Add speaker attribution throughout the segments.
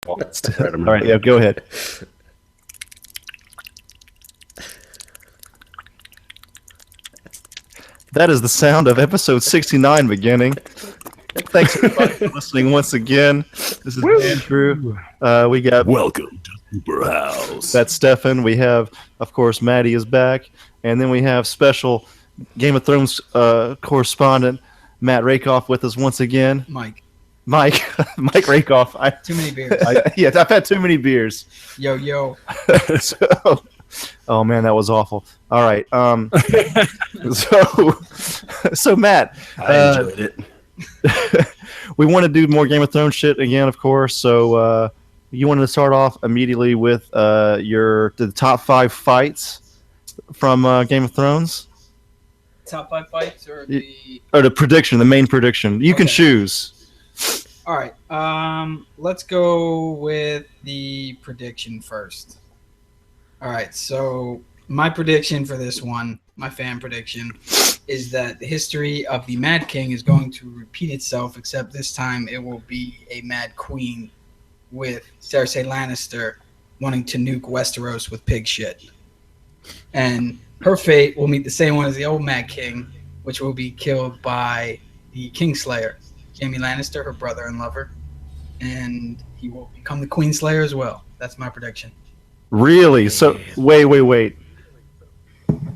Speaker 1: All right, yeah, go ahead. That is the sound of episode 69 beginning. Thanks everybody for listening once again. This is Andrew. We got
Speaker 2: Welcome to Superhouse.
Speaker 1: That's Stefan. We have, of course, Maddie is back, and then we have special Game of Thrones correspondent Matt Rakoff with us once again.
Speaker 3: Mike
Speaker 1: Rakoff.
Speaker 3: Too many beers.
Speaker 1: Yeah, I've had too many beers.
Speaker 3: Yo.
Speaker 1: Oh man, that was awful. All right. So Matt,
Speaker 2: I enjoyed it.
Speaker 1: we want to do more Game of Thrones shit again, of course. So you wanted to start off immediately with the top 5 fights from Game of Thrones.
Speaker 3: Top 5 fights or the
Speaker 1: prediction, the main prediction. You can choose.
Speaker 3: All right. Let's go with the prediction first. All right. So my prediction for this one, my fan prediction, is that the history of the Mad King is going to repeat itself, except this time it will be a Mad Queen with Cersei Lannister wanting to nuke Westeros with pig shit. And her fate will meet the same one as the old Mad King, which will be killed by the Kingslayer, Jaime Lannister, her brother and lover. And he will become the Queenslayer as well. That's my prediction.
Speaker 1: Really? So, wait.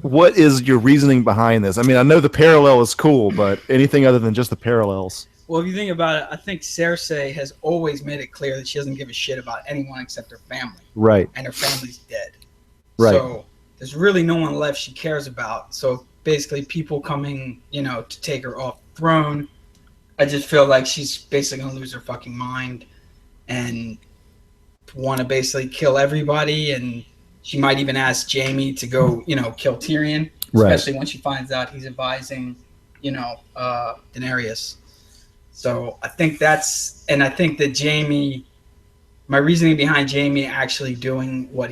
Speaker 1: What is your reasoning behind this? I mean, I know the parallel is cool, but anything other than just the parallels?
Speaker 3: Well, if you think about it, I think Cersei has always made it clear that she doesn't give a shit about anyone except her family.
Speaker 1: Right.
Speaker 3: And her family's dead.
Speaker 1: Right.
Speaker 3: So there's really no one left she cares about. So basically people coming, to take her off the throne, I just feel like she's basically going to lose her fucking mind and want to basically kill everybody. And she might even ask Jaime to go, kill Tyrion, especially when she finds out he's advising, Daenerys. So I think that Jaime, my reasoning behind Jaime actually doing what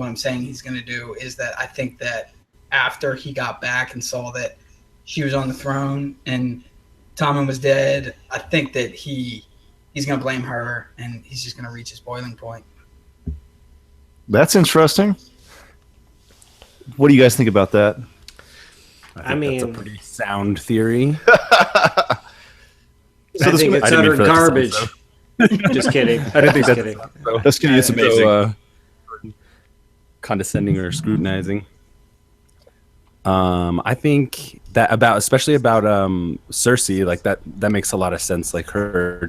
Speaker 3: I'm saying he's going to do is that I think that after he got back and saw that she was on the throne and Tommen was dead, I think that he's going to blame her and he's just going to reach his boiling point.
Speaker 1: That's interesting. What do you guys think about that?
Speaker 2: I mean, that's a pretty sound theory.
Speaker 4: I think it's utter garbage. Just kidding.
Speaker 2: I didn't think that's
Speaker 4: kidding.
Speaker 1: That's kidding. It's amazing.
Speaker 2: So, condescending or scrutinizing. I think that especially about Cersei, like that makes a lot of sense. Like her,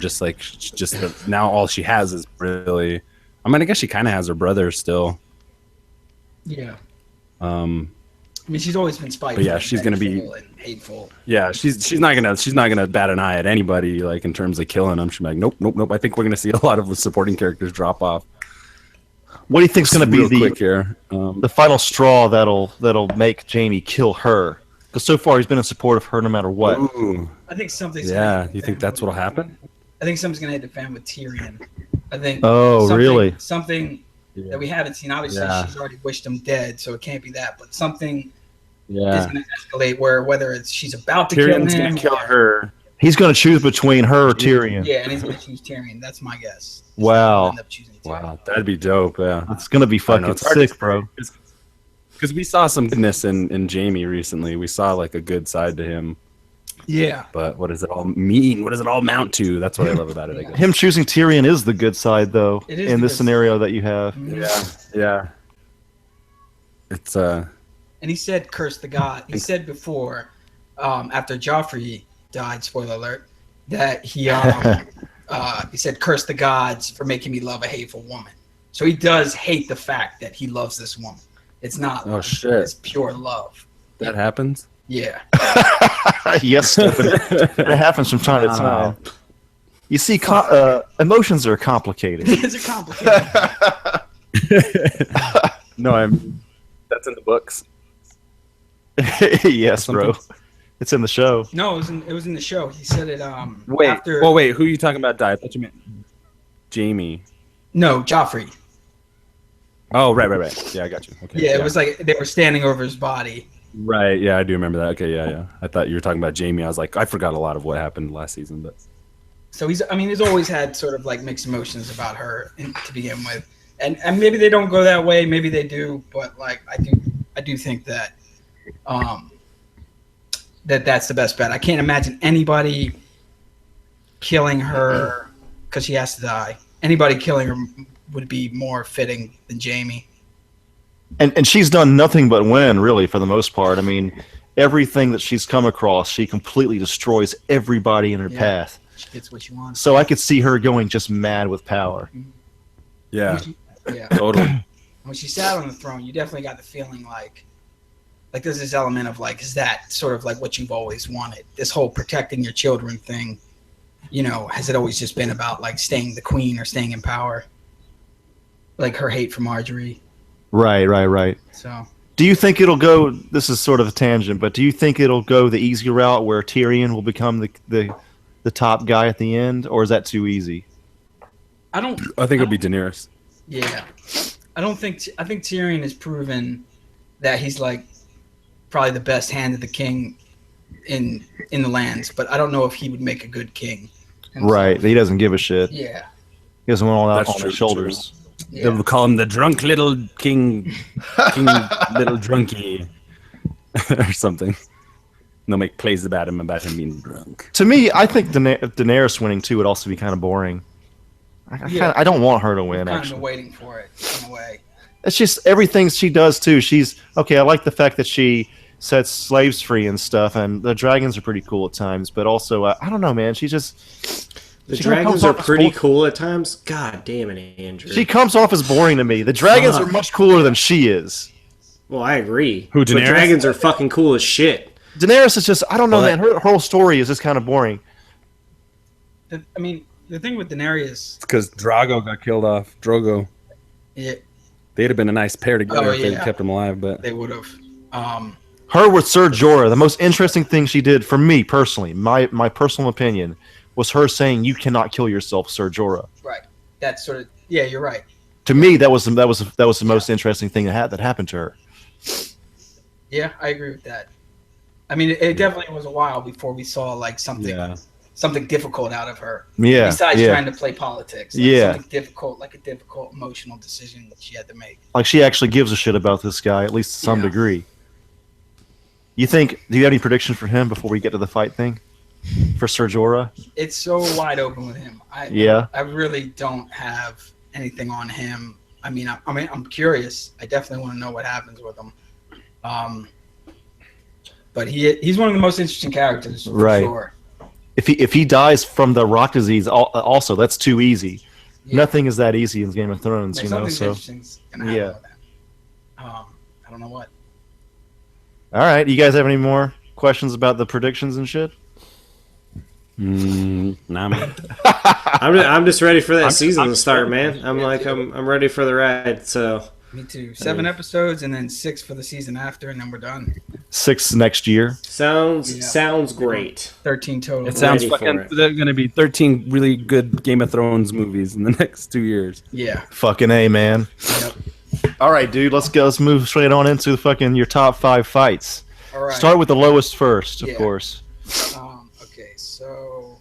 Speaker 2: now all she has is really. I mean, I guess she kind of has her brother still.
Speaker 3: Yeah. I mean, she's always been spiteful.
Speaker 2: But yeah, she's gonna be
Speaker 3: and hateful.
Speaker 2: Yeah, she's not gonna bat an eye at anybody like in terms of killing them. She's like, nope. I think we're gonna see a lot of the supporting characters drop off.
Speaker 1: What do you think is going to be
Speaker 2: quick here?
Speaker 1: The final straw that'll make Jaime kill her? Because so far he's been in support of her no matter what.
Speaker 2: Ooh.
Speaker 3: I think something's.
Speaker 2: Yeah, you think that's what'll happen?
Speaker 3: I think something's gonna hit the fan with Tyrion. I think.
Speaker 1: Oh, really?
Speaker 3: Something that we haven't seen. Obviously, she's already wished him dead, so it can't be that. But something is gonna escalate whether it's she's about to
Speaker 2: Tyrion's
Speaker 3: kill him,
Speaker 2: gonna kill her.
Speaker 1: He's going to choose between her or Tyrion.
Speaker 3: Yeah, and he's gonna choose Tyrion. That's my guess.
Speaker 1: Wow.
Speaker 2: Wow, that'd be dope. Yeah,
Speaker 1: it's going to be fucking sick, bro.
Speaker 2: Because we saw some goodness in Jaime recently. We saw like a good side to him.
Speaker 3: Yeah.
Speaker 2: But what does it all mean? What does it all amount to? That's what I love about it, I guess.
Speaker 1: Him choosing Tyrion is the good side, though, in this scenario that you have.
Speaker 2: Yeah. It's
Speaker 3: And he said, "Curse the god." He said before, after Joffrey died. Spoiler alert. That he said, "Curse the gods for making me love a hateful woman." So he does hate the fact that he loves this woman. It's not.
Speaker 2: Oh shit!
Speaker 3: It's pure love.
Speaker 2: That happens.
Speaker 3: Yeah.
Speaker 1: Yes, it happens from time to time. You see, emotions are complicated.
Speaker 3: It's a complicated.
Speaker 2: No, that's in the books.
Speaker 1: Yes, bro. It's in the show.
Speaker 3: No, it was in the show. He said it.
Speaker 2: Wait.
Speaker 3: After...
Speaker 2: Well, wait. Who are you talking about? Died? I thought you meant Jaime.
Speaker 3: No, Joffrey.
Speaker 2: Oh, right. Yeah, I got you. Okay.
Speaker 3: Yeah, it was like they were standing over his body.
Speaker 2: Right. Yeah, I do remember that. Okay. Yeah. I thought you were talking about Jaime. I was like, I forgot a lot of what happened last season, but
Speaker 3: So he's always had sort of like mixed emotions about her to begin with, and maybe they don't go that way, maybe they do, but like I do think that that's the best bet. I can't imagine anybody killing her because she has to die. Anybody killing her would be more fitting than Jamie.
Speaker 1: And she's done nothing but win, really, for the most part. I mean, everything that she's come across, she completely destroys everybody in her path.
Speaker 3: She gets what she wants.
Speaker 1: So I could see her going just mad with power.
Speaker 2: Yeah.
Speaker 3: Yeah.
Speaker 2: Totally.
Speaker 3: When she sat on the throne, you definitely got the feeling like there's this element of like, is that sort of like what you've always wanted? This whole protecting your children thing, you know, has it always just been about like staying the queen or staying in power? Like her hate for Marjorie.
Speaker 1: Right.
Speaker 3: So,
Speaker 1: do you think it'll go? This is sort of a tangent, but do you think it'll go the easy route where Tyrion will become the top guy at the end, or is that too easy?
Speaker 2: I think it'll be Daenerys.
Speaker 3: Yeah, I think Tyrion has proven that he's like probably the best hand of the king in the lands, but I don't know if he would make a good king.
Speaker 1: Right, he doesn't give a shit.
Speaker 3: Yeah,
Speaker 1: he doesn't want all that on his shoulders.
Speaker 2: Yeah. They'll call him the drunk little king little drunkie, or something. And they'll make plays about him being drunk.
Speaker 1: To me, I think Daenerys winning too would also be kind of boring. I don't want her to win.
Speaker 3: I'm
Speaker 1: actually,
Speaker 3: waiting for it in a way.
Speaker 1: It's just everything she does too. She's okay. I like the fact that she sets slaves free and stuff, and the dragons are pretty cool at times. But also, I don't know, man. She
Speaker 4: dragons are pretty cool at times. God damn it, Andrew.
Speaker 1: She comes off as boring to me. The dragons are much cooler than she is.
Speaker 4: Well, I agree.
Speaker 2: Who, Daenerys?
Speaker 4: But dragons are fucking cool as shit.
Speaker 1: Daenerys is just, I don't know, man. Her whole story is just kind of boring.
Speaker 3: I mean, the thing with Daenerys...
Speaker 2: It's because Drogo got killed off. Drogo.
Speaker 3: Yeah.
Speaker 2: They'd have been a nice pair together if they'd kept him alive, but...
Speaker 3: They would have.
Speaker 1: Her with Ser Jorah, the most interesting thing she did, for me personally, my personal opinion, was her saying, "You cannot kill yourself, Ser Jorah."
Speaker 3: Right. That's sort of... Yeah, you're right.
Speaker 1: To me, that was the most interesting thing that happened to her.
Speaker 3: Yeah, I agree with that. I mean, it definitely was a while before we saw like something difficult out of her.
Speaker 1: Yeah.
Speaker 3: Besides trying to play politics. Something difficult, like a difficult emotional decision that she had to make.
Speaker 1: Like she actually gives a shit about this guy, at least to some degree. Do you have any prediction for him before we get to the fight thing? For Ser Jorah?
Speaker 3: It's so wide open with him. I really don't have anything on him. I mean, I'm curious. I definitely want to know what happens with him. But he's one of the most interesting characters, for sure.
Speaker 1: If he dies from the rock disease, also that's too easy. Yeah. Nothing is that easy in Game of Thrones, you know. So
Speaker 3: yeah, I don't know what.
Speaker 1: All right, you guys have any more questions about the predictions and shit?
Speaker 2: Nah, man.
Speaker 4: I'm just ready for that season to start, man. I'm ready for the ride. So
Speaker 3: me too. 7 episodes and then 6 for the season after, and then we're done.
Speaker 1: 6 next year.
Speaker 4: Sounds great.
Speaker 3: 13 total.
Speaker 2: It sounds fucking. There's gonna be 13 really good Game of Thrones movies in the next 2 years.
Speaker 3: Yeah.
Speaker 1: Fucking A, man.
Speaker 3: Yep.
Speaker 1: All right, dude. Let's move straight on into your top 5 fights.
Speaker 3: All right.
Speaker 1: Start with the lowest first, of course.
Speaker 3: Okay, so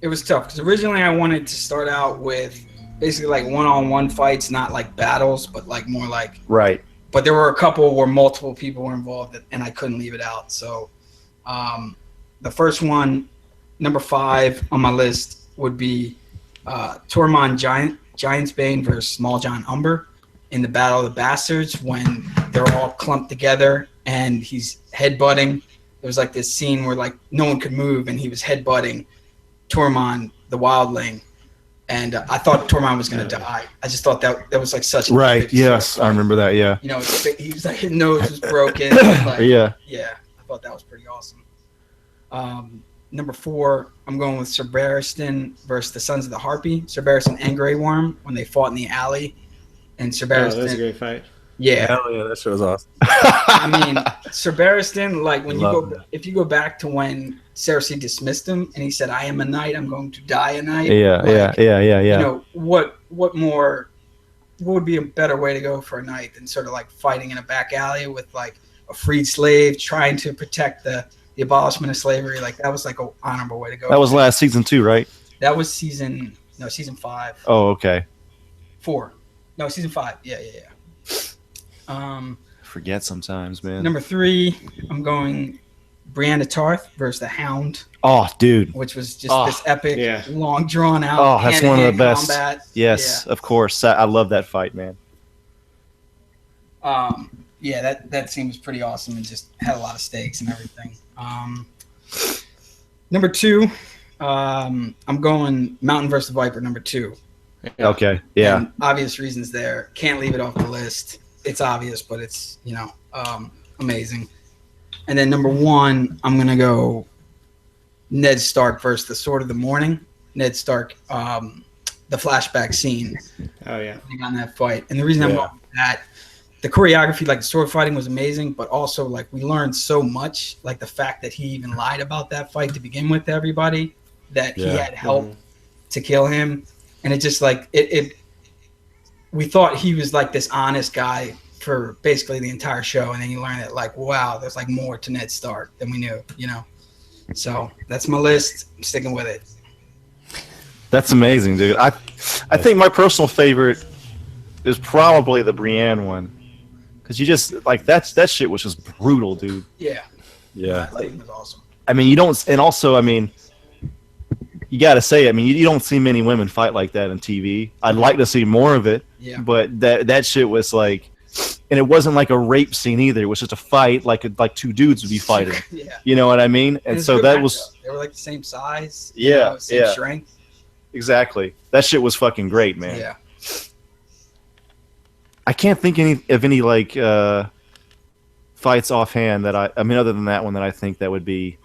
Speaker 3: it was tough because originally I wanted to start out with basically like one-on-one fights, not like battles, but like more like But there were a couple where multiple people were involved, and I couldn't leave it out. So the first one, number 5 on my list, would be Tormund Giantsbane versus Small John Umber in the Battle of the Bastards when they're all clumped together and he's headbutting. There was like this scene where like no one could move and he was headbutting Tormund the Wildling, and I thought Tormund was going to die. I just thought that was like such a
Speaker 1: yes, I remember that. Yeah,
Speaker 3: you know, he was like his nose was broken. Like, yeah, I thought that was pretty awesome. Number 4, I'm going with Sir Barristan versus the Sons of the Harpy. Sir Barristan and Grey Worm when they fought in the alley, and Sir Barristan.
Speaker 4: Oh, that's a great fight.
Speaker 3: Yeah.
Speaker 2: Hell yeah, that shit was awesome.
Speaker 3: I mean, Sir Barristan, like if you go back to when Cersei dismissed him and he said, "I am a knight, I'm going to die a knight."
Speaker 1: Yeah.
Speaker 3: You know, what would be a better way to go for a knight than sort of like fighting in a back alley with like a freed slave trying to protect the the abolishment of slavery. Like that was like an honorable way to go.
Speaker 1: That was last season too, right?
Speaker 3: That was season 5.
Speaker 1: Oh, okay.
Speaker 3: 4. No, season 5. Yeah.
Speaker 1: Forget sometimes, man.
Speaker 3: Number 3, I'm going Brianna Tarth versus the Hound,
Speaker 1: Oh, dude.
Speaker 3: which was just this epic, long drawn out.
Speaker 1: Oh, that's one of the best.
Speaker 3: Combat.
Speaker 1: Yes, of course. I love that fight, man.
Speaker 3: Yeah, that scene was pretty awesome and just had a lot of stakes and everything. Number 2, I'm going Mountain versus Viper. Number 2.
Speaker 1: Okay. Yeah.
Speaker 3: And obvious reasons there. Can't leave it off the list. It's obvious, but it's amazing. And then number 1, I'm gonna go Ned Stark versus the Sword of the Morning. Ned Stark, the flashback scene.
Speaker 4: Oh yeah.
Speaker 3: On that fight, and the reason I'm going with that, the choreography, like the sword fighting, was amazing, but also like we learned so much, like the fact that he even lied about that fight to begin with to everybody, that he had help to kill him, and it just like it. We thought he was like this honest guy for basically the entire show, and then you learn that like, wow, there's like more to Ned Stark than we knew, So that's my list. I'm sticking with it.
Speaker 1: That's amazing, dude. I think my personal favorite is probably the Brienne one, because you just like that shit was just brutal, dude.
Speaker 3: Yeah.
Speaker 2: Yeah.
Speaker 3: That was awesome.
Speaker 1: I mean, you don't, and also, I mean, you got to say, I mean, you don't see many women fight like that on TV. I'd like to see more of it, but that shit was like, and it wasn't like a rape scene either. It was just a fight, like two dudes would be fighting. You know what I mean? And so that was,
Speaker 3: they were like the same size.
Speaker 1: Yeah,
Speaker 3: same strength.
Speaker 1: Exactly. That shit was fucking great, man.
Speaker 3: Yeah.
Speaker 1: I can't think of any like fights offhand that I mean, other than that one, that I think that would be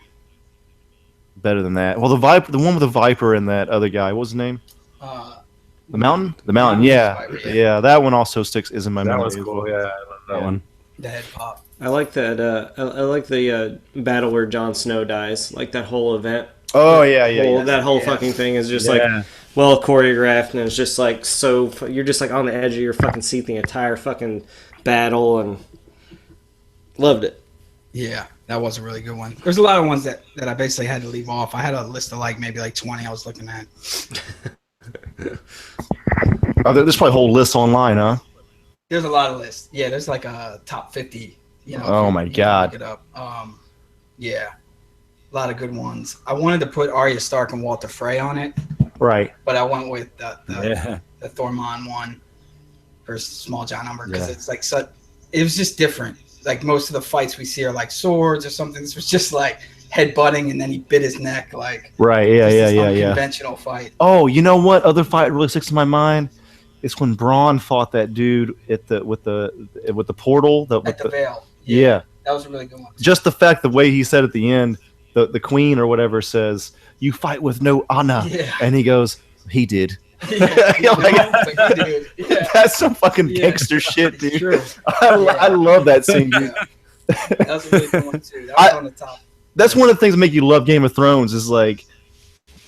Speaker 1: better than that. Well, the one with the Viper and that other guy, what was his name? The Mountain? The Mountain, yeah. That one also is in my memory.
Speaker 2: That was cool, yeah. I love that one.
Speaker 3: The head pop.
Speaker 4: I like that. I like the battle where Jon Snow dies. Like that whole event.
Speaker 1: Oh yeah.
Speaker 4: That whole fucking thing is just like well choreographed, and it's just like so. You're just like on the edge of your fucking seat the entire fucking battle, and loved it.
Speaker 3: Yeah, that was a really good one. There's a lot of ones that I basically had to leave off. I had a list of like maybe like 20 I was looking at.
Speaker 1: Oh, there's probably a whole list online, huh?
Speaker 3: There's a lot of lists. Yeah, there's like a top 50.
Speaker 1: Oh my god.
Speaker 3: Look it up. Yeah, a lot of good ones. I wanted to put Arya Stark and Walter Frey on it.
Speaker 1: Right.
Speaker 3: But I went with the Thormund one versus Small John Umber, because it's like it was just different. Like most of the fights we see are like swords or something. This was just like headbutting, and then he bit his neck. Like unconventional fight. Oh, you know what other fight really sticks to my mind? It's when Braun fought that dude with the portal. At the Veil. Yeah. That was a really good one. Just the fact, the way he said at the end, the queen or whatever says, "You fight with no honor," and he goes, "He did." That's some fucking gangster shit, dude. True. I love that scene, dude. That was a really good one too. That was on the top. That's one of the things that make you love Game of Thrones, is like,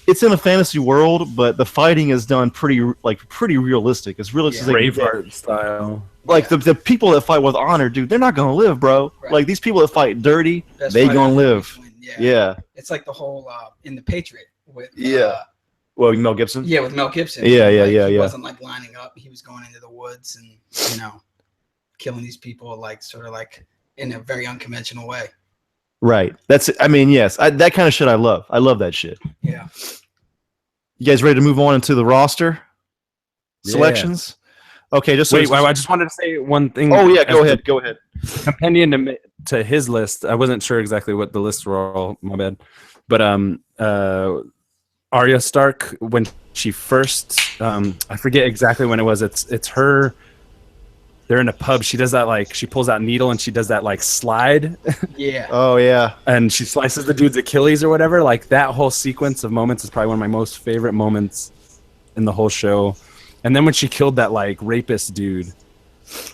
Speaker 3: it's in a fantasy world, but the fighting is done pretty realistic. It's realistic,
Speaker 2: Braveheart style.
Speaker 1: Like the people that fight with honor, dude, they're not gonna live, bro. Right. Like these people that fight dirty, they gonna live. Yeah. It's like the whole in The Patriot with well, Mel Gibson. Yeah, with Mel Gibson. Yeah. He wasn't like lining up; he was going into the woods and killing these people, like sort of like in a very unconventional way. Right. That's. I mean, yes, that kind of shit I love. I love that shit. Yeah. You guys ready to move on into the roster selections? Okay. Just
Speaker 2: wait. I just wanted to say one thing.
Speaker 1: Oh yeah, go ahead. Go ahead.
Speaker 2: Companion to his list. I wasn't sure exactly what the lists were all. My bad. But Arya Stark, when she first, I forget exactly when it was. It's her. They're in a pub. She does that, like, she pulls out needle and she does that like slide. Yeah. Oh yeah. And she slices the dude's Achilles or whatever. Like that whole sequence of moments is probably one of my most favorite moments in the whole show. And then when she killed that like rapist dude.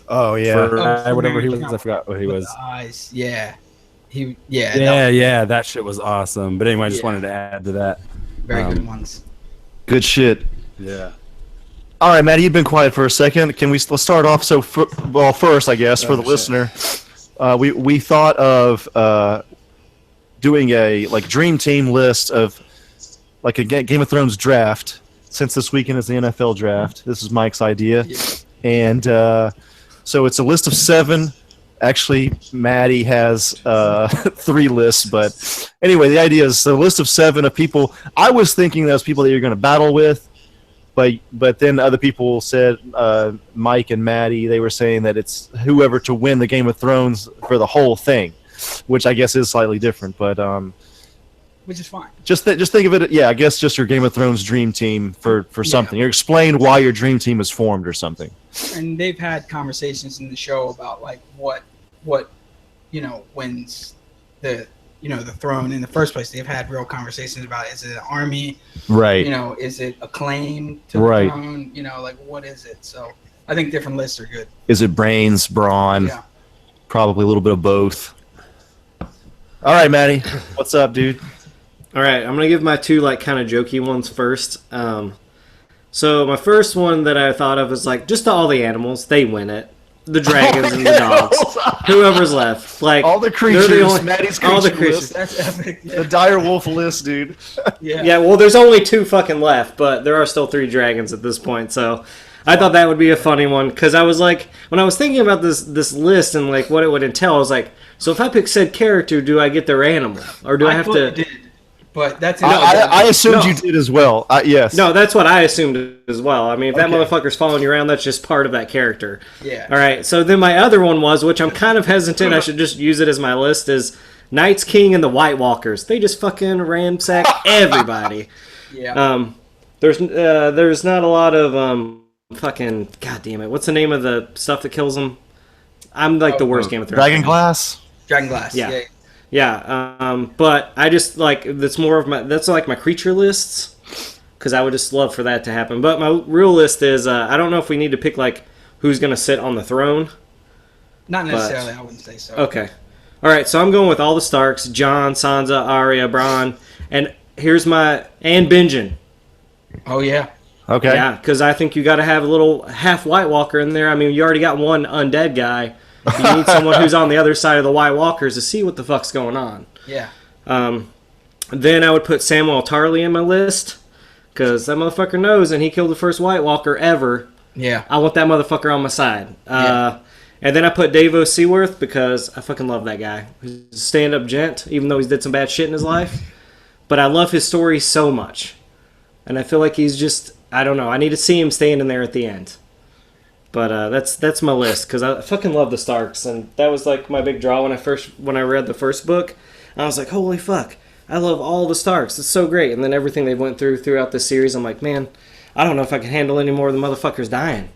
Speaker 2: Oh yeah. Whatever he was, I forgot what he was. Eyes. Yeah. That shit was awesome. But anyway, I just wanted to add to that. Very good ones. Good shit. Yeah. All right, Maddie, you've been quiet for a second. Let's start off? So, first, I guess, for the listener, we thought of
Speaker 1: doing a like dream team list of like a Game of Thrones draft. Since this weekend is the NFL draft, this is Mike's idea, and so it's a list of 7. Actually, Maddie has 3 lists, but anyway, the idea is a list of 7 of people. I was thinking those people that you're going to battle with, but then other people said, Mike and Maddie, they were saying that it's whoever to win the Game of Thrones for the whole thing, which I guess is slightly different, but
Speaker 3: which is fine.
Speaker 1: Just think of it, I guess just your Game of Thrones dream team for something. You explain why your dream team is formed or something.
Speaker 3: And they've had conversations in the show about like what wins the the throne in the first place. They've had real conversations about, is it an army,
Speaker 1: right?
Speaker 3: Is it a claim to the throne? Like what is it? So I think different lists are good.
Speaker 1: Is it brains, brawn? Yeah, probably a little bit of both. All right, Maddie, what's up, dude?
Speaker 4: All right, I'm gonna give my 2 like kind of jokey ones first. So my first one that I thought of was like just all the animals, they win it. The dragons and the dogs, whoever's left, like
Speaker 1: all the creatures. Maddie's creature
Speaker 4: all the creatures.
Speaker 3: List. That's epic. Yeah.
Speaker 1: The dire wolf list, dude.
Speaker 4: Yeah. Well, there's only 2 fucking left, but there are still 3 dragons at this point. So I thought that would be a funny one because I was like, when I was thinking about this list and like what it would entail, I was like, so if I pick said character, do I get their animal or do I have to?
Speaker 3: Did. But that's
Speaker 1: I assumed you did as well. Yes.
Speaker 4: No, that's what I assumed as well. I mean, if that motherfucker's following you around, that's just part of that character.
Speaker 3: Yeah.
Speaker 4: All right. So then my other one was, which I'm kind of hesitant, I should just use it as my list, is Night's King and the White Walkers. They just fucking ransack everybody.
Speaker 3: Yeah.
Speaker 4: There's not a lot of fucking, god damn it, what's the name of the stuff that kills them? I'm like the worst Game of Thrones.
Speaker 1: Dragonglass.
Speaker 3: Dragonglass.
Speaker 4: Yeah. Yeah, but I just like that's like my creature lists because I would just love for that to happen. But my real list is I don't know if we need to pick like who's gonna sit on the throne.
Speaker 3: Not necessarily, I wouldn't say so.
Speaker 4: Okay, all right. So I'm going with all the Starks: Jon, Sansa, Arya, Bronn, and and Benjen.
Speaker 3: Oh yeah.
Speaker 1: Okay.
Speaker 4: Yeah, because I think you got to have a little half White Walker in there. I mean, you already got one undead guy. You need someone who's on the other side of the White Walkers to see what the fuck's going on.
Speaker 3: Yeah.
Speaker 4: Then I would put Samwell Tarly in my list because that motherfucker knows, and he killed the first White Walker ever.
Speaker 3: Yeah.
Speaker 4: I want that motherfucker on my side. And then I put Davo Seaworth because I fucking love that guy. He's a stand-up gent, even though he's did some bad shit in his life. But I love his story so much. And I feel like he's just, I don't know, I need to see him standing there at the end. But that's my list because I fucking love the Starks, and that was like my big draw when I read the first book. I was like, holy fuck, I love all the Starks. It's so great. And then everything they went throughout the series, I'm like, man, I don't know if I can handle any more of the motherfuckers dying.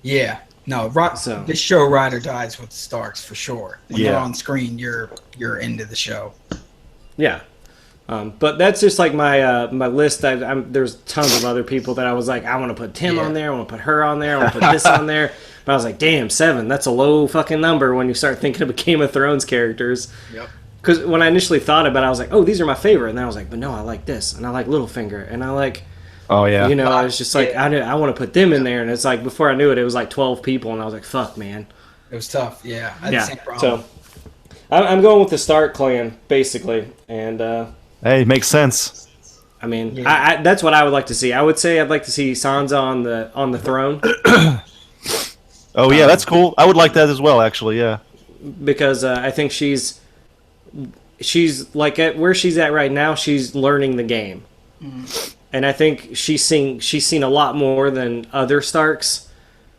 Speaker 3: Yeah, no, this show ride or dies with the Starks for sure. When they're on screen, you're into the show.
Speaker 4: Yeah. But that's just like my list. There's tons of other people that I was like, I want to put Tim on there. I want to put her on there. I want to put this on there. But I was like, damn, 7. That's a low fucking number when you start thinking of Game of Thrones characters.
Speaker 3: Yep.
Speaker 4: Because when I initially thought about it, I was like, oh, these are my favorite. And then I was like, but no, I like this. And I like Littlefinger. And I like...
Speaker 1: Oh, yeah.
Speaker 4: I was just like, I want to put them in there. And it's like, before I knew it, it was like 12 people. And I was like, fuck, man.
Speaker 3: It was tough. Yeah. I had the same problem.
Speaker 4: So I'm going with the Stark clan, basically. And...
Speaker 1: Hey, makes sense.
Speaker 4: I mean, that's what I would like to see. I would say I'd like to see Sansa on the throne.
Speaker 1: Oh yeah, that's cool. I would like that as well, actually. Yeah,
Speaker 4: because I think she's like at where she's at right now. She's learning the game, and I think she's seen a lot more than other Starks,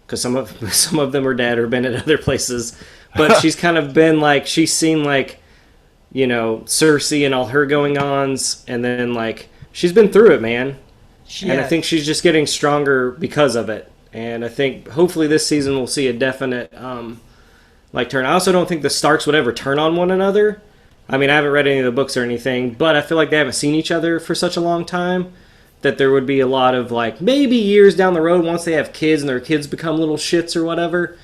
Speaker 4: because some of them are dead or been at other places. But she's kind of been like she's seen like. Cersei and all her going-ons, and then, like, she's been through it, man. And I think she's just getting stronger because of it. And I think, hopefully, this season we'll see a definite, turn. I also don't think the Starks would ever turn on one another. I mean, I haven't read any of the books or anything, but I feel like they haven't seen each other for such a long time that there would be a lot of, like, maybe years down the road, once they have kids and their kids become little shits or whatever,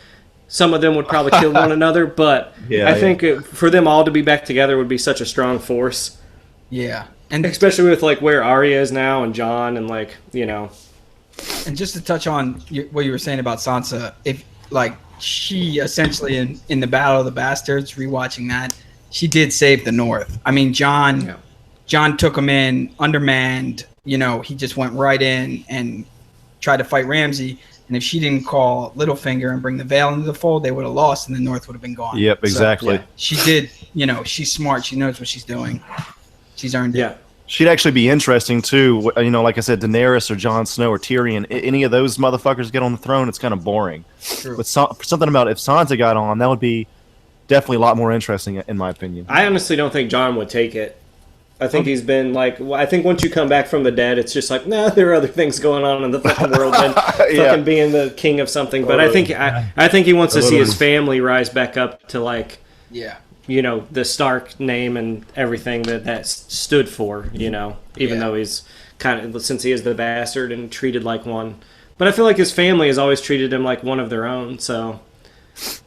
Speaker 4: some of them would probably kill one another, but I think for them all to be back together would be such a strong force.
Speaker 3: Yeah.
Speaker 4: And especially with, like, where Arya is now and Jon and, like,
Speaker 3: And just to touch on what you were saying about Sansa, if, like, she essentially in the Battle of the Bastards, rewatching that, she did save the North. I mean, John took him in undermanned. You know, he just went right in and tried to fight Ramsay. And if she didn't call Littlefinger and bring the Veil into the fold, they would have lost, and the North would have been gone.
Speaker 1: Yep, exactly.
Speaker 3: So, she did. You know, she's smart. She knows what she's doing. She's earned it.
Speaker 4: Yeah.
Speaker 1: She'd actually be interesting too. You know, like I said, Daenerys or Jon Snow or Tyrion. Any of those motherfuckers get on the throne, it's kind of boring.
Speaker 3: True.
Speaker 1: But something about if Sansa got on, that would be definitely a lot more interesting, in my opinion.
Speaker 4: I honestly don't think John would take it. I think he's been like. I think once you come back from the dead, it's just like, nah, there are other things going on in the fucking world than fucking being the king of something. But I think he wants to see his family rise back up to like, you know, the Stark name and everything that stood for. You know, even though he's kind of, since he is the bastard and treated like one. But I feel like his family has always treated him like one of their own. So,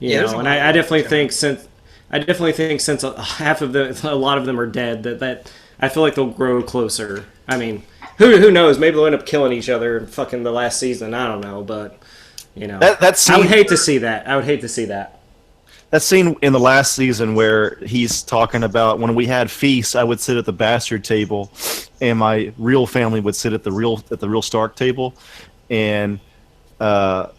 Speaker 4: you know, and I definitely think since half of a lot of them are dead, that I feel like they'll grow closer. I mean, who knows? Maybe they'll end up killing each other in fucking the last season. I don't know, but you know,
Speaker 1: that scene,
Speaker 4: I would hate to see that.
Speaker 1: That scene in the last season where he's talking about when we had feasts, I would sit at the bastard table, and my real family would sit at the real Stark table, and then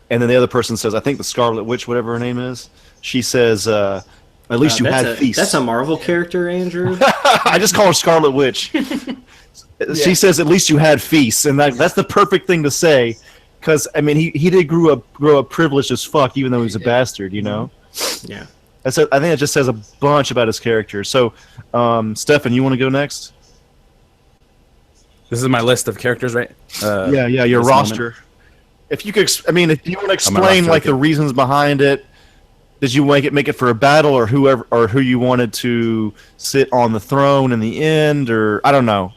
Speaker 1: the other person says, I think the Scarlet Witch, whatever her name is, she says, at least you had feasts.
Speaker 4: That's a Marvel character, Andrew.
Speaker 1: I just call her Scarlet Witch. She says, at least you had feasts, and that's the perfect thing to say, because I mean, he did grow up privileged as fuck, even though he was a bastard, you know.
Speaker 4: Yeah.
Speaker 1: I think it just says a bunch about his character. So, Stefan, you want to go next?
Speaker 2: This is my list of characters, right?
Speaker 1: Your roster. Moment. If you could, if you want to explain like the reasons behind it. Did you make it for a battle, or who you wanted to sit on the throne in the end, or I don't know,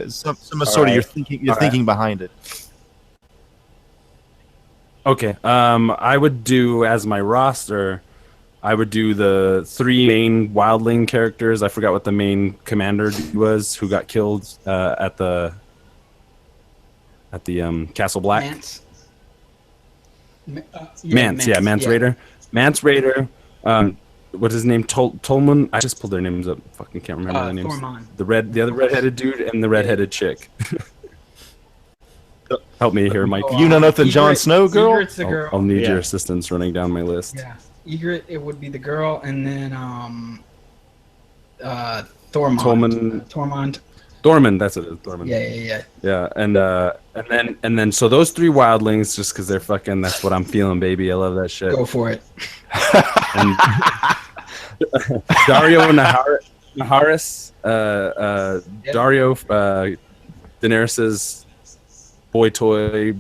Speaker 1: some sort of your thinking behind it.
Speaker 2: Okay, I would do as my roster. I would do the 3 main wildling characters. I forgot what the main commander was who got killed at the Castle Black. Mance Raider. Mance Raider. What's his name? Tolman. I just pulled their names up. Fucking can't remember their names.
Speaker 3: Thormund.
Speaker 2: The other redheaded dude and the redheaded chick. Help me here, Mike.
Speaker 1: You know nothing, Jon Snow, girl?
Speaker 3: Egret's the girl.
Speaker 2: I'll need your assistance running down my list.
Speaker 3: Yeah, Egret, it would be the girl, and then Thormund.
Speaker 2: Thormund, that's it. Thormund.
Speaker 3: Yeah.
Speaker 2: And then so those 3 wildlings, just because they're fucking, that's what I'm feeling, baby. I love that shit.
Speaker 3: Go for it.
Speaker 2: And Dario Naharis, Dario, Daenerys's boy toy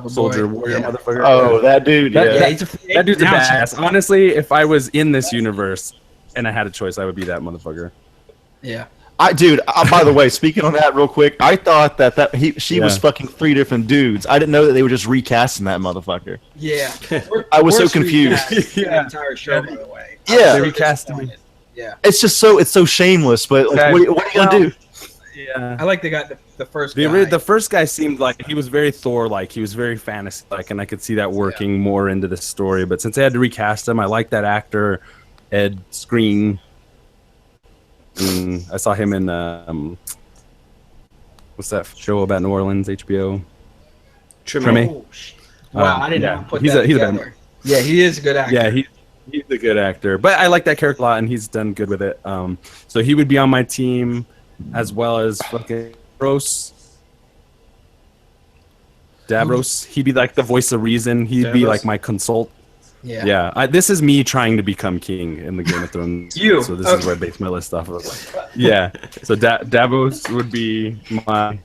Speaker 2: soldier warrior motherfucker.
Speaker 1: Oh, that dude.
Speaker 2: That dude's a badass. Honestly, if I was in this universe and I had a choice, I would be that motherfucker.
Speaker 3: Yeah.
Speaker 1: By the way, speaking on that real quick, I thought she was fucking 3 different dudes. I didn't know that they were just recasting that motherfucker.
Speaker 3: Yeah.
Speaker 1: I was so confused.
Speaker 3: The entire show, by the way.
Speaker 1: Yeah.
Speaker 2: They recast him.
Speaker 3: Yeah.
Speaker 1: It's just so shameless, but like, what are you gonna do?
Speaker 2: Yeah.
Speaker 3: I like they got the first guy.
Speaker 2: The first guy seemed like he was very Thor-like. He was very fantasy-like, and I could see that working more into the story. But since they had to recast him, I like that actor, Ed Skrein. I saw him in what's that show about New Orleans, HBO? Treme.
Speaker 3: Oh, wow, I didn't know put
Speaker 2: he's
Speaker 3: that
Speaker 2: a
Speaker 3: together. Yeah, he is a good actor.
Speaker 2: Yeah, he's a good actor. But I like that character a lot, and he's done good with it. So he would be on my team, as well as fucking Davros. He'd be like the voice of reason. He'd be like my consult. Yeah. This is me trying to become king in the Game of Thrones. So this is where I base my list off of. Yeah. So Davos would be my.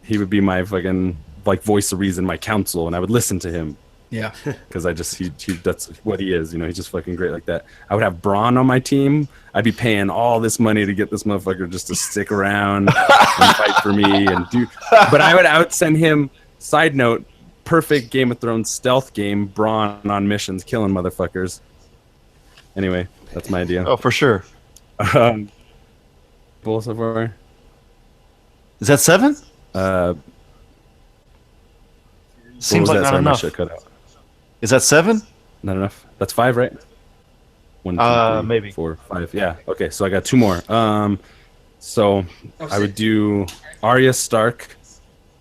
Speaker 2: He would be my fucking like voice of reason, my counsel, and I would listen to him.
Speaker 3: Yeah.
Speaker 2: Because that's what he is. You know, he's just fucking great like that. I would have Bronn on my team. I'd be paying all this money to get this motherfucker just to stick around and fight for me and do. But I would send him. Side note. Perfect Game of Thrones stealth game, Bronn on missions, killing motherfuckers. Anyway, that's my idea.
Speaker 1: Oh, for sure.
Speaker 2: Bull so far.
Speaker 1: Is that 7? Seems like not enough. Is that 7?
Speaker 2: Not enough. That's 5, right? 1, 2, 3,
Speaker 1: maybe
Speaker 2: 4, 5. Yeah. Okay. So I got 2 more. So I would do Arya Stark.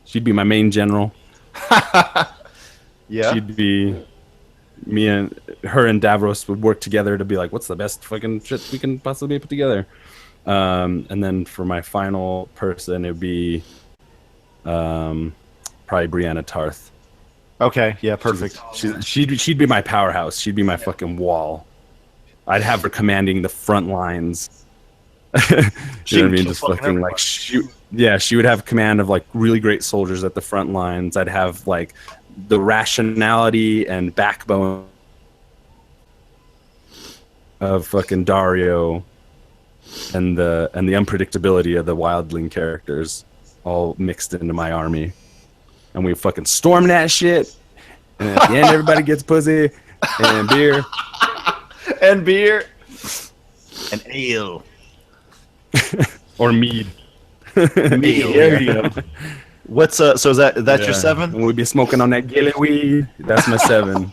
Speaker 2: She'd be my main general.
Speaker 1: Yeah.
Speaker 2: She'd be me and her and Davros would work together to be like, what's the best fucking shit we can possibly put together. And then for my final person, it'd be probably Brianna Tarth.
Speaker 1: Okay. Yeah. Perfect.
Speaker 2: She'd be my powerhouse. She'd be my fucking wall. I'd have her commanding the front lines. You know what I mean? Just fucking like she would have command of like really great soldiers at the front lines. I'd have like the rationality and backbone of fucking Dario and the unpredictability of the wildling characters all mixed into my army. And we fucking storm that shit. And at the end everybody gets pussy and beer.
Speaker 1: And beer. And ale.
Speaker 2: Or mead.
Speaker 1: Mead. What's so is that your 7?
Speaker 2: And we'd be smoking on that gilly weed. That's my 7.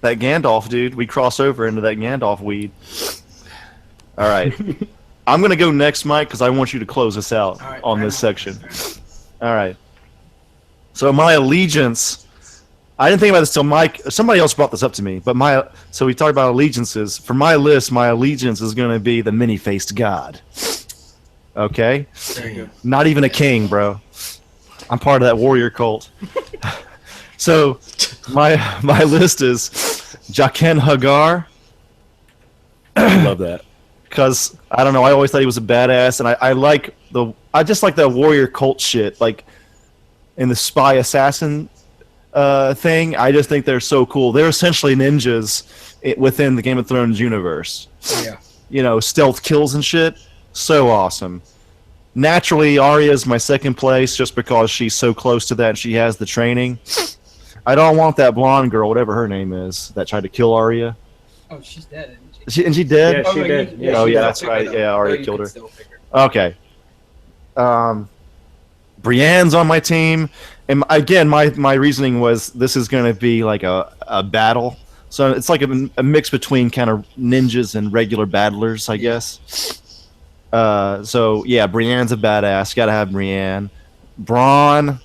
Speaker 1: That Gandalf, dude. We cross over into that Gandalf weed. All right. I'm gonna go next, Mike, because I want you to close us out on this section. All right. So my allegiance. I didn't think about this till Mike. Somebody else brought this up to me. But so we talked about allegiances. For my list, my allegiance is going to be the many-faced god. Okay.
Speaker 3: There you go.
Speaker 1: Not even a king, bro. I'm part of that warrior cult. So my list is Jaqen Hagar.
Speaker 2: I love that.
Speaker 1: Because I don't know, I always thought he was a badass, and I just like the warrior cult shit, like in the spy assassin thing. I just think they're so cool. They're essentially ninjas within the Game of Thrones universe.
Speaker 3: Yeah.
Speaker 1: You know, stealth kills and shit. So awesome. Naturally, Arya's my second place just because she's so close to that and she has the training. I don't want that blonde girl, whatever her name is, that tried to kill Arya.
Speaker 3: Oh, she's dead, isn't she?
Speaker 1: And she did?
Speaker 4: Yeah, she did.
Speaker 1: Oh, yeah, that's right. Yeah, Arya killed her. Okay. Brienne's on my team. And again, my reasoning was this is going to be like a battle. So it's like a mix between kind of ninjas and regular battlers, I guess. So yeah, Brienne's a badass. Gotta have Brienne. Braun,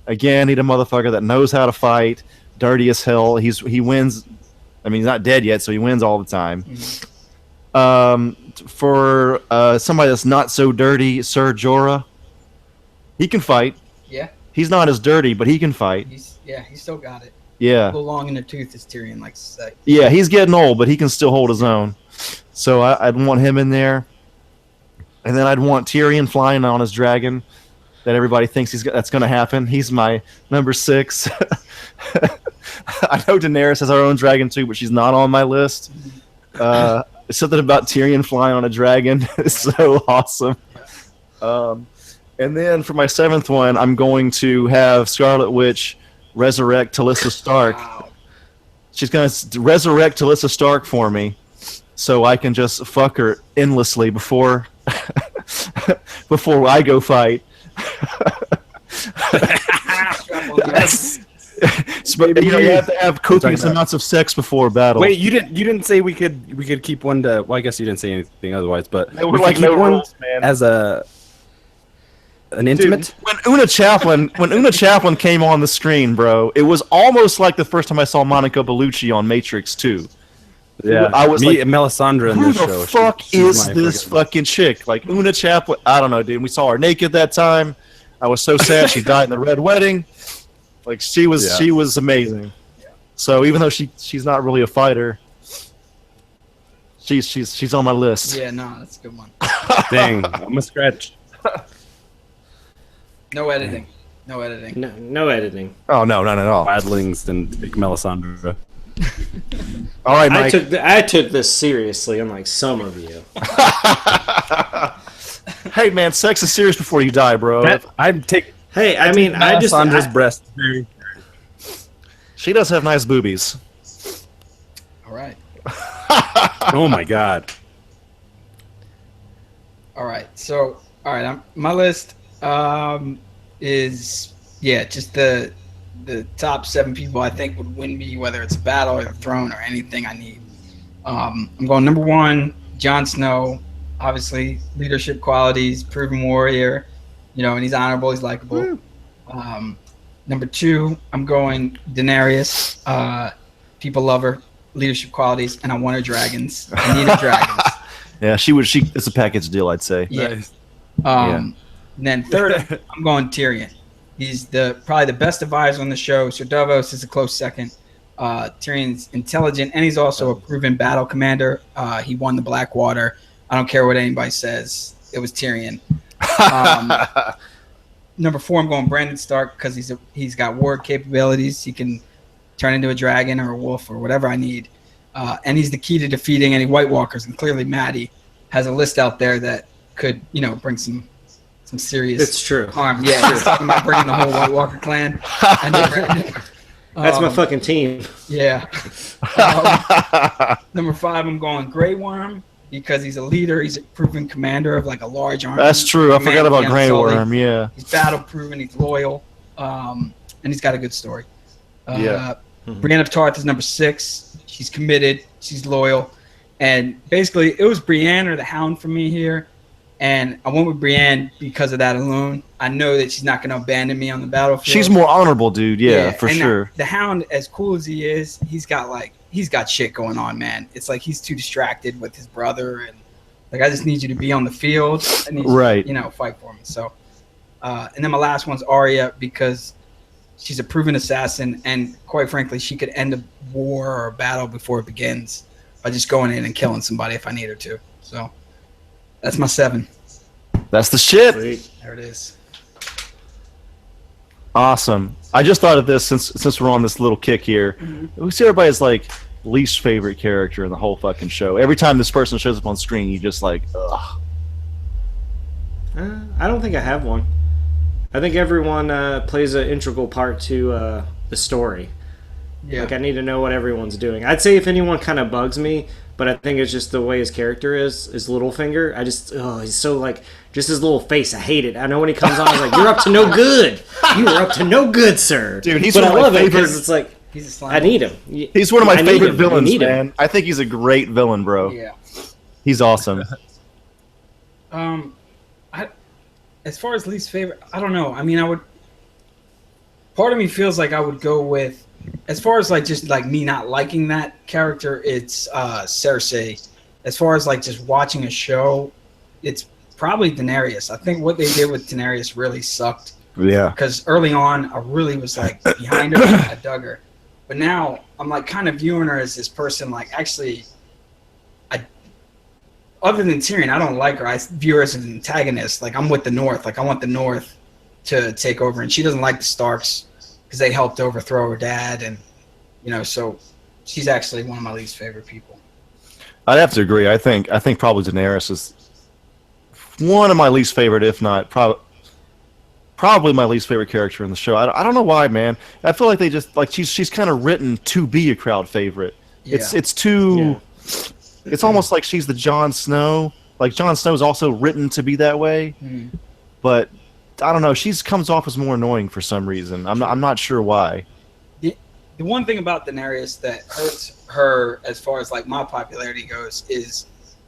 Speaker 1: again, need a motherfucker that knows how to fight. Dirty as hell. He wins. I mean, he's not dead yet, so he wins all the time. For somebody that's not so dirty, Ser Jorah. He can fight.
Speaker 3: Yeah.
Speaker 1: He's not as dirty, but he can fight.
Speaker 3: He's still got it.
Speaker 1: Yeah.
Speaker 3: A little long in the tooth, as Tyrion likes to say.
Speaker 1: Yeah, he's getting old, but he can still hold his own. So I'd want him in there. And then I'd want Tyrion flying on his dragon that everybody thinks that's going to happen. He's my number 6. I know Daenerys has her own dragon too, but she's not on my list. Something about Tyrion flying on a dragon is so awesome. And then for my 7th one, I'm going to have Scarlet Witch resurrect Talissa Stark. Wow. She's going to resurrect Talissa Stark for me so I can just fuck her endlessly before I go fight.
Speaker 3: Yes.
Speaker 1: But, you have to have copious amounts of sex before battle.
Speaker 2: Wait, you didn't say we could keep one to. Well, I guess you didn't say anything otherwise, but
Speaker 1: we like no rules, man.
Speaker 2: As an intimate.
Speaker 1: Dude, when Una Chaplin came on the screen, bro, it was almost like the first time I saw Monica Bellucci on Matrix 2.
Speaker 2: Yeah,
Speaker 1: I was
Speaker 2: me and Melisandre in this show.
Speaker 1: Who the fuck is this fucking chick? Like Una Chaplin, I don't know, dude. We saw her naked that time. I was so sad she died in the Red Wedding. Like she was amazing. So even though she's not really a fighter, she's on my list.
Speaker 3: Yeah, no, that's a good one.
Speaker 2: Dang, I'm a scratch.
Speaker 3: No editing. No editing.
Speaker 4: No editing.
Speaker 1: Oh no, not at all.
Speaker 2: Badlings and big Melisandre.
Speaker 1: All right, Mike.
Speaker 4: I took this seriously, unlike some of you.
Speaker 1: Hey, man, sex is serious before you die, bro.
Speaker 4: Hey, I mean,
Speaker 2: Melisandre's breast.
Speaker 1: She does have nice boobies.
Speaker 3: All right.
Speaker 2: Oh my god.
Speaker 3: All right. So, my list is just the top 7 people I think would win me, whether it's a battle or the throne or anything I need. I'm going number 1, Jon Snow. Obviously, leadership qualities, proven warrior. And he's honorable. He's likable. Number 2, I'm going Daenerys. People love her, leadership qualities, and I want her dragons. I need her dragons.
Speaker 1: Yeah, it's a package deal, I'd say.
Speaker 3: Yeah.
Speaker 2: Nice.
Speaker 3: And then 3rd, I'm going Tyrion. He's probably the best advisor on the show. Sir Davos is a close second. Tyrion's intelligent, and he's also a proven battle commander. He won the Blackwater. I don't care what anybody says. It was Tyrion. Number 4, I'm going Brandon Stark because he's got war capabilities. He can turn into a dragon or a wolf or whatever I need. And he's the key to defeating any White Walkers. And clearly Maddie has a list out there that could, bring some serious
Speaker 4: It's true.
Speaker 3: harm. Yeah, he's talking about bringing the whole White Walker clan.
Speaker 4: That's my fucking team.
Speaker 3: Yeah. Number 5, I'm going Grey Worm because he's a leader. He's a proven commander of like a large army.
Speaker 1: That's true. I forgot about Grey Worm. Yeah.
Speaker 3: He's battle proven. He's loyal, and he's got a good story. Brienne of Tarth is number 6. She's committed. She's loyal, and basically it was Brienne or the Hound for me here. And I went with Brienne because of that alone. I know that she's not going to abandon me on the battlefield.
Speaker 1: She's more honorable, dude. Yeah, for sure.
Speaker 3: The Hound, as cool as he is, he's got shit going on, man. It's like he's too distracted with his brother, and like I just need you to be on the field. I need you to, fight for me. So, and then my last one's Arya because she's a proven assassin, and quite frankly, she could end a war or a battle before it begins by just going in and killing somebody if I need her to. So. That's my 7.
Speaker 1: That's the shit.
Speaker 4: Sweet.
Speaker 3: There it is.
Speaker 1: Awesome. I just thought of this since we're on this little kick here. Who's everybody's least favorite character in the whole fucking show? Every time this person shows up on screen, you just ugh.
Speaker 4: I don't think I have one. I think everyone plays an integral part to the story.
Speaker 3: Yeah.
Speaker 4: Like I need to know what everyone's doing. I'd say if anyone kind of bugs me, but I think it's just the way his character is Littlefinger. He's so just his little face. I hate it. I know when he comes on, I was like, "You're up to no good. You are up to no good, sir."
Speaker 1: Dude, he's
Speaker 4: but
Speaker 1: one
Speaker 4: I
Speaker 1: of my
Speaker 4: love it
Speaker 1: favorite.
Speaker 4: because it's like
Speaker 3: he's a slime.
Speaker 4: I need him.
Speaker 1: He's one of my favorite villains,
Speaker 4: man.
Speaker 1: man. I think he's a great villain, bro.
Speaker 3: Yeah.
Speaker 1: He's awesome.
Speaker 3: As far as least favorite, I don't know. I mean, part of me feels like I would go with, as far as just me not liking that character, it's Cersei. As far as just watching a show, it's probably Daenerys. I think what they did with Daenerys really sucked.
Speaker 1: Yeah.
Speaker 3: Because early on, I really was behind her. I dug her, but now I'm kind of viewing her as this person. Actually, other than Tyrion, I don't like her. I view her as an antagonist. I'm with the North. I want the North to take over, and she doesn't like the Starks because they helped overthrow her dad, and so she's actually one of my least favorite people.
Speaker 1: I'd have to agree. I think probably Daenerys is one of my least favorite, if not probably my least favorite character in the show. I don't know why, man. I feel like they just she's kind of written to be a crowd favorite.
Speaker 3: Yeah.
Speaker 1: It's too. Yeah. It's almost like she's the Jon Snow. Jon Snow's also written to be that way, but I don't know. She comes off as more annoying for some reason. I'm not sure why.
Speaker 3: The one thing about Daenerys that hurts her as far as my popularity goes is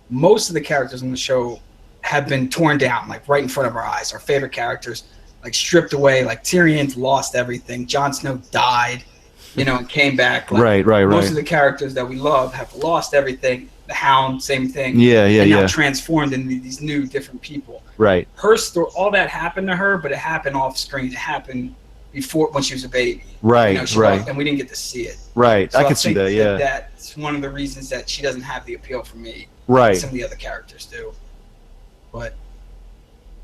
Speaker 3: most of the characters in the show have been torn down right in front of our eyes. Our favorite characters stripped away. Tyrion's lost everything. Jon Snow died, and came back.
Speaker 1: Right.
Speaker 3: Most of the characters that we love have lost everything. The Hound, same thing.
Speaker 1: Yeah.
Speaker 3: Now transformed into these new, different people.
Speaker 1: Right.
Speaker 3: Her story, all that happened to her, but it happened off screen. It happened before when she was a baby.
Speaker 1: Right.
Speaker 3: Right. And we didn't get to see it.
Speaker 1: Right.
Speaker 3: So
Speaker 1: I can see that. Yeah.
Speaker 3: That's one of the reasons that she doesn't have the appeal for me.
Speaker 1: Right.
Speaker 3: Some of the other characters do. But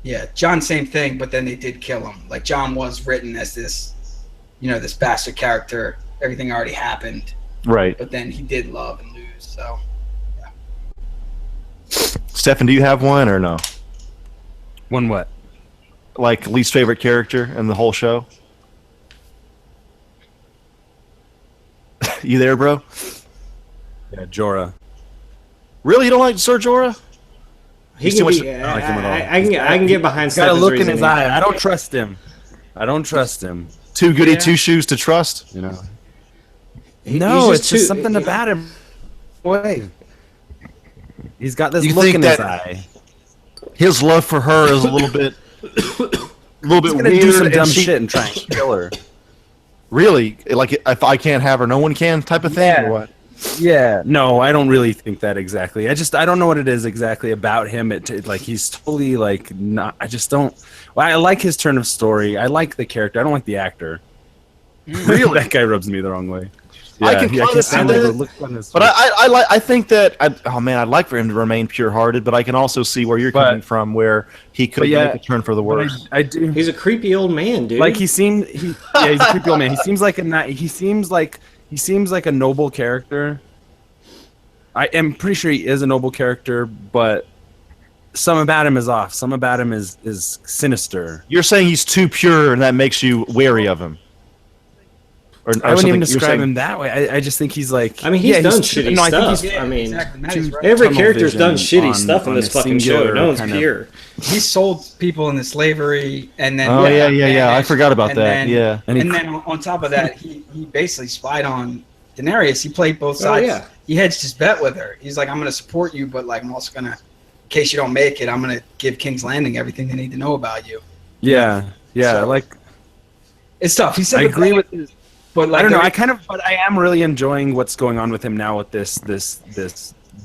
Speaker 3: yeah, Jon, same thing. But then they did kill him. Jon was written as this, this bastard character. Everything already happened.
Speaker 1: Right.
Speaker 3: But then he did love and lose. So.
Speaker 1: Stefan, do you have one or no?
Speaker 2: One what?
Speaker 1: Least favorite character in the whole show? You there, bro?
Speaker 2: Yeah, Jorah.
Speaker 1: Really, you don't like Ser Jorah?
Speaker 4: He can be. I like him at all. I can get behind.
Speaker 2: Got to look in his eye. I don't trust him.
Speaker 1: Too goody two shoes to trust.
Speaker 2: No, it's just something about him. Way. He's got this
Speaker 1: You
Speaker 2: look
Speaker 1: think
Speaker 2: in his
Speaker 1: that-
Speaker 2: eye.
Speaker 1: His love for her is a little bit,
Speaker 2: He's
Speaker 1: weird.
Speaker 2: gonna do some
Speaker 1: and
Speaker 2: dumb
Speaker 1: she-
Speaker 2: shit and try and kill her.
Speaker 1: Really, like if I can't have her, no one can, type of thing,
Speaker 2: Yeah.
Speaker 1: or what?
Speaker 2: Yeah, no, I don't really think that exactly. I don't know what it is exactly about him. Like he's totally like not. I just don't. Well, I like his turn of story. I like the character. I don't like the actor. Really, that guy rubs me the wrong way.
Speaker 1: I can kind of see
Speaker 2: stand there,
Speaker 1: that.
Speaker 2: look on his
Speaker 1: But
Speaker 2: face.
Speaker 1: I think that I'd like for him to remain pure-hearted, but I can also see where you're coming from, where he could make a turn for the worse.
Speaker 2: I do.
Speaker 4: He's a creepy old man, dude.
Speaker 2: Like he's a creepy old man. He seems like he seems like a noble character. I am pretty sure he is a noble character, but some about him is off. Some about him is sinister.
Speaker 1: You're saying he's too pure, and that makes you wary of him. Or
Speaker 2: I wouldn't even
Speaker 1: something- you're
Speaker 2: describe
Speaker 1: saying-
Speaker 2: him that way. I just think he's like.
Speaker 4: I mean, he's done
Speaker 2: too-
Speaker 4: shitty
Speaker 2: no, I think
Speaker 4: stuff.
Speaker 2: he's
Speaker 3: Yeah,
Speaker 4: I mean,
Speaker 3: exactly. Matt is right.
Speaker 4: every
Speaker 2: tunnel
Speaker 4: character's done
Speaker 2: vision
Speaker 4: shitty stuff in
Speaker 2: on
Speaker 4: this
Speaker 2: a
Speaker 4: fucking show.
Speaker 2: singular
Speaker 4: No one's
Speaker 2: kind of-
Speaker 4: pure.
Speaker 3: He sold people into slavery, and then
Speaker 1: Oh yeah. I
Speaker 3: managed-
Speaker 1: forgot about
Speaker 3: and
Speaker 1: that.
Speaker 3: then-
Speaker 1: Yeah.
Speaker 2: And he-
Speaker 3: And then on top of that, he basically spied on Daenerys. He played both sides.
Speaker 4: yeah.
Speaker 3: He hedged his bet with her. He's like, I'm going to support you, but like I'm also going to, in case you don't make it, I'm going to give King's Landing everything they need to know about you.
Speaker 2: Yeah.
Speaker 3: So-
Speaker 2: Like
Speaker 3: It's tough. He said
Speaker 2: I agree with.
Speaker 3: but like
Speaker 2: I don't know.
Speaker 3: every-
Speaker 2: But I am really enjoying what's going on with him now with this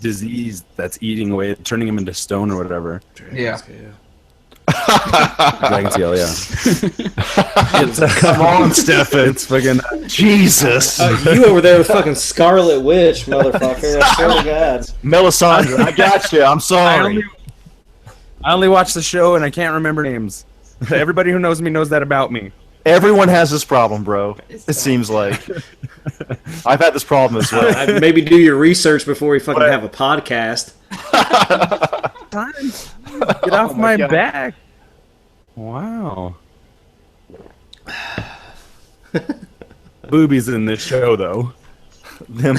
Speaker 2: disease that's eating away, turning him into stone or whatever.
Speaker 3: Yeah.
Speaker 2: Dragon Tail, yeah.
Speaker 1: Come on, Stefan.
Speaker 2: It's fucking.
Speaker 1: Jesus.
Speaker 4: You over there with fucking Scarlet Witch, motherfucker. I swear to God.
Speaker 1: Melisandre, I got you. I'm sorry.
Speaker 2: I only watch the show and I can't remember names. Everybody who knows me knows that about me.
Speaker 1: Everyone has this problem, bro. It seems like. I've had this problem as well.
Speaker 4: Maybe do your research before we fucking have a podcast.
Speaker 2: Get off my
Speaker 1: God.
Speaker 2: back. Wow. Boobies in this show, though.
Speaker 1: them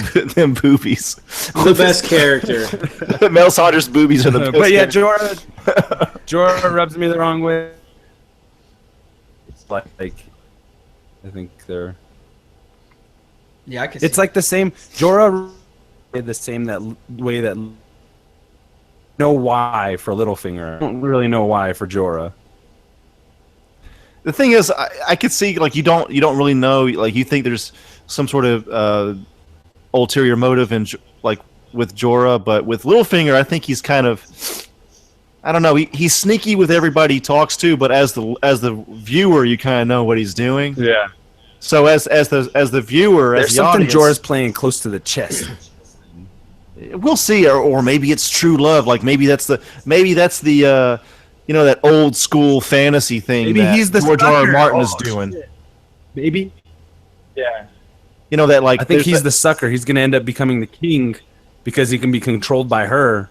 Speaker 1: boobies.
Speaker 4: The best character.
Speaker 1: Melisandre's boobies are the best.
Speaker 2: But yeah, Jorah rubs me the wrong way. It's like I think they're.
Speaker 3: Yeah, I can
Speaker 2: It's like the same. Jorah, the same that way that. Know why for Littlefinger? I don't really know why for Jorah.
Speaker 1: The thing is, I could see like you don't really know, like you think there's some sort of ulterior motive in like with Jorah, but with Littlefinger, I think he's kind of, I don't know, he's sneaky with everybody he talks to, but as the viewer, you kind of know what he's doing.
Speaker 2: Yeah.
Speaker 1: So as the viewer,
Speaker 2: There's
Speaker 1: as the
Speaker 2: something
Speaker 1: audience,
Speaker 2: Jorah's playing close to the chest.
Speaker 1: we'll see, or maybe it's true love. Like maybe that's the that old school fantasy thing.
Speaker 2: Maybe
Speaker 1: that
Speaker 2: he's the
Speaker 1: George R. R.
Speaker 2: sucker.
Speaker 1: Martin is
Speaker 2: Oh,
Speaker 1: doing.
Speaker 2: shit. Maybe. Yeah.
Speaker 1: You know that like
Speaker 2: I think
Speaker 1: there's
Speaker 2: he's
Speaker 1: that-
Speaker 2: the sucker. He's gonna end up becoming the king because he can be controlled by her,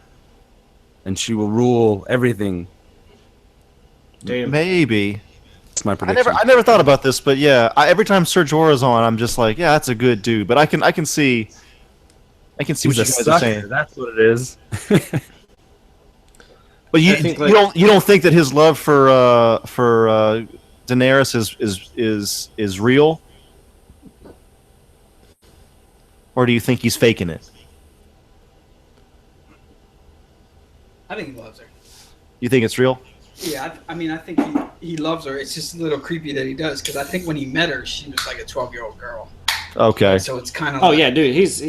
Speaker 2: and she will rule everything.
Speaker 4: Damn.
Speaker 1: maybe.
Speaker 2: That's my prediction.
Speaker 1: I never thought about this, but yeah, every time Ser Jorah's on, I'm just like, yeah, that's a good dude. But I can see what
Speaker 2: He's
Speaker 1: you
Speaker 2: a
Speaker 1: guys are
Speaker 2: sucker.
Speaker 1: saying.
Speaker 2: That's what it is.
Speaker 1: But you
Speaker 4: I think,
Speaker 1: you don't think that his love for Daenerys is real, or do you think he's faking it?
Speaker 3: I think he loves her.
Speaker 1: You think it's real?
Speaker 3: Yeah, I mean, I think he loves her. It's just a little creepy that he does, because I think when he met her, she was like a 12-year-old girl.
Speaker 1: Okay.
Speaker 3: So it's kind of
Speaker 4: Oh yeah, dude. He's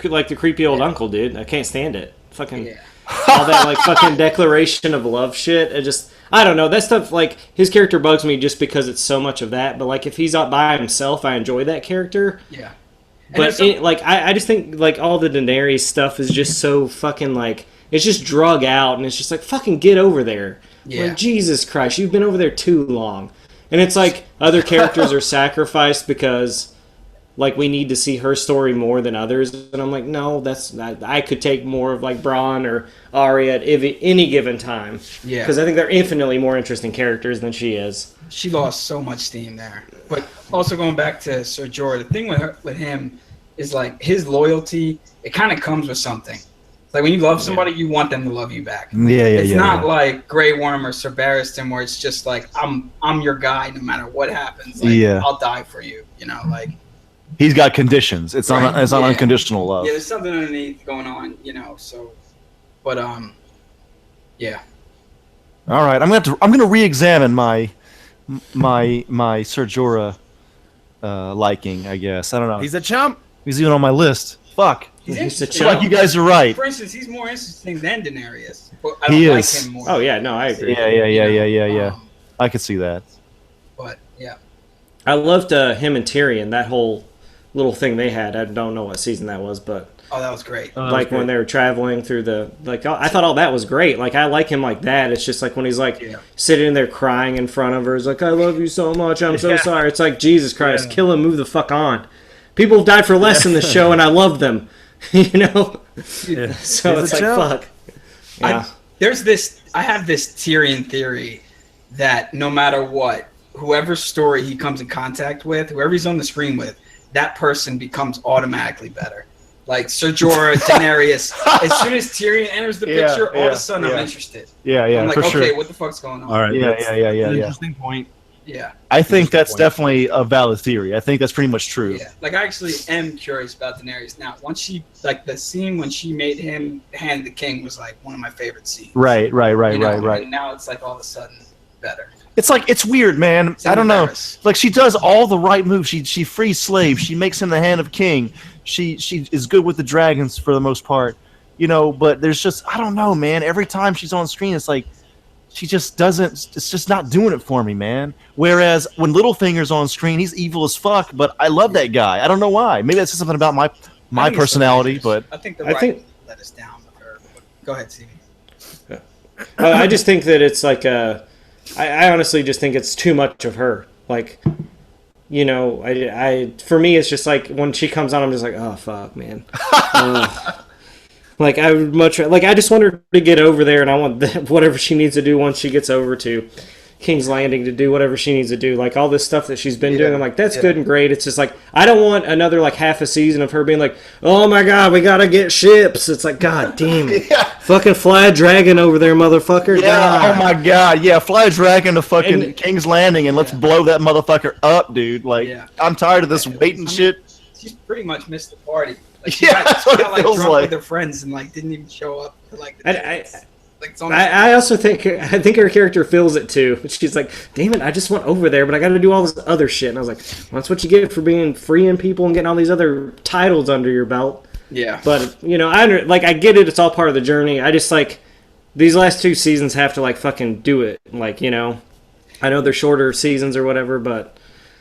Speaker 4: like the creepy old uncle, dude. I can't stand it. Fucking
Speaker 3: Yeah.
Speaker 4: all that like fucking declaration of love shit. I don't know, that stuff. Like his character bugs me just because it's so much of that. But like if he's out by himself, I enjoy that character.
Speaker 3: Yeah. And
Speaker 4: But
Speaker 3: there's some-
Speaker 4: I just think like all the Daenerys stuff is just so fucking like it's just drug out, and it's just like fucking get over there.
Speaker 3: Yeah.
Speaker 4: Like Jesus Christ, you've been over there too long. And it's like other characters are sacrificed because like we need to see her story more than others, and I'm like, no, that's not, I could take more of like Bronn or Arya at any given time.
Speaker 3: Yeah.
Speaker 4: Because I think they're infinitely more interesting characters than she is.
Speaker 3: She lost so much steam there. But also going back to Ser Jorah, the thing with him is like his loyalty. It kind of comes with something. It's like when you love somebody, you want them to love you back. It's not like Grey Worm or Ser Barristan, where it's just like I'm your guy no matter what happens. Like,
Speaker 1: Yeah.
Speaker 3: I'll die for you. You know, like
Speaker 1: He's got conditions. It's not
Speaker 3: Right.
Speaker 1: it's not
Speaker 3: Yeah.
Speaker 1: unconditional love.
Speaker 3: yeah, there's something underneath going on. You know, so. But yeah.
Speaker 1: All right, I'm gonna re-examine my Ser Jorah liking. I guess I don't know.
Speaker 2: He's a chump.
Speaker 1: He's even on my list. Fuck.
Speaker 4: He's a
Speaker 1: It's like
Speaker 4: chump.
Speaker 1: you guys are right.
Speaker 3: For instance, he's more interesting than Daenerys. But I don't
Speaker 1: He
Speaker 3: like
Speaker 1: is.
Speaker 3: him more.
Speaker 4: Oh yeah, no, I agree.
Speaker 1: Yeah. I could see that.
Speaker 3: But yeah.
Speaker 4: I loved him and Tyrion. That whole little thing they had. I don't know what season that was, but
Speaker 3: Oh, that was great.
Speaker 4: like when they were traveling through the I thought all that was great. Like I like him like that. It's just like when he's like sitting there crying in front of her. He's like, "I love you so much. I'm so sorry." It's like Jesus Christ, kill him, move the fuck on. People have died for less in the show, and I love them. You know.
Speaker 2: Yeah.
Speaker 4: So it's like fuck. Yeah.
Speaker 3: I have this Tyrion theory that no matter what, whoever's story he comes in contact with, whoever he's on the screen with, that person becomes automatically better. Like Ser Jorah, Daenerys. As soon as Tyrion enters the picture, all of a sudden I'm interested.
Speaker 1: Yeah,
Speaker 3: I'm like,
Speaker 1: for
Speaker 3: okay,
Speaker 1: sure.
Speaker 3: what the fuck's going on?
Speaker 2: All right.
Speaker 1: Yeah.
Speaker 2: Interesting point.
Speaker 3: Yeah.
Speaker 1: I think that's definitely a valid theory. I think that's pretty much true.
Speaker 3: Yeah. Like I actually am curious about Daenerys now. Once she the scene when she made him hand the king was like one of my favorite scenes.
Speaker 1: Right.
Speaker 3: You know? And now it's like all of a sudden better.
Speaker 1: It's like it's weird, man.
Speaker 3: It's
Speaker 1: I don't know.
Speaker 3: embarrassed.
Speaker 1: Like she does all the right moves. She frees slaves. She makes him the hand of king. She is good with the dragons for the most part, you know. But there's just I don't know, man. Every time she's on screen, it's like she just doesn't. It's just not doing it for me, man. Whereas when Littlefinger's on screen, he's evil as fuck. But I love that guy. I don't know why. Maybe that's just something about my personality. But
Speaker 3: I think the writing let us down with her. Go ahead, Stevie.
Speaker 4: I just think that it's like I honestly just think it's too much of her. Like, you know, I for me it's just like when she comes on, I'm just like, oh fuck, man. Like I would much like I just want her to get over there, and I want whatever she needs to do once she gets over to King's Landing to do whatever she needs to do. Like all this stuff that she's been doing, I'm like, that's good and great. It's just like I don't want another like half a season of her being like, oh my god, we gotta get ships. It's like, god damn it, fucking fly a dragon over there, motherfucker.
Speaker 1: yeah,
Speaker 4: God.
Speaker 1: oh my god, yeah, fly a dragon to fucking King's Landing and let's blow that motherfucker up, dude. Like I'm tired of this waiting shit.
Speaker 3: She's pretty much missed the party. Like,
Speaker 1: She got
Speaker 3: drunk
Speaker 1: like
Speaker 3: with her friends and like didn't even show up to like the
Speaker 4: I also think her character feels it too. She's like, damn it, I just went over there, but I got to do all this other shit. And I was like, well, that's what you get for being freeing people and getting all these other titles under your belt.
Speaker 3: Yeah.
Speaker 4: But you know, I get it. It's all part of the journey. I just like these last 2 seasons have to like fucking do it. Like, you know, I know they're shorter seasons or whatever, but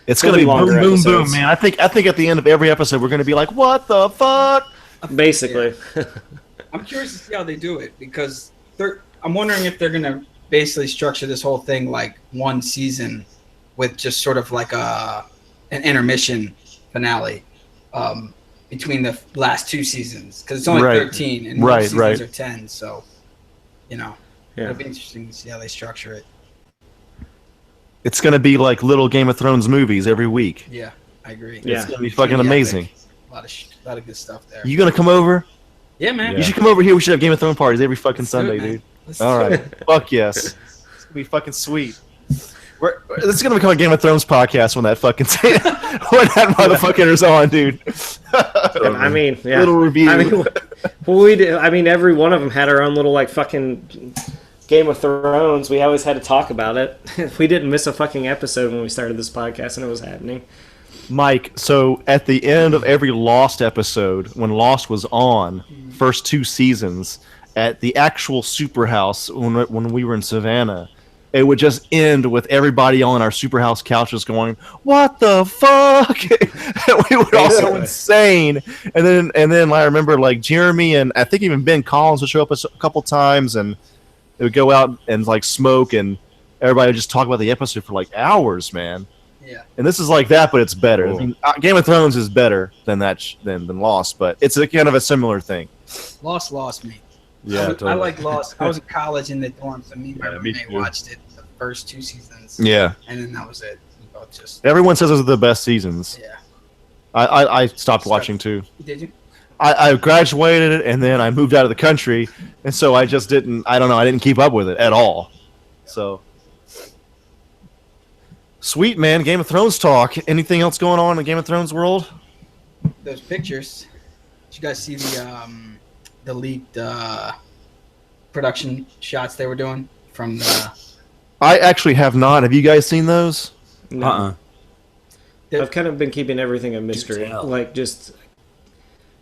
Speaker 1: it's gonna be boom, boom,
Speaker 4: episodes.
Speaker 1: boom, man. I think at the end of every episode we're gonna be like, what the fuck?
Speaker 4: Basically.
Speaker 3: I'm curious to see how they do it because I'm wondering if they're gonna basically structure this whole thing like one season with just sort of like an intermission finale between the last 2 seasons because it's only 13 and most seasons are 10. So, you know, it'll be interesting to see how they structure it.
Speaker 1: It's gonna be like little Game of Thrones movies every week.
Speaker 3: Yeah, I agree.
Speaker 4: Yeah.
Speaker 1: It's gonna be fucking amazing.
Speaker 3: A lot of good stuff there.
Speaker 1: You gonna come over?
Speaker 3: Yeah, man.
Speaker 1: You should come over here. We should have Game of Thrones parties every fucking Sunday, dude. All right. Fuck yes. It's gonna be fucking sweet. This is gonna become a Game of Thrones podcast when that fucking when that motherfucker is on, dude.
Speaker 4: I mean, yeah.
Speaker 1: Little review.
Speaker 4: I mean, we did. I mean, every one of them had our own little like fucking Game of Thrones. We always had to talk about it. We didn't miss a fucking episode when we started this podcast, and it was happening.
Speaker 1: Mike, so at the end of every Lost episode, when Lost was on, first 2 seasons, at the actual Superhouse, when we were in Savannah, it would just end with everybody on our Superhouse couches going, "What the fuck?" We were all so insane. And then I remember like Jeremy and I think even Ben Collins would show up a couple times, and they would go out and like smoke, and everybody would just talk about the episode for like hours, man.
Speaker 3: Yeah.
Speaker 1: And this is like that, but it's better.
Speaker 2: Cool.
Speaker 1: I mean, Game of Thrones is better than that than Lost, but it's a kind of a similar thing.
Speaker 3: Lost me.
Speaker 2: Yeah,
Speaker 3: I like Lost. I was in college in the dorms, and me and my
Speaker 2: Yeah, me
Speaker 3: roommate
Speaker 2: too.
Speaker 3: watched it the first 2 seasons.
Speaker 1: Yeah.
Speaker 3: And then that was it. We both just
Speaker 1: Everyone says those are the best seasons.
Speaker 3: yeah.
Speaker 1: I stopped watching too.
Speaker 3: Did you?
Speaker 1: I graduated and then I moved out of the country, and so I just didn't. I don't know. I didn't keep up with it at all. So. Sweet, man. Game of Thrones talk. Anything else going on in the Game of Thrones world?
Speaker 3: Those pictures. Did you guys see the leaked production shots they were doing from the?
Speaker 1: I actually have not. Have you guys seen those?
Speaker 4: No. I've kind of been keeping everything a mystery, like just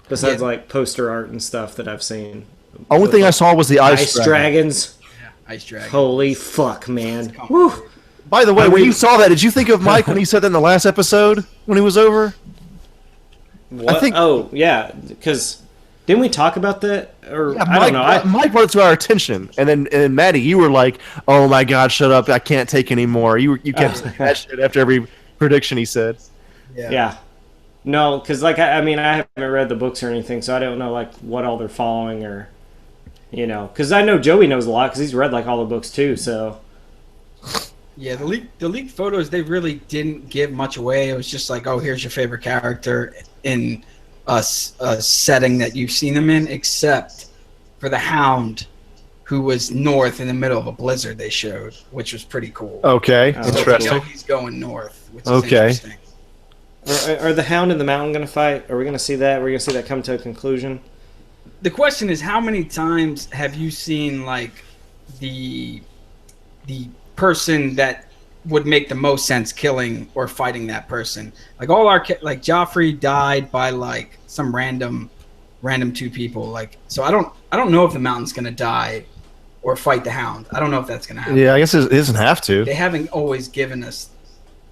Speaker 4: besides like poster art and stuff that I've seen.
Speaker 1: Only thing I saw was the ice
Speaker 4: dragons.
Speaker 3: Yeah, ice dragons.
Speaker 4: Holy fuck, man! Woo.
Speaker 1: By the way, when you saw that, did you think of Mike when he said that in the last episode when he was over?
Speaker 4: What? Oh yeah, because didn't we talk about that? Or
Speaker 1: yeah,
Speaker 4: I don't know.
Speaker 1: Mike brought it to our attention, and then Maddie, you were like, "Oh my God, shut up! I can't take anymore." You kept saying that shit after every prediction he said.
Speaker 4: Yeah. No, because like I mean I haven't read the books or anything, so I don't know like what all they're following or because I know Joey knows a lot because he's read like all the books too. So
Speaker 3: yeah, the leaked photos they really didn't give much away. It was just like, oh, here's your favorite character in a setting that you've seen them in, except for the Hound, who was north in the middle of a blizzard they showed, which was pretty cool.
Speaker 1: Okay, interesting.
Speaker 3: So he's going north, which is interesting.
Speaker 4: Are the Hound and the Mountain going to fight? Are we going to see that? Are we going to see that come to a conclusion?
Speaker 3: The question is, how many times have you seen like the person that would make the most sense killing or fighting that person? Like like Joffrey died by like some random two people. Like, so I don't know if the Mountain's going to die or fight the Hound. I don't know if that's going to happen.
Speaker 1: Yeah, I guess it doesn't have to.
Speaker 3: They haven't always given us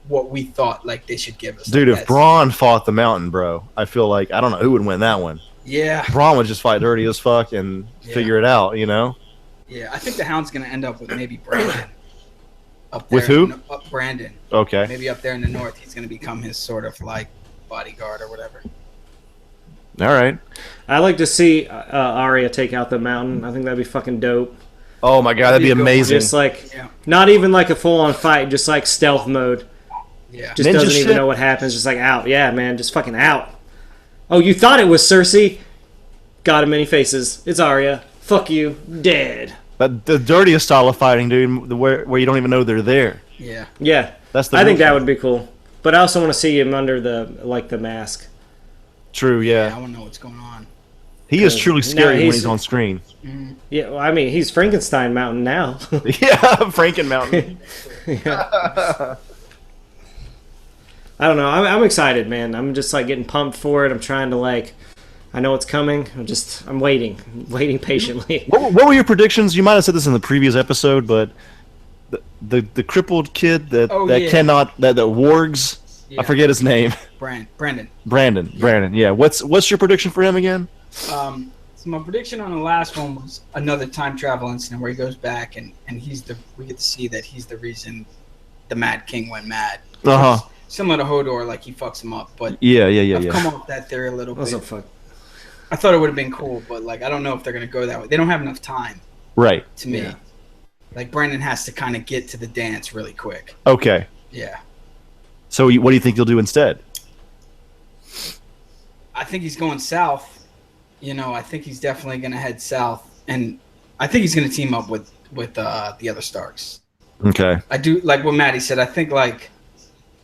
Speaker 3: what we thought like they should give us.
Speaker 1: Dude, if Braun fought the Mountain, bro, I feel like I don't know who would win that one.
Speaker 3: Yeah,
Speaker 1: Braun would just fight dirty as fuck and figure it out,
Speaker 3: Yeah, I think the Hound's gonna end up with maybe Brandon. Up there
Speaker 1: with who?
Speaker 3: Brandon.
Speaker 1: Okay.
Speaker 3: Maybe up there in the north, he's gonna become his sort of like bodyguard or whatever.
Speaker 1: All right.
Speaker 4: I'd like to see Arya take out the Mountain. I think that'd be fucking dope.
Speaker 1: Oh my God, that'd be amazing.
Speaker 4: Just like, not even like a full-on fight, just like stealth mode.
Speaker 3: Yeah.
Speaker 4: Just doesn't even know what happens. Just like out. Yeah, man. Just fucking out. Oh, you thought it was Cersei? Got him many faces. It's Arya. Fuck you. Dead.
Speaker 1: But the dirtiest style of fighting, dude, where you don't even know they're there.
Speaker 3: Yeah.
Speaker 4: Yeah. I think that would be cool. But I also want to see him under the mask.
Speaker 1: True. Yeah.
Speaker 3: I want to know what's going on.
Speaker 1: He is truly scary when he's on screen.
Speaker 3: Mm-hmm.
Speaker 4: Yeah. Well, I mean, he's Frankenstein Mountain now.
Speaker 1: Yeah, Franken Mountain.
Speaker 4: Yeah. I don't know. I'm excited, man. I'm just like getting pumped for it. I'm trying to like, I know it's coming. I'm waiting patiently.
Speaker 1: What were your predictions? You might have said this in the previous episode, but the crippled kid that wargs. Yeah. I forget his name. Brandon. Yeah. What's your prediction for him again?
Speaker 3: So my prediction on the last one was another time travel incident where he goes back and we get to see that he's the reason the Mad King went mad. Similar to Hodor, like he fucks him up, but I've come off that theory a little bit. I thought it would have been cool, but like I don't know if they're gonna go that way. They don't have enough time.
Speaker 1: Right.
Speaker 3: To me, like Brandon has to kind of get to the dance really quick.
Speaker 1: Okay.
Speaker 3: Yeah.
Speaker 1: So what do you think you'll do instead?
Speaker 3: I think he's going south. I think he's definitely gonna head south, and I think he's gonna team up with the other Starks.
Speaker 1: Okay.
Speaker 3: I do like what Maddie said. I think like.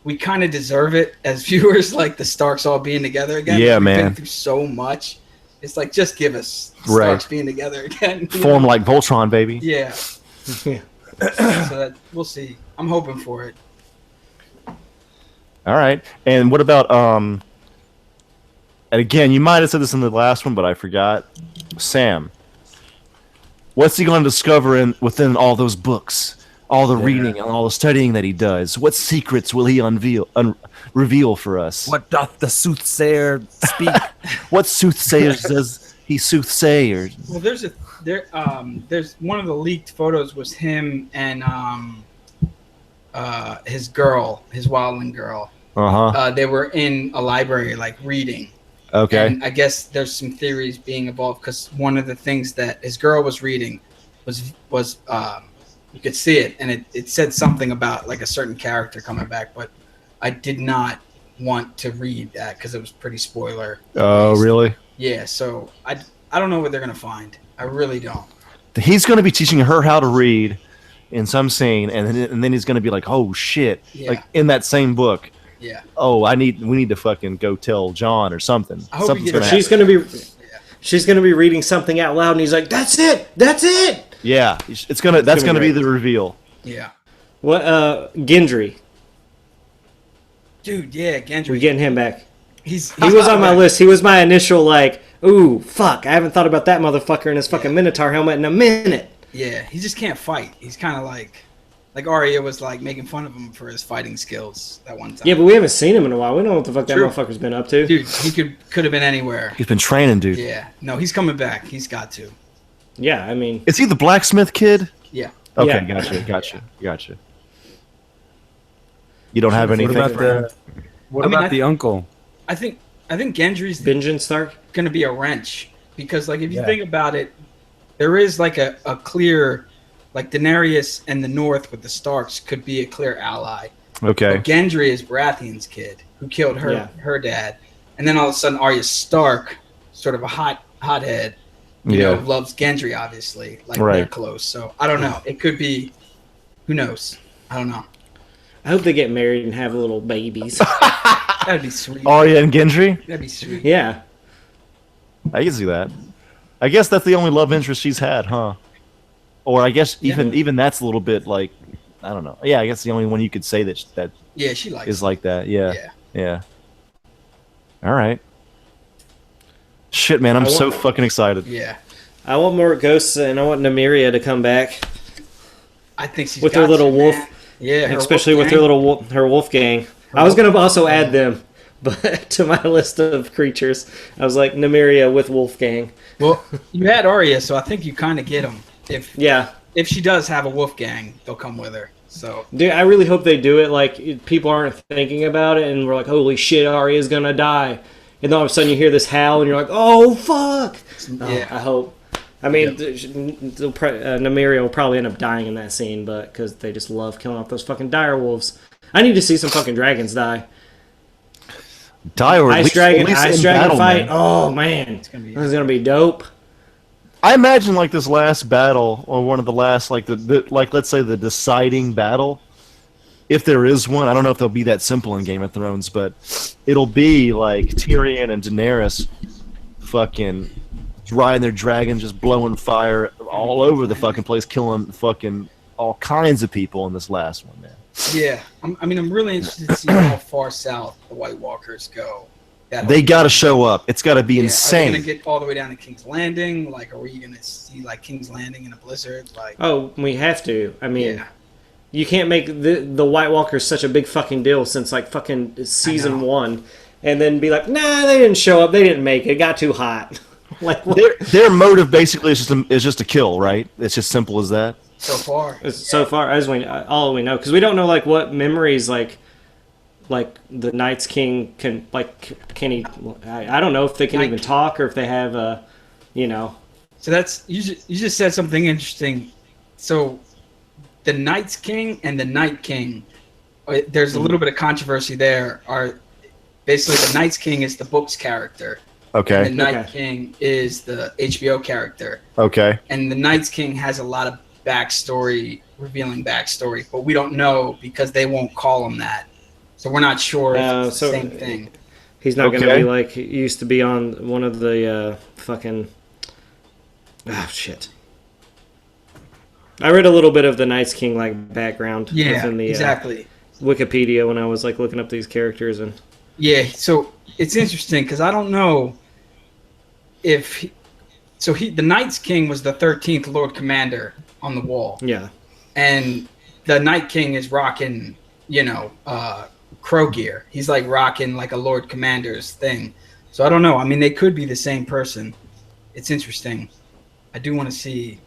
Speaker 3: We kind of deserve it as viewers, like the Starks all being together again.
Speaker 1: Yeah,
Speaker 3: We've
Speaker 1: man.
Speaker 3: been through so much. It's like, just give us Starks being together again.
Speaker 1: Form like Voltron, baby.
Speaker 3: Yeah. So we'll see. I'm hoping for it.
Speaker 1: All right. And what about and again, you might have said this in the last one, but I forgot. Sam. What's he going to discover within all those books? All the reading and all the studying that he does. What secrets will he reveal for us?
Speaker 2: What doth the soothsayer speak?
Speaker 1: What soothsayers does he soothsay?
Speaker 3: Well, there's one of the leaked photos was him and his wildling girl. They were in a library like reading.
Speaker 1: Okay.
Speaker 3: And I guess there's some theories being evolved because one of the things that his girl was reading was you could see it, and it said something about like a certain character coming back, but I did not want to read that because it was pretty spoiler.
Speaker 1: Oh, really?
Speaker 3: Yeah, so I don't know what they're going to find. I really don't.
Speaker 1: He's going to be teaching her how to read in some scene, and then he's going to be like, oh, shit.
Speaker 3: Yeah.
Speaker 1: Like in that same book.
Speaker 3: Yeah.
Speaker 1: Oh, we need to fucking go tell John or something.
Speaker 4: She's going to be reading something out loud, and he's like, that's it.
Speaker 1: Yeah, it's gonna. That's gonna be the reveal.
Speaker 3: Yeah.
Speaker 4: What? Gendry.
Speaker 3: Dude, yeah, Gendry.
Speaker 4: We're getting him back.
Speaker 3: He
Speaker 4: was on my list. He was my initial like, ooh, fuck. I haven't thought about that motherfucker in his fucking Minotaur helmet in a minute.
Speaker 3: Yeah, he just can't fight. He's kind of like Arya was like making fun of him for his fighting skills that one time.
Speaker 4: Yeah, but we haven't seen him in a while. We don't know what the fuck that motherfucker's been up to.
Speaker 3: Dude, he could have been anywhere.
Speaker 1: He's been training, dude.
Speaker 3: Yeah, no, he's coming back. He's got to.
Speaker 4: Yeah, I mean,
Speaker 1: is he the blacksmith kid?
Speaker 3: Yeah.
Speaker 1: Okay, gotcha. You don't have anything.
Speaker 2: What about the uncle?
Speaker 3: I think Gendry's
Speaker 4: Benjen Stark
Speaker 3: going to be a wrench because, like, if you think about it, there is like a clear, like Daenerys and the North with the Starks could be a clear ally.
Speaker 1: Okay.
Speaker 3: But Gendry is Baratheon's kid who killed her dad, and then all of a sudden Arya Stark, sort of a hothead, you know, loves Gendry obviously, like they're close. So I don't know. It could be, who knows? I don't know.
Speaker 4: I hope they get married and have little babies.
Speaker 3: That'd be sweet.
Speaker 1: Arya and Gendry?
Speaker 3: That'd be sweet.
Speaker 4: Yeah.
Speaker 1: I can see that. I guess that's the only love interest she's had, huh? Or I guess even that's a little bit like, I don't know. Yeah, I guess the only one you could say that
Speaker 3: yeah, she likes
Speaker 1: is like that. Yeah. All right. Shit, man, I'm so fucking excited.
Speaker 3: Yeah.
Speaker 4: I want more ghosts, and I want Nymeria to come back.
Speaker 3: I think she's
Speaker 4: with her little wolf.
Speaker 3: Man. Yeah,
Speaker 4: especially with her wolf gang. I was gonna also add them, but to my list of creatures, I was like Nymeria with wolf gang.
Speaker 3: Well, you had Arya, so I think you kind of get them. If she does have a wolf gang, they'll come with her. So,
Speaker 4: dude, I really hope they do it. Like, people aren't thinking about it, and we're like, "Holy shit, Arya's gonna die!" And then all of a sudden, you hear this howl, and you're like, "Oh fuck!"
Speaker 3: Yeah,
Speaker 4: I hope. I mean, Nymeria will probably end up dying in that scene, but because they just love killing off those fucking dire wolves. I need to see some fucking dragons die. Ice dragon fight. Man. Oh man, it's gonna be dope.
Speaker 1: I imagine like this last battle, or one of the last, like like let's say the deciding battle, if there is one. I don't know if they'll be that simple in Game of Thrones, but it'll be like Tyrion and Daenerys, fucking riding their dragon, just blowing fire all over the fucking place, killing fucking all kinds of people in this last one, man.
Speaker 3: Yeah, I'm really interested to see how far south the White Walkers go.
Speaker 1: They got to show up. It's got to be insane.
Speaker 3: Are they going to get all the way down to King's Landing? Like, are we going to see like King's Landing in a blizzard? Like,
Speaker 4: oh, we have to. I mean, you can't make the White Walkers such a big fucking deal since like fucking season 1, and then be like, nah, they didn't show up. They didn't make it. It got too hot. Like
Speaker 1: their motive basically is just to kill, right? It's just simple as that.
Speaker 3: So far,
Speaker 4: all we know, because we don't know like what memories like the Night's King can he? I don't know if they can even talk or if they have
Speaker 3: So that's you just said something interesting. So the Night's King and the Night King, there's a little bit of controversy there. Are basically the Night's King is the book's character.
Speaker 1: Okay.
Speaker 3: And the Night King is the HBO character.
Speaker 1: Okay.
Speaker 3: And the Night's King has a lot of revealing backstory, but we don't know because they won't call him that. So we're not sure if it's the same thing.
Speaker 4: He's not going to be like he used to be on one of the fucking... Oh, shit. I read a little bit of the Night's King background within the
Speaker 3: exactly.
Speaker 4: Wikipedia when I was looking up these characters. And
Speaker 3: yeah, so it's interesting because I don't know if... the Night's King was the 13th Lord Commander on the wall.
Speaker 4: Yeah.
Speaker 3: And the Night King is rocking, crow gear. He's rocking a Lord Commander's thing. So I don't know. I mean, they could be the same person. It's interesting. I do want to see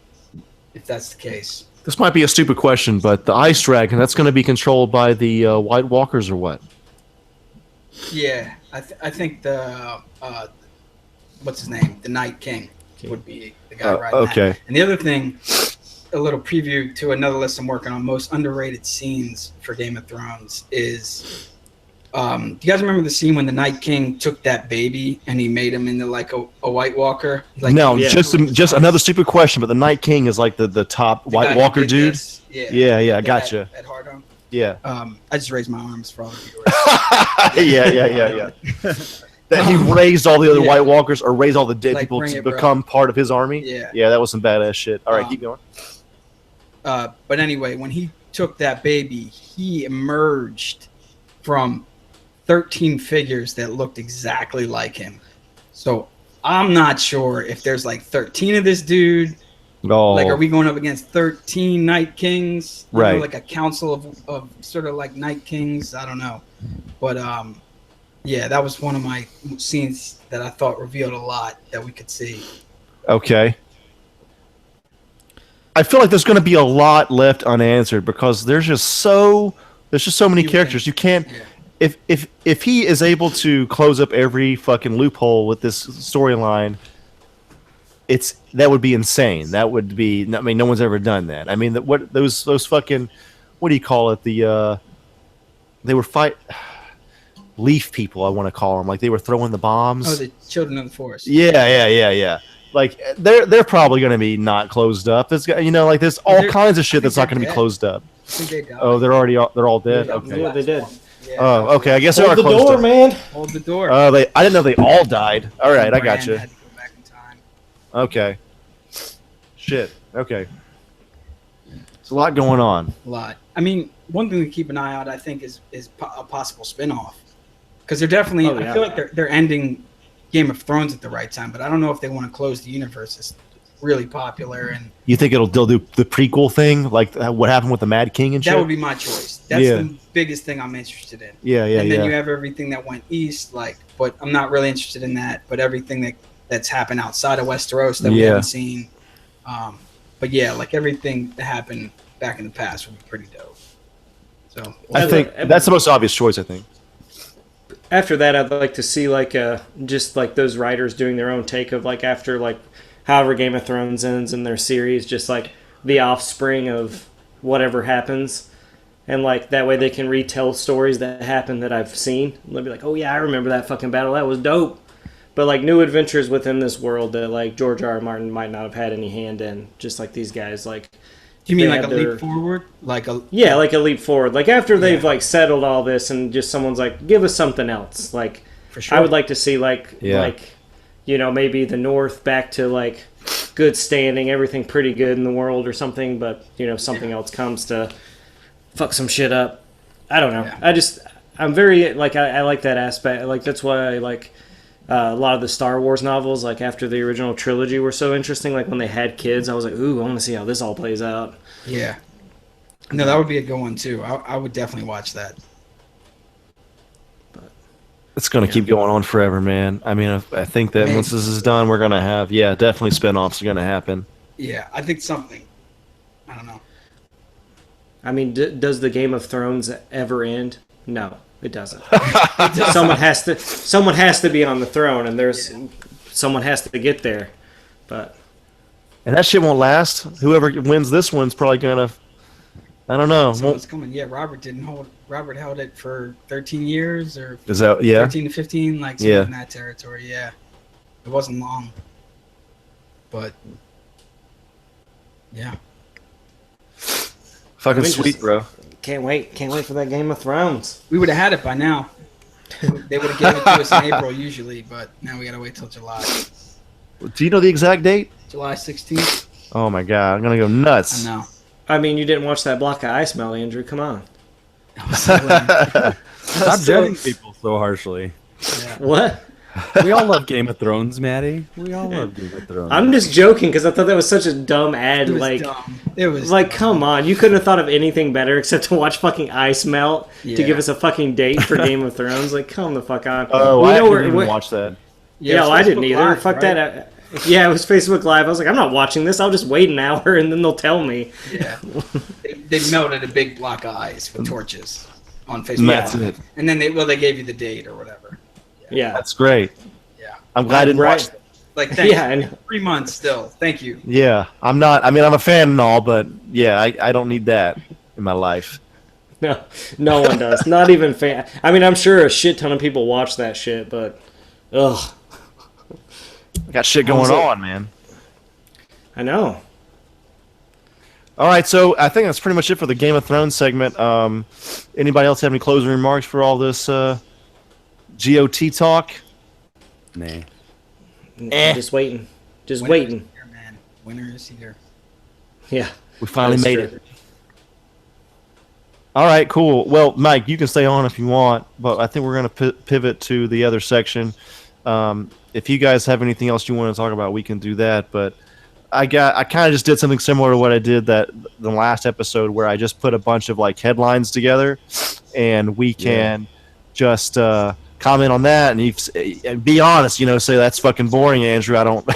Speaker 3: if that's the case.
Speaker 1: This might be a stupid question, but the Ice Dragon, that's going to be controlled by the White Walkers or what?
Speaker 3: Yeah, I think the what's his name? The Night King would be the guy riding that. And the other thing, a little preview to another list I'm working on, most underrated scenes for Game of Thrones is, do you guys remember the scene when the Night King took that baby and he made him into a White Walker?
Speaker 1: Just another stupid question, but the Night King is the top White Walker dude? Yeah, gotcha.
Speaker 3: At Hardhome?
Speaker 1: Yeah.
Speaker 3: I just raised my arms for all the viewers.
Speaker 1: Yeah. That he raised all the other White Walkers or raised all the dead people to become part of his army.
Speaker 3: Yeah,
Speaker 1: that was some badass shit. All right, keep going.
Speaker 3: But anyway, when he took that baby, he emerged from 13 figures that looked exactly like him. So I'm not sure if there's like 13 of this dude.
Speaker 1: No.
Speaker 3: Like, are we going up against 13 Night Kings?
Speaker 1: Right.
Speaker 3: Like a council of sort of like Night Kings? I don't know. But yeah, that was one of my scenes that I thought revealed a lot that we could see.
Speaker 1: Okay. I feel like there's going to be a lot left unanswered because there's just so many characters. You can't if he is able to close up every fucking loophole with this storyline, that would be insane. That would be. I mean, no one's ever done that. I mean, those fucking, what do you call it? They were leaf people. I want to call them. Like they were throwing the bombs.
Speaker 3: Oh, the Children of the Forest.
Speaker 1: Yeah. Like they're probably going to be not closed up. There's like there's all kinds of shit that's not going to be closed up.
Speaker 3: I think they died.
Speaker 1: Oh, they're all dead. Okay.
Speaker 4: Yeah, they did.
Speaker 3: Yeah.
Speaker 1: Oh, okay. I guess they are
Speaker 4: Hold the
Speaker 1: closed
Speaker 4: door,
Speaker 1: up.
Speaker 4: man.
Speaker 3: Hold the door.
Speaker 1: I didn't know they all died. All right, I got you.
Speaker 3: Had to go back in time.
Speaker 1: Okay. Shit. Okay. It's a lot going on.
Speaker 3: A lot. I mean, one thing to keep an eye out, I think, is a possible spinoff, because they're definitely.
Speaker 4: Oh, yeah.
Speaker 3: I feel like they're ending Game of Thrones at the right time, but I don't know if they want to close the universe. It's really popular, and
Speaker 1: You think they'll do the prequel thing, like what happened with the Mad King and shit?
Speaker 3: that would be my choice. That's the biggest thing I'm interested in.
Speaker 1: Yeah.
Speaker 3: And then you have everything that went east, but I'm not really interested in that. But everything that's happened outside of Westeros that we haven't seen. But yeah, like everything that happened back in the past would be pretty dope. So
Speaker 1: I think that's the most obvious choice. I think.
Speaker 4: After that, I'd like to see just like those writers doing their own take of like after like however Game of Thrones ends in their series, just like the offspring of whatever happens. And like that way they can retell stories that happened that I've seen. And they'll be like, oh yeah, I remember that fucking battle. That was dope. But like new adventures within this world that like George R. R. Martin might not have had any hand in. Just like these guys, like.
Speaker 3: Do you mean like a leap forward? Like a
Speaker 4: leap forward. Like after they've like settled all this and just someone's like, give us something else. Like
Speaker 3: for sure.
Speaker 4: I would like to see like maybe the North back to like good standing, everything pretty good in the world or something, but something else comes to fuck some shit up. I don't know. Yeah. I'm very like I like that aspect. Like that's why I like a lot of the Star Wars novels, like after the original trilogy, were so interesting. Like when they had kids, I was like, ooh, I want to see how this all plays out.
Speaker 3: Yeah. No, that would be a good one too. I would definitely watch that.
Speaker 1: But it's going to keep going on forever, man. I mean, I think that once this is done, we're going to have, definitely spinoffs are going to happen.
Speaker 3: Yeah, I think something. I don't know.
Speaker 4: I mean, does the Game of Thrones ever end? No. It doesn't. Someone has to be on the throne, and someone has to get there.
Speaker 1: And that shit won't last. Whoever wins this one's probably gonna. I don't know.
Speaker 3: Someone's coming. Yeah, Robert held it for 13 years or
Speaker 1: 13
Speaker 3: to 15, like in that territory. Yeah, it wasn't long, but yeah.
Speaker 1: Fucking sweet, bro.
Speaker 4: Can't wait for that Game of Thrones.
Speaker 3: We would have had it by now. They would have given it to us in April usually, but now we gotta wait till July.
Speaker 1: Do you know the exact date?
Speaker 3: July 16th.
Speaker 1: Oh my god, I'm gonna go nuts.
Speaker 3: I know.
Speaker 4: I mean, you didn't watch that block of ice melt, Andrew. Come on.
Speaker 2: Stop judging people so harshly.
Speaker 3: Yeah.
Speaker 4: What?
Speaker 2: We all love Game of Thrones, Maddie. We all love Game of Thrones.
Speaker 4: I'm just joking because I thought that was such a dumb ad.
Speaker 3: It was dumb. It was
Speaker 4: like, come on, you couldn't have thought of anything better except to watch fucking ice melt to give us a fucking date for Game of Thrones. Like, come the fuck on.
Speaker 1: Oh, I didn't even watch that.
Speaker 4: Yeah, well, I didn't either.
Speaker 3: Live,
Speaker 4: fuck
Speaker 3: right?
Speaker 4: that. Yeah, it was Facebook Live. I was like, I'm not watching this. I'll just wait an hour and then they'll tell me.
Speaker 3: Yeah, they melted a big block of ice with torches on Facebook.
Speaker 1: That's it.
Speaker 3: And then they gave you the date or whatever.
Speaker 4: Yeah,
Speaker 1: that's great.
Speaker 3: Yeah,
Speaker 1: I'm glad I didn't watch that.
Speaker 3: Like, thank
Speaker 4: you.
Speaker 3: 3 months still. Thank you.
Speaker 1: Yeah, I'm not. I mean, I'm a fan and all, but I don't need that in my life.
Speaker 4: No one does. Not even fan. I mean, I'm sure a shit ton of people watch that shit, but ugh.
Speaker 1: Got shit going on, man.
Speaker 4: I know.
Speaker 1: All right, so I think that's pretty much it for the Game of Thrones segment. Anybody else have any closing remarks for all this GOT talk?
Speaker 2: Nah.
Speaker 4: Just waiting. Just waiting.
Speaker 3: Here, man. Winter is here.
Speaker 4: Yeah.
Speaker 1: We finally made it. All right, cool. Well, Mike, you can stay on if you want, but I think we're going to pivot to the other section. If you guys have anything else you want to talk about, we can do that. But I kind of just did something similar to what I did the last episode, where I just put a bunch of like headlines together, and we can just comment on that and be honest. Say that's fucking boring, Andrew. I don't.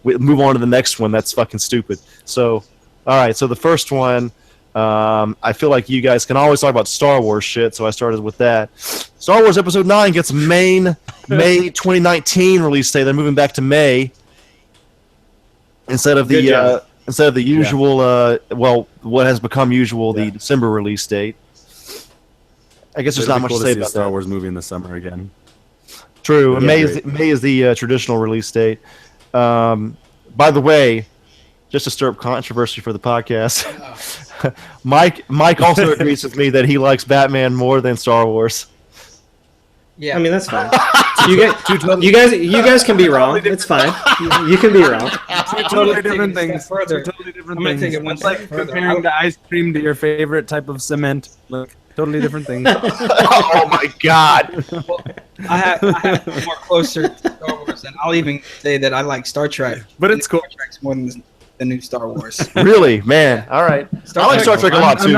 Speaker 1: We move on to the next one. That's fucking stupid. So, all right. So the first one. I feel like you guys can always talk about Star Wars shit, so I started with that. Star Wars Episode 9 gets May 2019 release date. They're moving back to May instead of the usual. What has become usual, the December release date. I guess there's not much to say about
Speaker 2: Star Wars movie in the summer again.
Speaker 1: True. Yeah, May is the traditional release date. By the way, just to stir up controversy for the podcast, Mike also agrees with me that he likes Batman more than Star Wars.
Speaker 4: Yeah, I mean that's fine. You guys can be wrong. It's fine. You can be wrong.
Speaker 2: Two totally different things. Totally different things. Take it one step further. Comparing the ice cream to your favorite type of cement. Look, totally different things.
Speaker 1: Oh my God!
Speaker 3: Well, I have more closer to Star Wars, and I'll even say that I like Star Trek.
Speaker 2: But it's cool.
Speaker 3: Star Trek's more than the new Star Wars.
Speaker 1: Really, man. All right. I like Star Trek a lot too.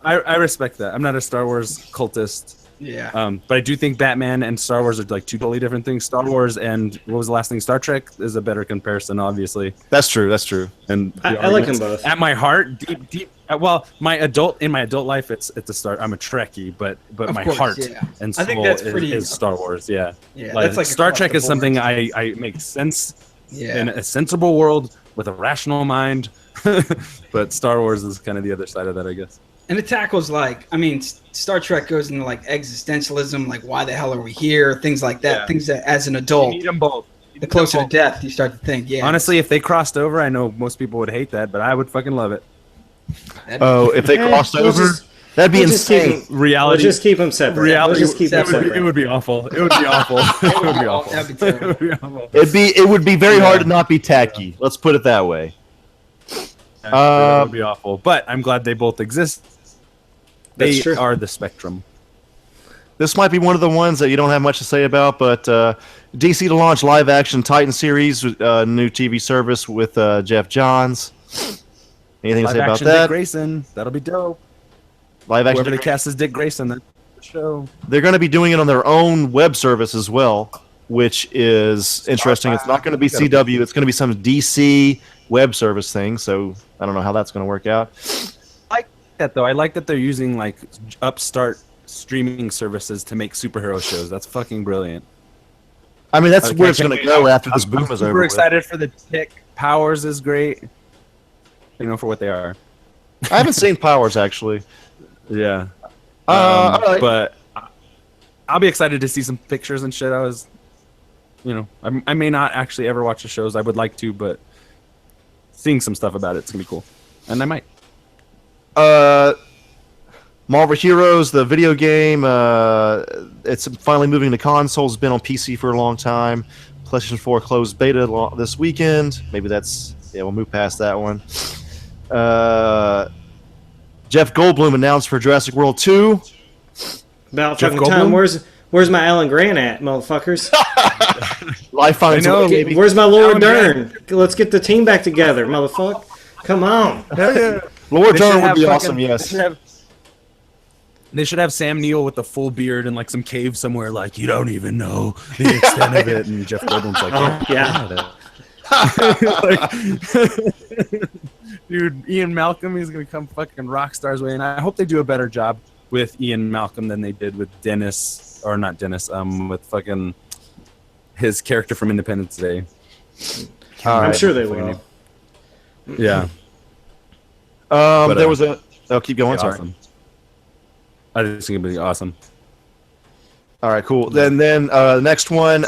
Speaker 2: I respect that. I'm not a Star Wars cultist.
Speaker 3: Yeah.
Speaker 2: But I do think Batman and Star Wars are like two totally different things. Star Wars and what was the last thing? Star Trek is a better comparison, obviously.
Speaker 1: That's true.
Speaker 2: And
Speaker 4: I like them both.
Speaker 2: At my heart, deep. Well, in my adult life, it's a Star. I'm a Trekkie, but my heart and soul is Star Wars. Yeah.
Speaker 3: Yeah.
Speaker 2: Like, Star Trek is something I make sense.
Speaker 3: Yeah.
Speaker 2: In a sensible world with a rational mind, but Star Wars is kind of the other side of that, I guess.
Speaker 3: And it tackles Star Trek goes into like existentialism, like why the hell are we here, things like that, things that as an adult,
Speaker 2: you need them both.
Speaker 3: The closer to death, you start to think,
Speaker 2: Honestly, if they crossed over, I know most people would hate that, but I would fucking love it.
Speaker 1: If they crossed over. That'd be insane.
Speaker 2: Reality.
Speaker 4: We'll just keep them separate.
Speaker 2: Reality.
Speaker 4: It
Speaker 2: would be awful. It would be awful. It would be awful.
Speaker 3: That'd be terrible.
Speaker 1: It would be very hard to not be tacky. Let's put it that way.
Speaker 2: That would be awful. But I'm glad they both exist. They are the spectrum.
Speaker 1: This might be one of the ones that you don't have much to say about, but DC to launch live-action Titan series, new TV service with Jeff Johns. Anything to say about that?
Speaker 2: Dick Grayson. That'll be dope.
Speaker 1: Live action.
Speaker 2: Whoever they cast as Dick Grayson, that's the show.
Speaker 1: They're going to be doing it on their own web service as well, which is interesting. It's not going to be CW. It's going to be some DC web service thing. So I don't know how that's going to work out.
Speaker 2: I like that though. I like that they're using like upstart streaming services to make superhero shows. That's fucking brilliant.
Speaker 1: I mean, that's where it's going to go after this boom is over.
Speaker 2: Super excited for the Tick. Powers is great. For what they are.
Speaker 1: I haven't seen Powers actually.
Speaker 2: Yeah.
Speaker 1: All right.
Speaker 2: But I'll be excited to see some pictures and shit. I may not actually ever watch the shows. I would like to, but seeing some stuff about it's going to be cool. And I might.
Speaker 1: Marvel Heroes, the video game, it's finally moving to consoles. It's been on PC for a long time. PlayStation 4 closed beta this weekend. Maybe we'll move past that one. Jeff Goldblum announced for Jurassic World 2.
Speaker 4: About fucking time. Where's my Alan Grant at, motherfuckers?
Speaker 1: Life finds a way, baby.
Speaker 4: Where's my Laura Dern? Let's get the team back together, motherfucker. Come on.
Speaker 1: Laura Dern would be awesome, yes.
Speaker 2: They should have Sam Neill with the full beard in like some cave somewhere, like, you don't even know the extent of it. And Jeff Goldblum's like, dude, Ian Malcolm, he's going to come fucking rock stars way. And I hope they do a better job with Ian Malcolm than they did with with fucking his character from Independence Day.
Speaker 4: I'm sure they will.
Speaker 2: Yeah.
Speaker 1: There was a... Oh, keep going, sorry.
Speaker 2: Awesome. I just think it'd be awesome.
Speaker 1: All right, cool. Then the next one,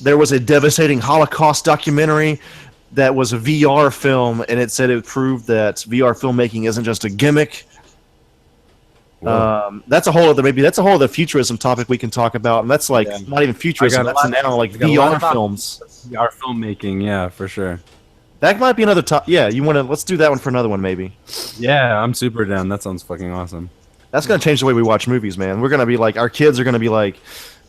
Speaker 1: there was a devastating Holocaust documentary that was a VR film, and it said it proved that VR filmmaking isn't just a gimmick. That's a whole other futurism topic we can talk about, and that's like not even futurism. That's now like VR films,
Speaker 2: VR filmmaking. Yeah, for sure.
Speaker 1: That might be another top. Yeah, let's do that one for another one, maybe.
Speaker 2: Yeah, I'm super down. That sounds fucking awesome.
Speaker 1: That's gonna change the way we watch movies, man. We're gonna be like, our kids are gonna be like,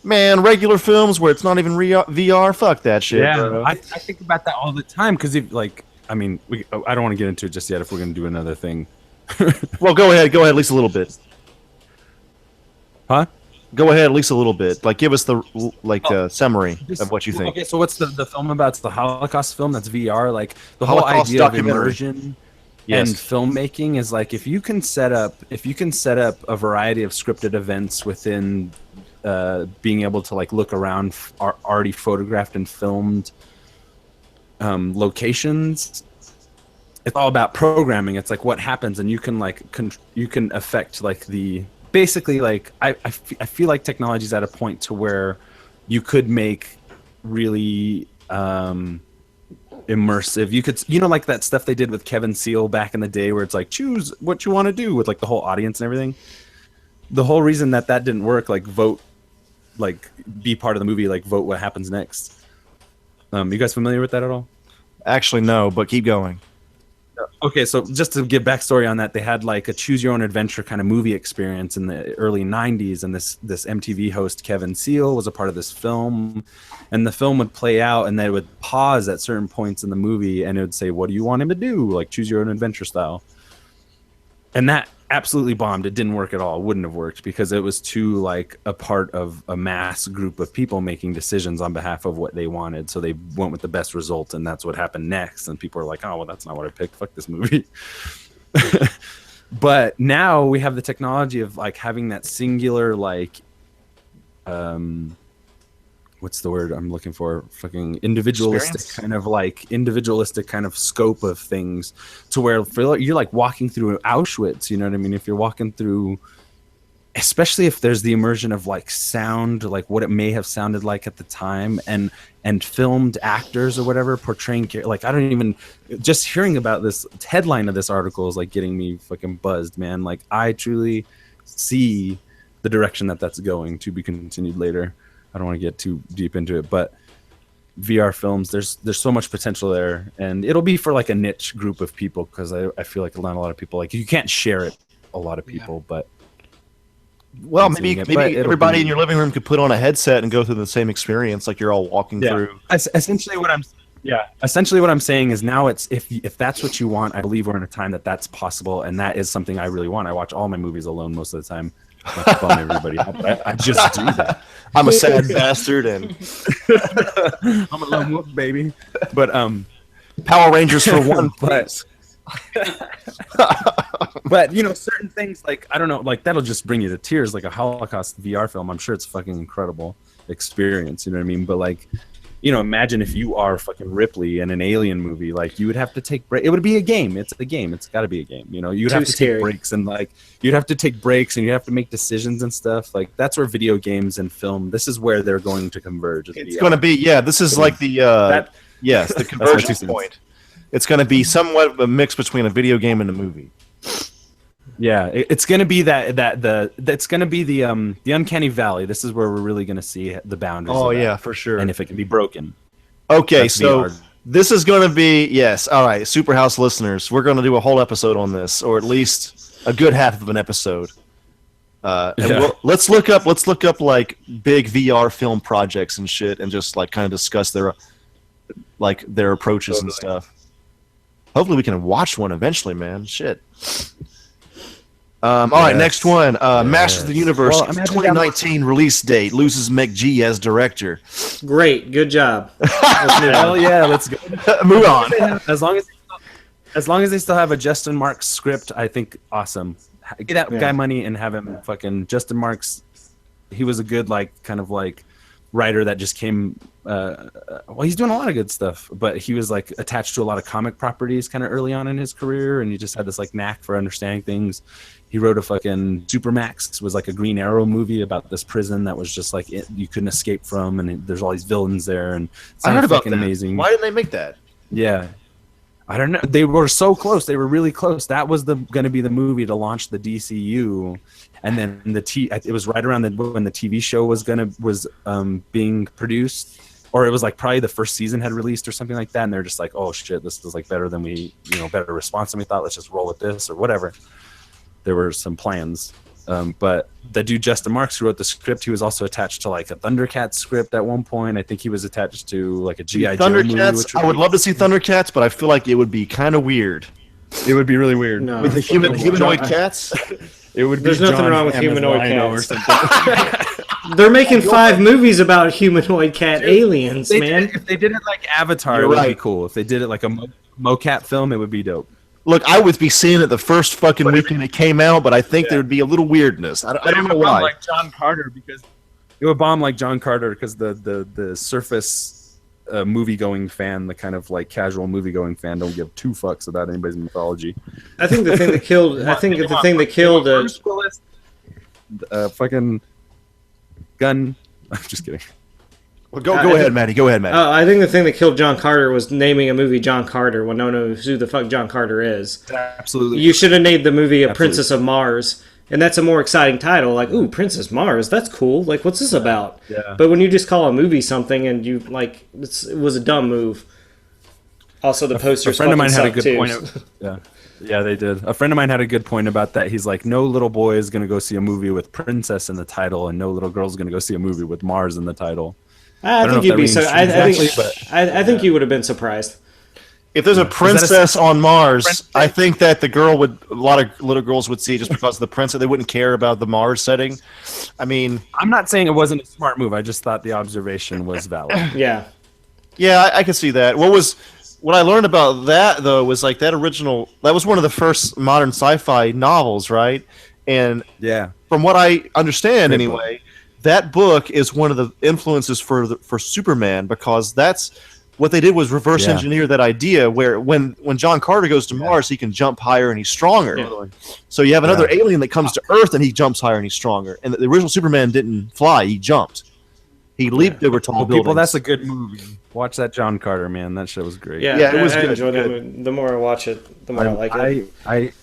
Speaker 1: man, regular films where it's not even VR. Fuck that shit.
Speaker 2: Yeah,
Speaker 1: bro.
Speaker 2: I think about that all the time because, like, I mean, I don't want to get into it just yet if we're gonna do another thing.
Speaker 1: Well, go ahead, at least a little bit.
Speaker 2: Huh?
Speaker 1: Go ahead, at least a little bit. Like, give us the summary of what you think.
Speaker 2: Okay, so what's the film about? It's the Holocaust film. That's VR. Like the whole idea of immersion and filmmaking is like if you can set up a variety of scripted events within being able to like look around already photographed and filmed locations. It's all about programming. It's like what happens, and you can like you can affect like the. Basically, like I feel like technology is at a point to where you could make really immersive. You could, like that stuff they did with Kevin Seal back in the day, where it's like choose what you want to do with like the whole audience and everything. The whole reason that didn't work, like vote, like be part of the movie, like vote what happens next. You guys familiar with that at all?
Speaker 1: Actually, no, but keep going.
Speaker 2: Okay, so just to give backstory on that, they had like a choose your own adventure kind of movie experience in the early 90s, and this MTV host Kevin Seal was a part of this film, and the film would play out and they would pause at certain points in the movie and it would say, what do you want him to do? Like choose your own adventure style. And that absolutely bombed. It didn't work at all. It wouldn't have worked because it was too like a part of a mass group of people making decisions on behalf of what they wanted. So they went with the best result, and that's what happened next. And people are like, oh, well, that's not what I picked. Fuck this movie. But now we have the technology of like having that singular like what's the word I'm looking for? Fucking individualistic kind of scope of things, to where you're like walking through Auschwitz, you know what I mean? If you're walking through, especially if there's the immersion of like sound, like what it may have sounded like at the time, and filmed actors or whatever portraying, like I don't even, just hearing about this headline of this article is like getting me fucking buzzed, man. Like I truly see the direction that's going, to be continued later. I don't want to get too deep into it, but VR films, there's so much potential there, and it'll be for like a niche group of people, because I feel like not a lot of people, like you can't share it a lot of people, but
Speaker 1: maybe everybody in your living room could put on a headset and go through the same experience, like you're all walking through.
Speaker 2: Essentially what I'm saying is now it's if that's what you want, I believe we're in a time that's possible, and that is something I really want. I watch all my movies alone most of the time. Not to bum everybody out, but I just do that.
Speaker 1: I'm a sad bastard, and
Speaker 2: I'm a lone wolf, baby. But
Speaker 1: Power Rangers for one,
Speaker 2: but but certain things, like I don't know, like that'll just bring you to tears. Like a Holocaust VR film, I'm sure it's a fucking incredible experience. You know what I mean? But like, imagine if you are fucking Ripley in an alien movie, like you would have to take breaks. It would be a game. It's a game. It's got to be a game. You'd have to take breaks, and like you'd have to take breaks, and you have to make decisions and stuff. Like that's where video games and film. This is where they're going to converge.
Speaker 1: It's going to be This is like the the convergence point. It's going to be somewhat of a mix between a video game and a movie.
Speaker 2: Yeah, it's going to be that's going to be the uncanny valley. This is where we're really going to see the boundaries.
Speaker 1: Oh yeah, for sure.
Speaker 2: And if it can be broken.
Speaker 1: Okay, so this is going to be all right, Superhouse listeners, we're going to do a whole episode on this, or at least a good half of an episode. Let's look up like big VR film projects and shit, and just like kind of discuss their approaches and stuff. Hopefully we can watch one eventually, man. Shit. All right, next one. Masters of the Universe 2019 release date. Loses McG as director.
Speaker 4: Great, good job.
Speaker 2: Hell yeah, let's go.
Speaker 1: Move on.
Speaker 2: As long as they still have a Justin Marks script, I think awesome. Get that guy money and have him fucking Justin Marks. He was a good kind of writer that just came. Well, he's doing a lot of good stuff, but he was attached to a lot of comic properties kind of early on in his career, and he just had this knack for understanding things. He wrote a fucking Supermax, was a Green Arrow movie about this prison that was just you couldn't escape from, and there's all these villains there, and
Speaker 1: I heard about
Speaker 2: that.
Speaker 1: Amazing. Why didn't they make that?
Speaker 2: Yeah, I don't know. They were so close. They were really close. That was going to be the movie to launch the DCU, and then it was right around when the TV show was being produced, or it was like probably the first season had released or something like that. And they're just like, oh shit, this is like better response than we thought. Let's just roll with this or whatever. There were some plans. But the dude Justin Marks who wrote the script, he was also attached to like a Thundercats script at one point. I think he was attached to like a G.I. Joe movie.
Speaker 1: I would love to see Thundercats, but I feel like it would be kind of weird.
Speaker 2: It would be really weird.
Speaker 4: No.
Speaker 1: With the humanoid cats?
Speaker 2: It would be
Speaker 4: There's nothing
Speaker 2: John
Speaker 4: wrong with
Speaker 2: Hammond
Speaker 4: humanoid
Speaker 2: Rhino
Speaker 4: cats.
Speaker 2: or something.
Speaker 4: They're making 5 movies about humanoid cat aliens, man.
Speaker 2: If they did it like Avatar, it would be cool. If they did it like a mocap film, it would be dope.
Speaker 1: Look, I would be seeing it the first fucking weekend it came out, but I think there would be a little weirdness. I don't know why.
Speaker 2: Like John Carter because it would bomb like John Carter because the surface movie-going fan, the kind of like casual movie-going fan, don't give 2 fucks about anybody's mythology.
Speaker 4: I think the thing that killed.
Speaker 2: Bruce Willis, fucking gun. I'm just kidding.
Speaker 1: Well, go ahead, Maddie. Go ahead, Maddie.
Speaker 4: I think the thing that killed John Carter was naming a movie John Carter when no one knows who the fuck John Carter is.
Speaker 2: Absolutely.
Speaker 4: You should have named the movie A Princess of Mars, and that's a more exciting title. Like, ooh, Princess Mars, that's cool. Like, what's this about?
Speaker 2: Yeah.
Speaker 4: But when you just call a movie something and you like, it was a dumb move. Also, the posters.
Speaker 2: A friend of mine had a good
Speaker 4: too.
Speaker 2: point. Yeah, they did. A friend of mine had a good point about that. He's like, no little boy is going to go see a movie with princess in the title, and no little girl is going to go see a movie with Mars in the title. I think you'd be.
Speaker 4: I think you would have been surprised.
Speaker 1: If there's a princess on Mars, I think that a lot of little girls would see it just because of the princess. They wouldn't care about the Mars setting. I mean,
Speaker 2: I'm not saying it wasn't a smart move. I just thought the observation was valid.
Speaker 4: Yeah.
Speaker 1: Yeah, I can see that. What I learned about that though was like that was one of the first modern sci-fi novels, right? And
Speaker 2: yeah,
Speaker 1: from what I understand anyway, that book is one of the influences for Superman, because that's what they did was reverse engineer that idea where when John Carter goes to Mars, he can jump higher and he's stronger. Yeah. So you have another alien that comes to Earth and he jumps higher and he's stronger. And the original Superman didn't fly, he jumped. He leaped over tall buildings.
Speaker 2: People, that's a good movie. Watch that John Carter, man. That shit was great.
Speaker 4: Yeah, it was good. I enjoyed it. The more I watch it, the more I like it.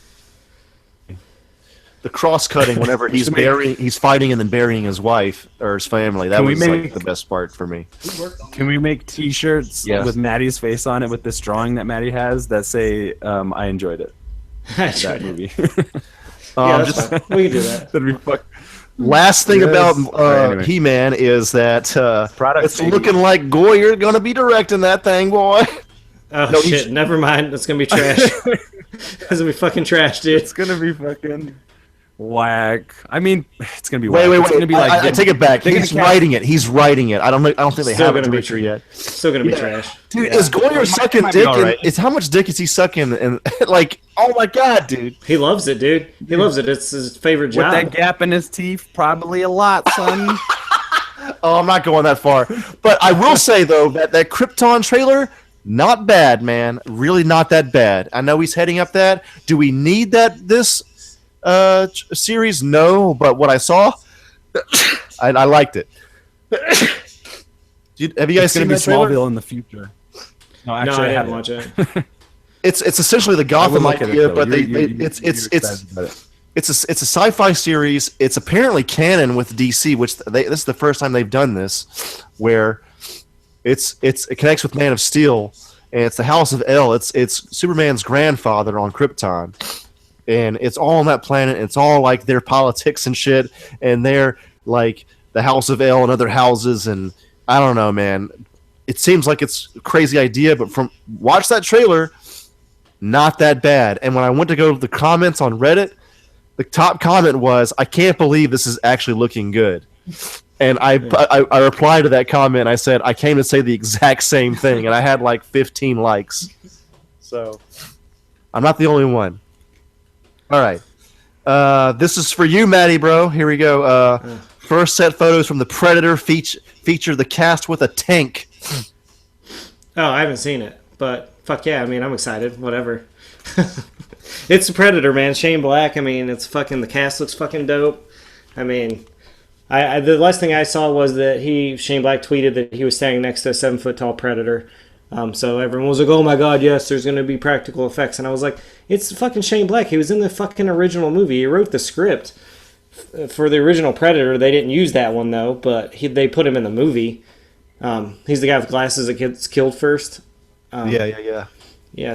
Speaker 1: The cross-cutting whenever he's fighting and then burying his wife or his family. That was like the best part for me.
Speaker 2: Can we make T-shirts with Maddie's face on it with this drawing that Maddie has that say, I enjoyed it. That movie.
Speaker 4: We can do that.
Speaker 2: That'd be fuck.
Speaker 1: Last thing about He-Man is that it's looking like Goyer's going to be directing that thing, boy.
Speaker 4: Oh, no, shit. Never mind. It's going to be trash. It's going to be fucking trash, dude.
Speaker 2: It's going to be fucking whack. I mean, it's going to be
Speaker 1: whack. Wait.
Speaker 2: It's going to be
Speaker 1: I take it back. He's writing it. I don't think they have a director yet.
Speaker 4: Still going to be trash.
Speaker 1: Dude, is Goyer sucking dick? Right. How much dick is he sucking? And like, oh my god, dude.
Speaker 4: He loves it, dude. He loves it. It's his favorite job.
Speaker 2: With that gap in his teeth, probably a lot, son.
Speaker 1: Oh, I'm not going that far. But I will say, though, that Krypton trailer, not bad, man. Really not that bad. I know he's heading up that. Do we need this series? No, but what I saw, I liked it. Have you guys seen that trailer?
Speaker 2: Smallville in the future. No, actually,
Speaker 4: I haven't watched it.
Speaker 1: It's essentially the Gotham idea, but it's a sci-fi series. It's apparently canon with DC, which this is the first time they've done this, where it connects with Man of Steel, and it's the House of El. It's Superman's grandfather on Krypton, and it's all on that planet. It's all like their politics and shit, and they're like the House of El and other houses, and I don't know, man. It seems like it's a crazy idea, but watch that trailer, not that bad. And when I went to go to the comments on Reddit, the top comment was, "I can't believe this is actually looking good." And I replied to that comment. I said, I came to say the exact same thing, and I had like 15 likes. So I'm not the only one. All right. This is for you, Maddie, bro. Here we go. First set photos from the Predator feature the cast with a tank.
Speaker 4: Oh, I haven't seen it, but fuck yeah. I mean, I'm excited. Whatever. It's the Predator, man. Shane Black. I mean, it's fucking, the cast looks fucking dope. I mean, the last thing I saw was that Shane Black tweeted that he was standing next to a 7-foot tall Predator. So everyone was like, "Oh my god, yes, there's going to be practical effects," and I was like, "It's fucking Shane Black. He was in the fucking original movie. He wrote the script for the original Predator. They didn't use that one though, but they put him in the movie. He's the guy with glasses that gets killed first. Yeah.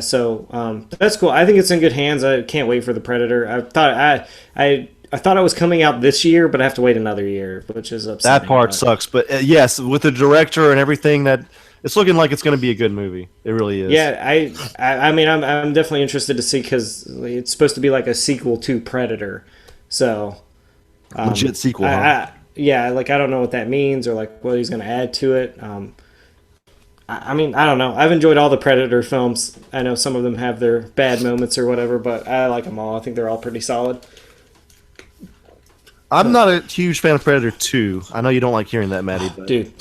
Speaker 4: So that's cool. I think it's in good hands. I can't wait for the Predator. I thought it was coming out this year, but I have to wait another year, which is upsetting.
Speaker 1: That part sucks. But yes, with the director and everything, that it's looking like it's going to be a good movie. It really is.
Speaker 4: Yeah, I mean, I'm definitely interested to see because it's supposed to be like a sequel to Predator. So
Speaker 1: legit sequel. Huh?
Speaker 4: Yeah, like I don't know what that means or like what he's going to add to it. I mean, I don't know. I've enjoyed all the Predator films. I know some of them have their bad moments or whatever, but I like them all. I think they're all pretty solid.
Speaker 1: I'm not a huge fan of Predator 2. I know you don't like hearing that, Maddie. But...
Speaker 4: Dude,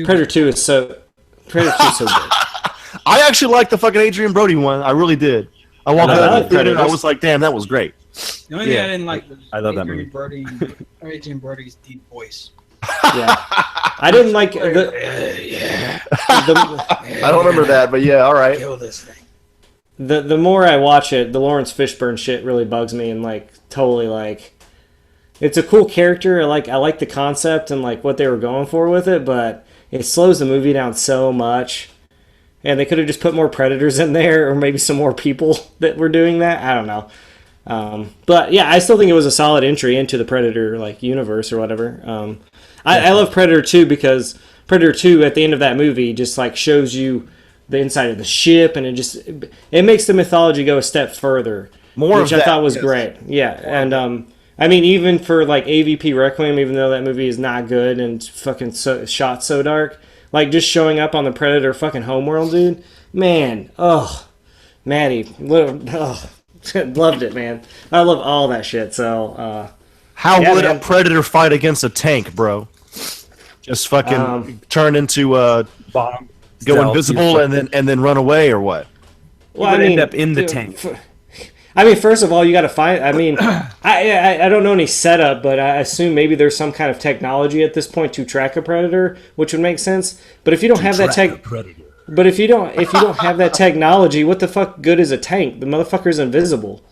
Speaker 4: Predator 2 is so good.
Speaker 1: I actually like the fucking Adrian Brody one. I really did. I walked out of the theater and I was like, damn, that was great.
Speaker 3: The only thing I didn't like was
Speaker 2: I love that movie.
Speaker 3: Adrian Brody's deep voice.
Speaker 4: Yeah. I didn't like
Speaker 1: I don't remember that, but yeah, all right.
Speaker 3: Kill this thing.
Speaker 4: The more I watch it, the Lawrence Fishburne shit really bugs me and like totally like it's a cool character. I like the concept and like what they were going for with it, but it slows the movie down so much. And they could have just put more Predators in there or maybe some more people that were doing that. I don't know. But yeah, I still think it was a solid entry into the Predator like universe or whatever. I love Predator 2 because Predator 2 at the end of that movie just like shows you the inside of the ship and it makes the mythology go a step further, which I thought was great. Yeah, and I mean even for like AVP Requiem, even though that movie is not good and fucking shot so dark, like just showing up on the Predator fucking homeworld, dude, man, Maddie, loved it, man. I love all that shit. So
Speaker 1: how would a Predator fight against a tank, bro? Just fucking turn into
Speaker 2: bomb,
Speaker 1: go invisible, and then run away, or what?
Speaker 2: Well, I mean, end up in the tank.
Speaker 4: I mean, first of all, you got to find. I mean, I don't know any setup, but I assume maybe there's some kind of technology at this point to track a Predator, which would make sense. But if you don't have that but if you don't have that technology, what the fuck good is a tank? The motherfucker's invisible.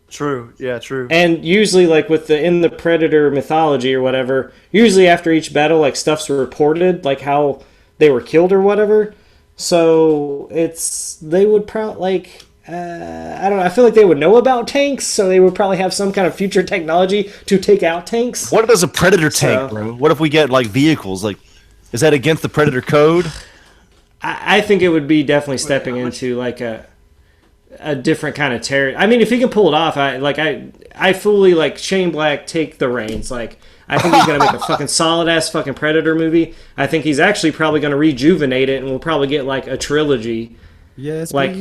Speaker 1: True. Yeah, true.
Speaker 4: And usually, like in the Predator mythology or whatever, usually after each battle, like stuff's reported, like how they were killed or whatever. So they would probably like I don't know. I feel like they would know about tanks, so they would probably have some kind of future technology to take out tanks.
Speaker 1: What if there's a Predator tank, bro? What if we get like vehicles? Like, is that against the Predator code?
Speaker 4: I think it would be definitely stepping into like a different kind of terror. I mean, if he can pull it off, I fully like Shane Black take the reins. Like, I think he's gonna make a fucking solid ass fucking Predator movie. I think he's actually probably gonna rejuvenate it, and we'll probably get like a trilogy.
Speaker 2: Yes,
Speaker 4: like I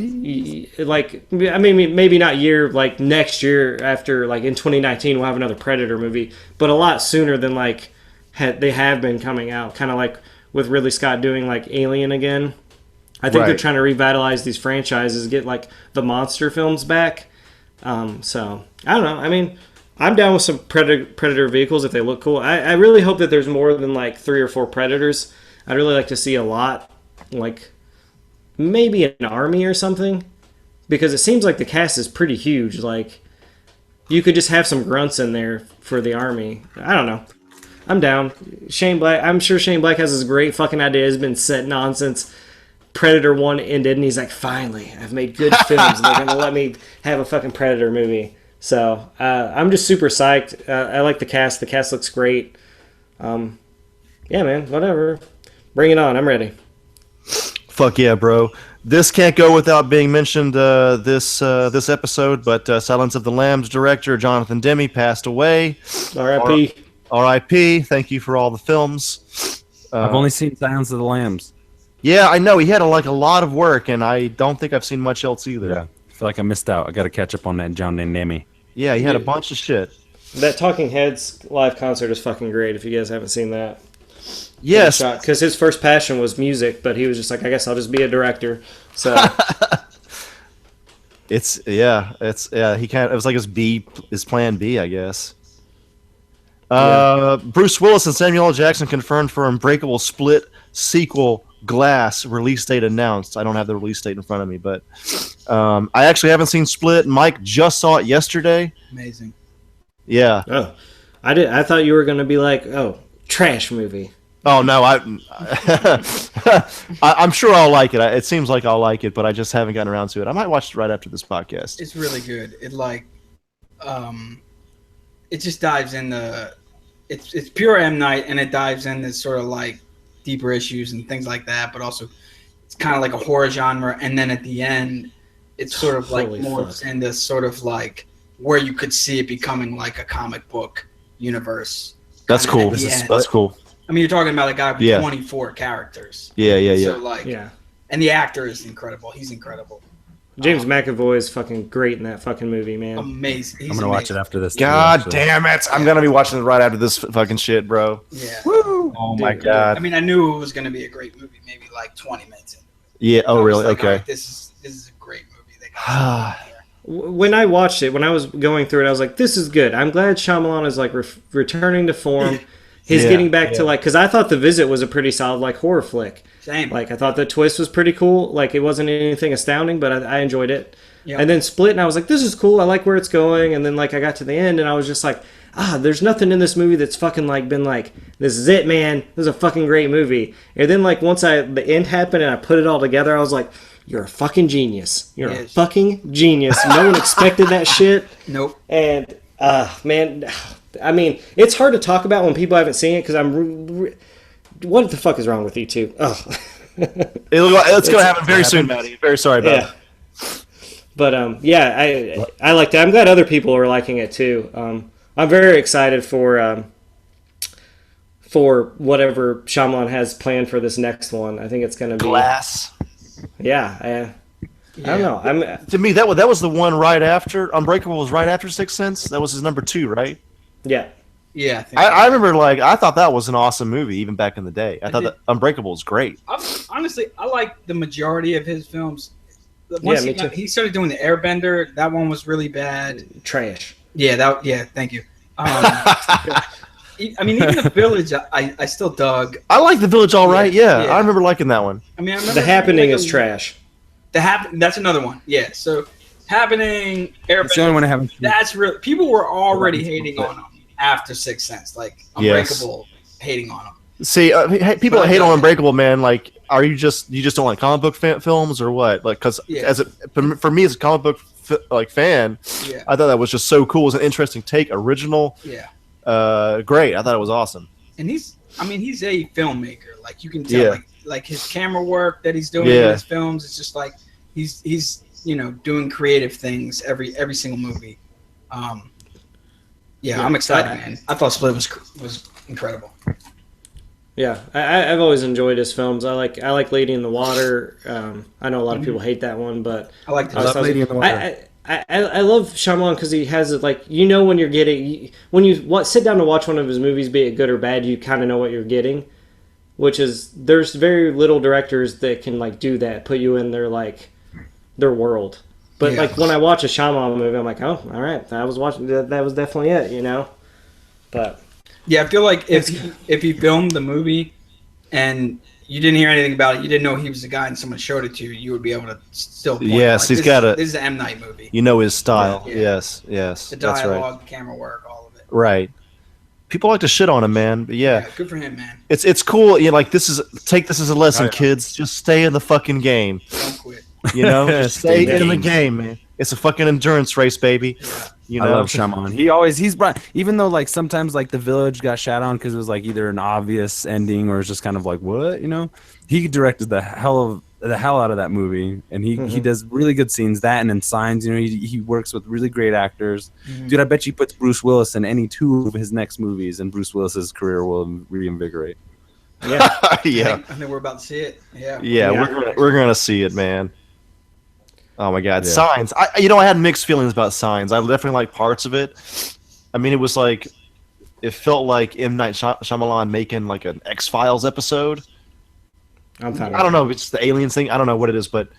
Speaker 4: mean, maybe not like next year after like in 2019 we'll have another Predator movie, but a lot sooner than like they have been coming out. Kind of like with Ridley Scott doing like Alien again. I think they're trying to revitalize these franchises, get like the monster films back. So I don't know. I mean, I'm down with some Predator vehicles if they look cool. I really hope that there's more than like 3 or 4 Predators. I'd really like to see a lot, like maybe an army or something, because it seems like the cast is pretty huge. Like you could just have some grunts in there for the army. I don't know. I'm down. Shane Black. I'm sure Shane Black has this great fucking idea. He's been sitting on since Predator 1 ended, and he's like, finally, I've made good films, and they're going to let me have a fucking Predator movie. So, I'm just super psyched. I like the cast. The cast looks great. Yeah, man, whatever. Bring it on. I'm ready.
Speaker 1: Fuck yeah, bro. This can't go without being mentioned this episode, but Silence of the Lambs director Jonathan Demme passed away.
Speaker 4: R.I.P.
Speaker 1: R.I.P. Thank you for all the films.
Speaker 2: I've only seen Silence of the Lambs.
Speaker 1: Yeah, I know. He had a lot of work, and I don't think I've seen much else either.
Speaker 2: Yeah, I feel like I missed out. I got to catch up on that John Demme.
Speaker 1: Yeah, he had a bunch of shit.
Speaker 4: That Talking Heads live concert is fucking great if you guys haven't seen that.
Speaker 1: Yes.
Speaker 4: Because his first passion was music, but he was just like, I guess I'll just be a director. So...
Speaker 1: He it was like his plan B, I guess. Bruce Willis and Samuel L. Jackson confirmed for Unbreakable Split sequel Glass release date announced. I don't have the release date in front of me, but I actually haven't seen Split. Mike just saw it yesterday.
Speaker 3: Amazing.
Speaker 1: Yeah.
Speaker 4: Oh, I thought you were gonna be like, oh, trash movie.
Speaker 1: Oh no, I'm sure I'll like it. It seems like I'll like it, but I just haven't gotten around to it. I might watch it right after this podcast.
Speaker 3: It's really good. It just dives into it's pure M. Night, and it dives into sort of like deeper issues and things like that, but also it's kind of like a horror genre. And then at the end, it's sort of like morphs into sort of like where you could see it becoming like a comic book universe.
Speaker 1: That's cool. That's cool.
Speaker 3: I mean, you're talking about a guy with 24 characters.
Speaker 1: Yeah.
Speaker 3: So like, and the actor is incredible. He's incredible.
Speaker 4: James McAvoy is fucking great in that fucking movie, man.
Speaker 3: Amazing.
Speaker 2: I'm gonna watch it after this.
Speaker 1: God damn it! I'm gonna be watching it right after this fucking shit, bro.
Speaker 3: Yeah.
Speaker 1: Woo! Oh my god.
Speaker 3: I mean, I knew it was gonna be a great movie. Maybe like 20 minutes in.
Speaker 1: Yeah. Oh, really?
Speaker 3: Like,
Speaker 1: okay.
Speaker 3: right, this is a great movie. They got
Speaker 4: when I watched it, when I was going through it, I was like, "This is good." I'm glad Shyamalan is like returning to form. He's getting back to like, because I thought The Visit was a pretty solid like horror flick.
Speaker 3: Same.
Speaker 4: Like I thought the twist was pretty cool. Like it wasn't anything astounding, but I enjoyed it. Yep. And then Split, and I was like, this is cool. I like where it's going. And then like I got to the end, and I was just like, there's nothing in this movie that's fucking like been like, this is it, man. This is a fucking great movie. And then like once the end happened and I put it all together, I was like, you're a fucking genius. You're a fucking genius. No one expected that shit.
Speaker 3: Nope.
Speaker 4: And man, I mean, it's hard to talk about when people haven't seen it because what the fuck is wrong with you two? Oh.
Speaker 1: It's going to happen very soon, Maddie. Very sorry about it.
Speaker 4: But I liked it. I'm glad other people are liking it too. I'm very excited for whatever Shyamalan has planned for this next one. I think it's going to be
Speaker 1: Glass.
Speaker 4: Yeah. I don't know.
Speaker 1: To me, that was the one right after Unbreakable was right after Sixth Sense. That was his number 2, right?
Speaker 4: Yeah.
Speaker 3: Yeah.
Speaker 1: I remember I thought that was an awesome movie even back in the day. I thought that Unbreakable was great.
Speaker 3: Honestly, I like the majority of his films.
Speaker 4: Me too.
Speaker 3: He started doing the Airbender. That one was really bad.
Speaker 4: Trash.
Speaker 3: Yeah. Thank you. I mean, even The Village, I still dug.
Speaker 1: I like The Village all right. Yeah. I remember liking that one.
Speaker 3: I mean, I remember
Speaker 4: The Happening is trash.
Speaker 3: That's another one. Yeah. So Happening, Airbender.
Speaker 2: It's the only one I haven't seen.
Speaker 3: That's real. People were already hating on him after Sixth Sense, like Unbreakable, hating on him.
Speaker 1: See, people that hate on Unbreakable, man. Like, you just don't like comic book films or what? Like, because for me as a comic book fan, I thought that was just so cool. It was an interesting take, original.
Speaker 3: Yeah.
Speaker 1: Great. I thought it was awesome.
Speaker 3: And he's a filmmaker. Like you can tell, like his camera work that he's doing in his films. It's just like he's doing creative things every single movie. I'm excited, man. I thought Split was incredible.
Speaker 4: Yeah, I've always enjoyed his films. I like Lady in the Water. I know a lot of people hate that one, but
Speaker 3: I like
Speaker 2: Lady in the Water.
Speaker 4: I love Shyamalan because he has it like when you're getting when you sit down to watch one of his movies, be it good or bad, you kind of know what you're getting. Which is there's very little directors that can like do that, put you in their world. But like when I watch a Shyamalan movie, I'm like, oh, all right, I was watching that was definitely it, But
Speaker 3: yeah, I feel like if he filmed the movie and you didn't hear anything about it, you didn't know he was the guy, and someone showed it to you, you would be able to still point
Speaker 1: he's got
Speaker 3: this is an M. Night movie.
Speaker 1: You know his style.
Speaker 3: Yeah.
Speaker 1: Yes.
Speaker 3: The
Speaker 1: that's
Speaker 3: dialogue,
Speaker 1: right.
Speaker 3: camera work, all of it.
Speaker 1: Right. People like to shit on him, man. But yeah,
Speaker 3: good for him, man.
Speaker 1: It's cool. Like take this as a lesson, kids. Just stay in the fucking game.
Speaker 3: Don't quit.
Speaker 1: Just stay in the game, man. It's a fucking endurance race, baby.
Speaker 2: I love Shyamalan. He's brought, even though like sometimes like The Village got shat on because it was like either an obvious ending or it's just kind of like what, he directed the hell out of that movie, and he does really good scenes. That and in Signs, he works with really great actors. Dude, I bet you puts Bruce Willis in any 2 of his next movies, and Bruce Willis's career will reinvigorate.
Speaker 1: Yeah,
Speaker 3: I think we're about to see it.
Speaker 1: We're gonna see it, man. Oh my God, Signs! I had mixed feelings about Signs. I definitely like parts of it. I mean, it felt like M. Night Shyamalan making like an X-Files episode. I don't know if it's the aliens thing. I don't know what it is, but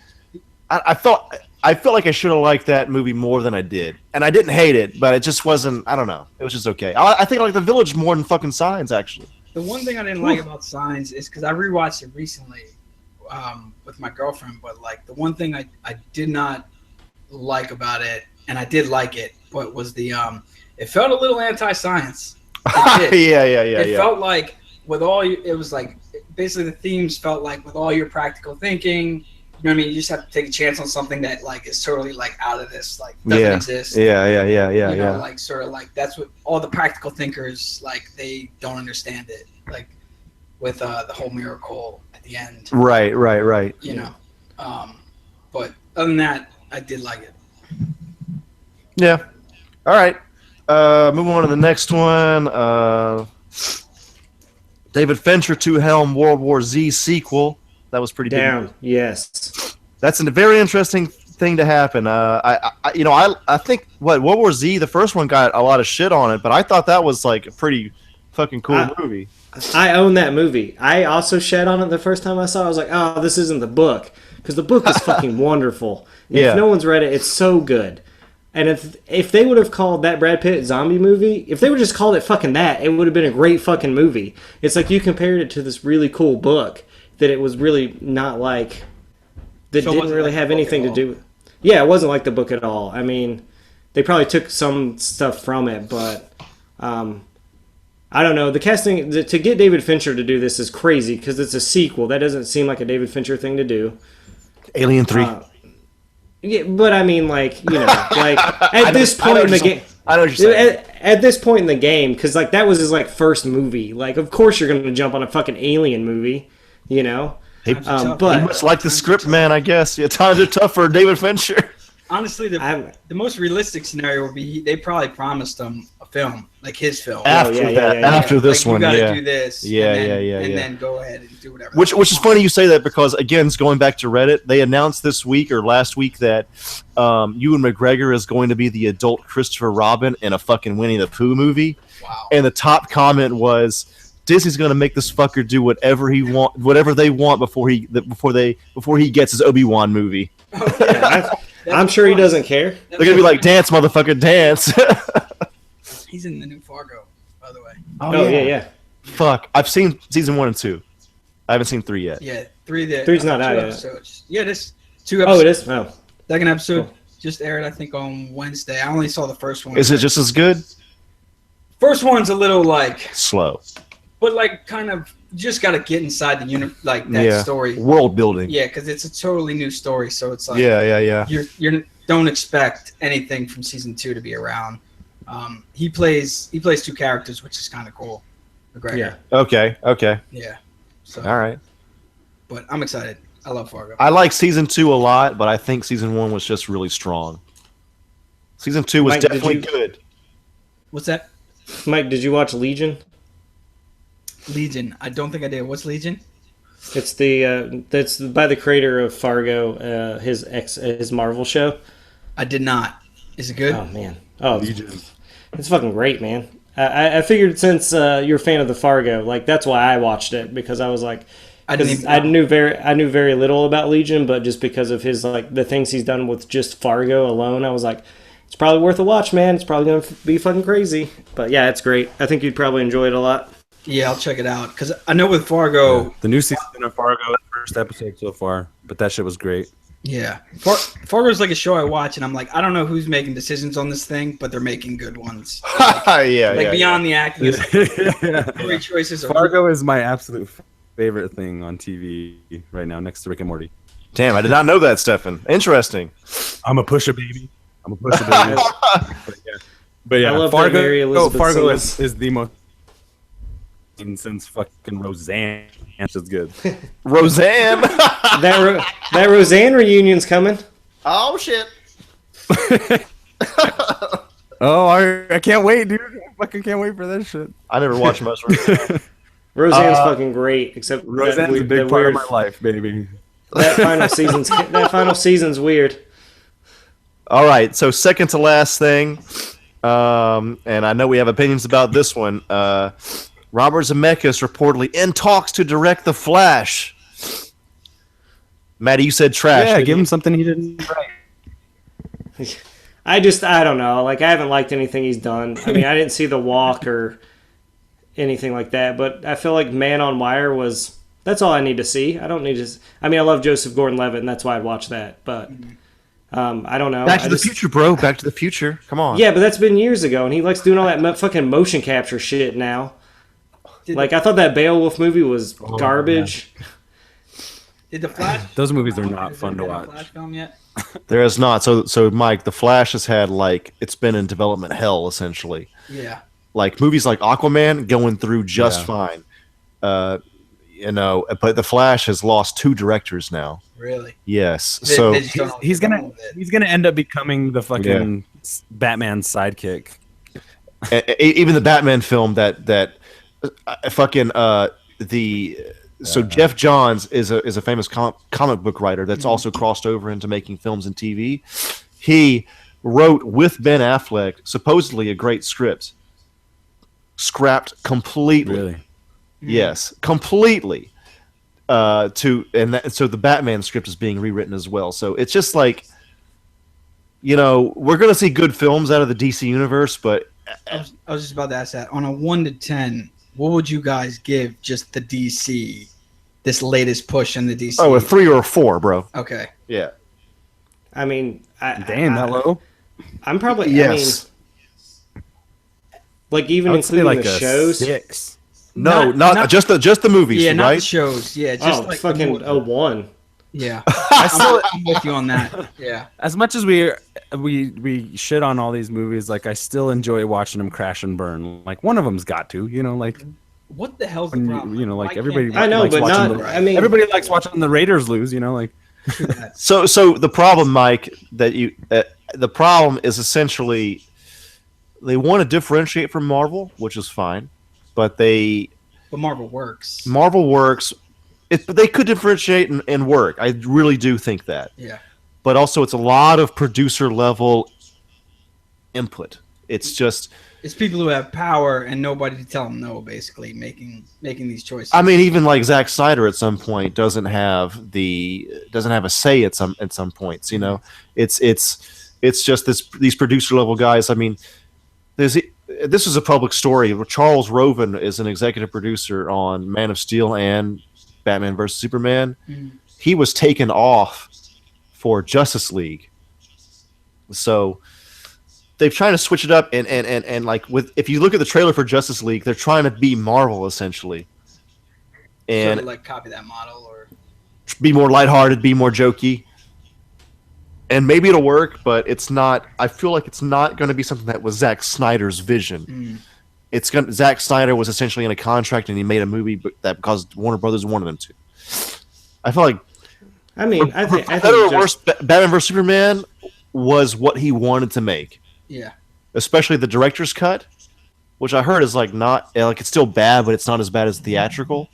Speaker 1: I felt like I should have liked that movie more than I did, and I didn't hate it, but it just wasn't. I don't know. It was just okay. I think I like The Village more than fucking Signs, actually.
Speaker 3: The one thing I didn't like about Signs is because I rewatched it recently, with my girlfriend, but like the one thing I did not like about it, and I did like it, but was the it felt a little anti-science.
Speaker 1: Yeah.
Speaker 3: It felt like with all you, it was like basically the themes felt like with all your practical thinking. You know what I mean? You just have to take a chance on something that like is totally like out of this, like doesn't exist.
Speaker 1: Yeah.
Speaker 3: You know, like sort of like that's what all the practical thinkers like. They don't understand it, like with the whole miracle at the end.
Speaker 1: Right.
Speaker 3: You know, but other than that, I did like it.
Speaker 1: Yeah. All right. Moving on to the next one. David Fincher to helm World War Z sequel. That was pretty
Speaker 4: Damn.
Speaker 1: big.
Speaker 4: Yes.
Speaker 1: That's a very interesting thing to happen. I think World War Z, the first one got a lot of shit on it, but I thought that was like a pretty fucking cool movie.
Speaker 4: I own that movie. I also shed on it the first time I saw it. I was like, oh, this isn't the book. Because the book is fucking wonderful.
Speaker 1: Yeah.
Speaker 4: If no one's read it, it's so good. And if they would have called that Brad Pitt zombie movie, if they would just called it fucking that, it would have been a great fucking movie. It's like you compared it to this really cool book that it was really not like, that
Speaker 3: So it
Speaker 4: didn't
Speaker 3: wasn't
Speaker 4: really
Speaker 3: like
Speaker 4: have
Speaker 3: the book
Speaker 4: anything
Speaker 3: at
Speaker 4: to do with. Yeah, it wasn't like the book at all. I mean, they probably took some stuff from it, but I don't know. The casting, to get David Fincher to do this is crazy because it's a sequel. That doesn't seem like a David Fincher thing to do.
Speaker 1: Alien 3.
Speaker 4: Yeah, but I mean, like, you know, like at this point in the game,
Speaker 1: I know what you're saying.
Speaker 4: At this point in the game, because like that was his like first movie. Like, of course you're gonna jump on a fucking Alien movie, you know.
Speaker 1: But he must like the script, man. I guess. Yeah, times are tough for David Fincher.
Speaker 3: Honestly, the most realistic scenario would be they probably promised him a film, like his film.
Speaker 1: After this
Speaker 3: like,
Speaker 1: one,
Speaker 3: you gotta do this.
Speaker 1: And
Speaker 3: then go ahead and do whatever.
Speaker 1: Which is funny you say that because again, it's going back to Reddit. They announced this week or last week that Ewan McGregor is going to be the adult Christopher Robin in a fucking Winnie the Pooh movie.
Speaker 3: Wow.
Speaker 1: And the top comment was, Disney's going to make this fucker do whatever they want before he gets his Obi-Wan movie.
Speaker 3: Oh, yeah.
Speaker 4: I'm sure he doesn't care.
Speaker 1: They're going to be like, dance, motherfucker, dance.
Speaker 3: He's in the new Fargo, by the way.
Speaker 4: Oh yeah.
Speaker 1: Fuck. I've seen season 1 and 2. I haven't seen 3 yet.
Speaker 3: Yeah,
Speaker 4: 3's not out
Speaker 3: yet. Yeah, this 2 episodes.
Speaker 4: Oh, it is? Oh.
Speaker 3: Second episode just aired, I think, on Wednesday. I only saw the first one.
Speaker 1: Is it just as good?
Speaker 3: First one's a little, like...
Speaker 1: slow.
Speaker 3: But, like, kind of... just got to get inside the that story.
Speaker 1: World building.
Speaker 3: Yeah, because it's a totally new story, so it's like...
Speaker 1: Yeah.
Speaker 3: You don't expect anything from season 2 to be around. He plays 2 characters, which is kind of cool. McGregor.
Speaker 1: Yeah. Okay.
Speaker 3: Yeah. So,
Speaker 1: all right.
Speaker 3: But I'm excited. I love Fargo.
Speaker 1: I like season 2 a lot, but I think season 1 was just really strong. Season 2 was definitely good.
Speaker 3: What's that?
Speaker 4: Mike, did you watch Legion?
Speaker 3: Legion. I don't think I did. What's Legion?
Speaker 4: It's that's by the creator of Fargo, his Marvel show.
Speaker 3: I did not. Is it good?
Speaker 4: Oh man. Oh, it's fucking great, man. I figured since you're a fan of the Fargo, like that's why I watched it, because I was like, I knew very little about Legion, but just because of his like the things he's done with just Fargo alone, I was like, it's probably worth a watch, man. It's probably gonna be fucking crazy. But yeah, it's great. I think you'd probably enjoy it a lot.
Speaker 3: Yeah, I'll check it out because I know with Fargo,
Speaker 2: the new season of Fargo, first episode so far, but that shit was great.
Speaker 3: Yeah, Fargo's like a show I watch, and I'm like, I don't know who's making decisions on this thing, but they're making good ones. Like, beyond the acting, story choices.
Speaker 2: Fargo is my absolute favorite thing on TV right now, next to Rick and Morty.
Speaker 1: Damn, I did not know that, Stefan. Interesting.
Speaker 2: I'm a pusher baby. But yeah,
Speaker 4: I love
Speaker 2: Fargo.
Speaker 4: Mary Elizabeth
Speaker 2: Fargo
Speaker 4: Sims.
Speaker 2: is the most since fucking Roseanne. Which is good.
Speaker 1: Roseanne.
Speaker 4: that Roseanne reunion's coming.
Speaker 1: Oh shit.
Speaker 2: I can't wait, dude. I fucking can't wait for that shit.
Speaker 1: I never watched most Roseanne.
Speaker 4: Roseanne's fucking great, except
Speaker 2: Roseanne's a big part of my life, baby.
Speaker 4: That final season's weird.
Speaker 1: All right, so second to last thing, and I know we have opinions about this one. Robert Zemeckis reportedly in talks to direct The Flash. Maddie, you said trash.
Speaker 2: Yeah, give him something he didn't write.
Speaker 4: I don't know. Like, I haven't liked anything he's done. I mean, I didn't see The Walk or anything like that, but I feel like Man on Wire was That's all I need to see. I don't need to. I mean, I love Joseph Gordon-Levitt, and that's why I'd watch that. But I don't know.
Speaker 1: Back to the Future, bro. Back to the Future. Come on.
Speaker 4: Yeah, but that's been years ago, and he likes doing all that fucking motion capture shit now. Like, I thought that Beowulf movie was garbage.
Speaker 3: Yeah. Did the Flash?
Speaker 2: Those movies are not fun to watch.
Speaker 3: Flash film yet?
Speaker 1: There is not. So Mike, the Flash has had it's been in development hell essentially.
Speaker 3: Yeah.
Speaker 1: Like movies like Aquaman going through just fine. But the Flash has lost 2 directors now.
Speaker 3: Really?
Speaker 1: Yes.
Speaker 2: He's gonna end up becoming the fucking Batman sidekick.
Speaker 1: Even the Batman film Jeff Johns is a famous comic book writer that's also crossed over into making films and TV. He wrote with Ben Affleck supposedly a great script, scrapped completely.
Speaker 2: Really?
Speaker 1: Yes, completely. So the Batman script is being rewritten as well. So it's just like, we're gonna see good films out of the DC universe, but
Speaker 3: I was just about to ask that. On a 1 to 10, what would you guys give just the DC, this latest push in the DC?
Speaker 1: Oh, a 3 or a 4, bro.
Speaker 3: Okay.
Speaker 1: Yeah.
Speaker 4: I mean,
Speaker 2: that low?
Speaker 4: I'm probably
Speaker 1: yes.
Speaker 4: Even including
Speaker 2: like
Speaker 4: the shows.
Speaker 2: 6.
Speaker 1: No, not just the movies.
Speaker 3: Yeah,
Speaker 1: right?
Speaker 3: not the shows. Yeah, just
Speaker 4: fucking 1.
Speaker 3: Yeah, I'm with you on that. Yeah.
Speaker 2: As much as we shit on all these movies, I still enjoy watching them crash and burn. One of them's got to,
Speaker 3: What the hell's the problem?
Speaker 2: Everybody.
Speaker 4: I know,
Speaker 2: likes
Speaker 4: but
Speaker 2: watching
Speaker 4: not. I mean,
Speaker 2: everybody likes watching the Raiders lose.
Speaker 1: So the problem, Mike, the problem is essentially they want to differentiate from Marvel, which is fine, but
Speaker 3: Marvel works.
Speaker 1: Marvel works. But they could differentiate and work. I really do think that.
Speaker 3: Yeah.
Speaker 1: But also, it's a lot of producer level input. It's
Speaker 3: people who have power and nobody to tell them no. Basically, making these choices.
Speaker 1: I mean, even like Zack Snyder at some point doesn't have a say at some points. It's just these producer level guys. I mean, this is a public story. Charles Roven is an executive producer on Man of Steel and Batman vs Superman. He was taken off for Justice League, so they've tried to switch it up and if you look at the trailer for Justice League, they're trying to be Marvel essentially, and
Speaker 3: sort of copy that model or
Speaker 1: be more lighthearted, be more jokey, and maybe it'll work, but it's not. I feel like it's not going to be something that was Zack Snyder's vision. Zack Snyder was essentially in a contract, and he made a movie because Warner Brothers wanted him to. I feel like,
Speaker 4: I think
Speaker 1: better or worse, Batman vs Superman was what he wanted to make.
Speaker 3: Yeah,
Speaker 1: especially the director's cut, which I heard is it's still bad, but it's not as bad as theatrical.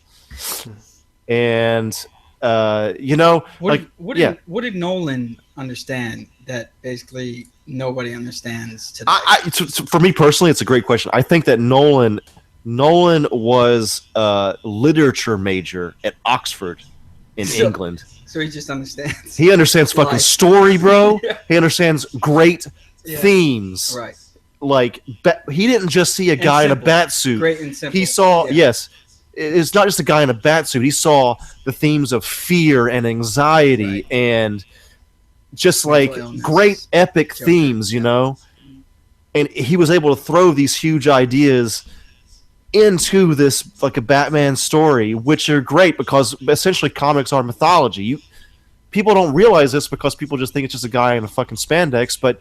Speaker 1: And
Speaker 3: what did Nolan understand that basically nobody understands today?
Speaker 1: For me personally, it's a great question. I think that Nolan was a literature major at Oxford in England.
Speaker 3: So he just understands.
Speaker 1: He understands fucking story, bro. Yeah. He understands great themes.
Speaker 3: Right.
Speaker 1: He didn't just see a guy in a bat suit.
Speaker 3: Great and simple.
Speaker 1: He saw, yes, it's not just a guy in a bat suit. He saw the themes of fear and anxiety and just great epic themes, and he was able to throw these huge ideas into this a Batman story, which are great because essentially comics are mythology. People don't realize this because people just think it's just a guy in a fucking spandex, but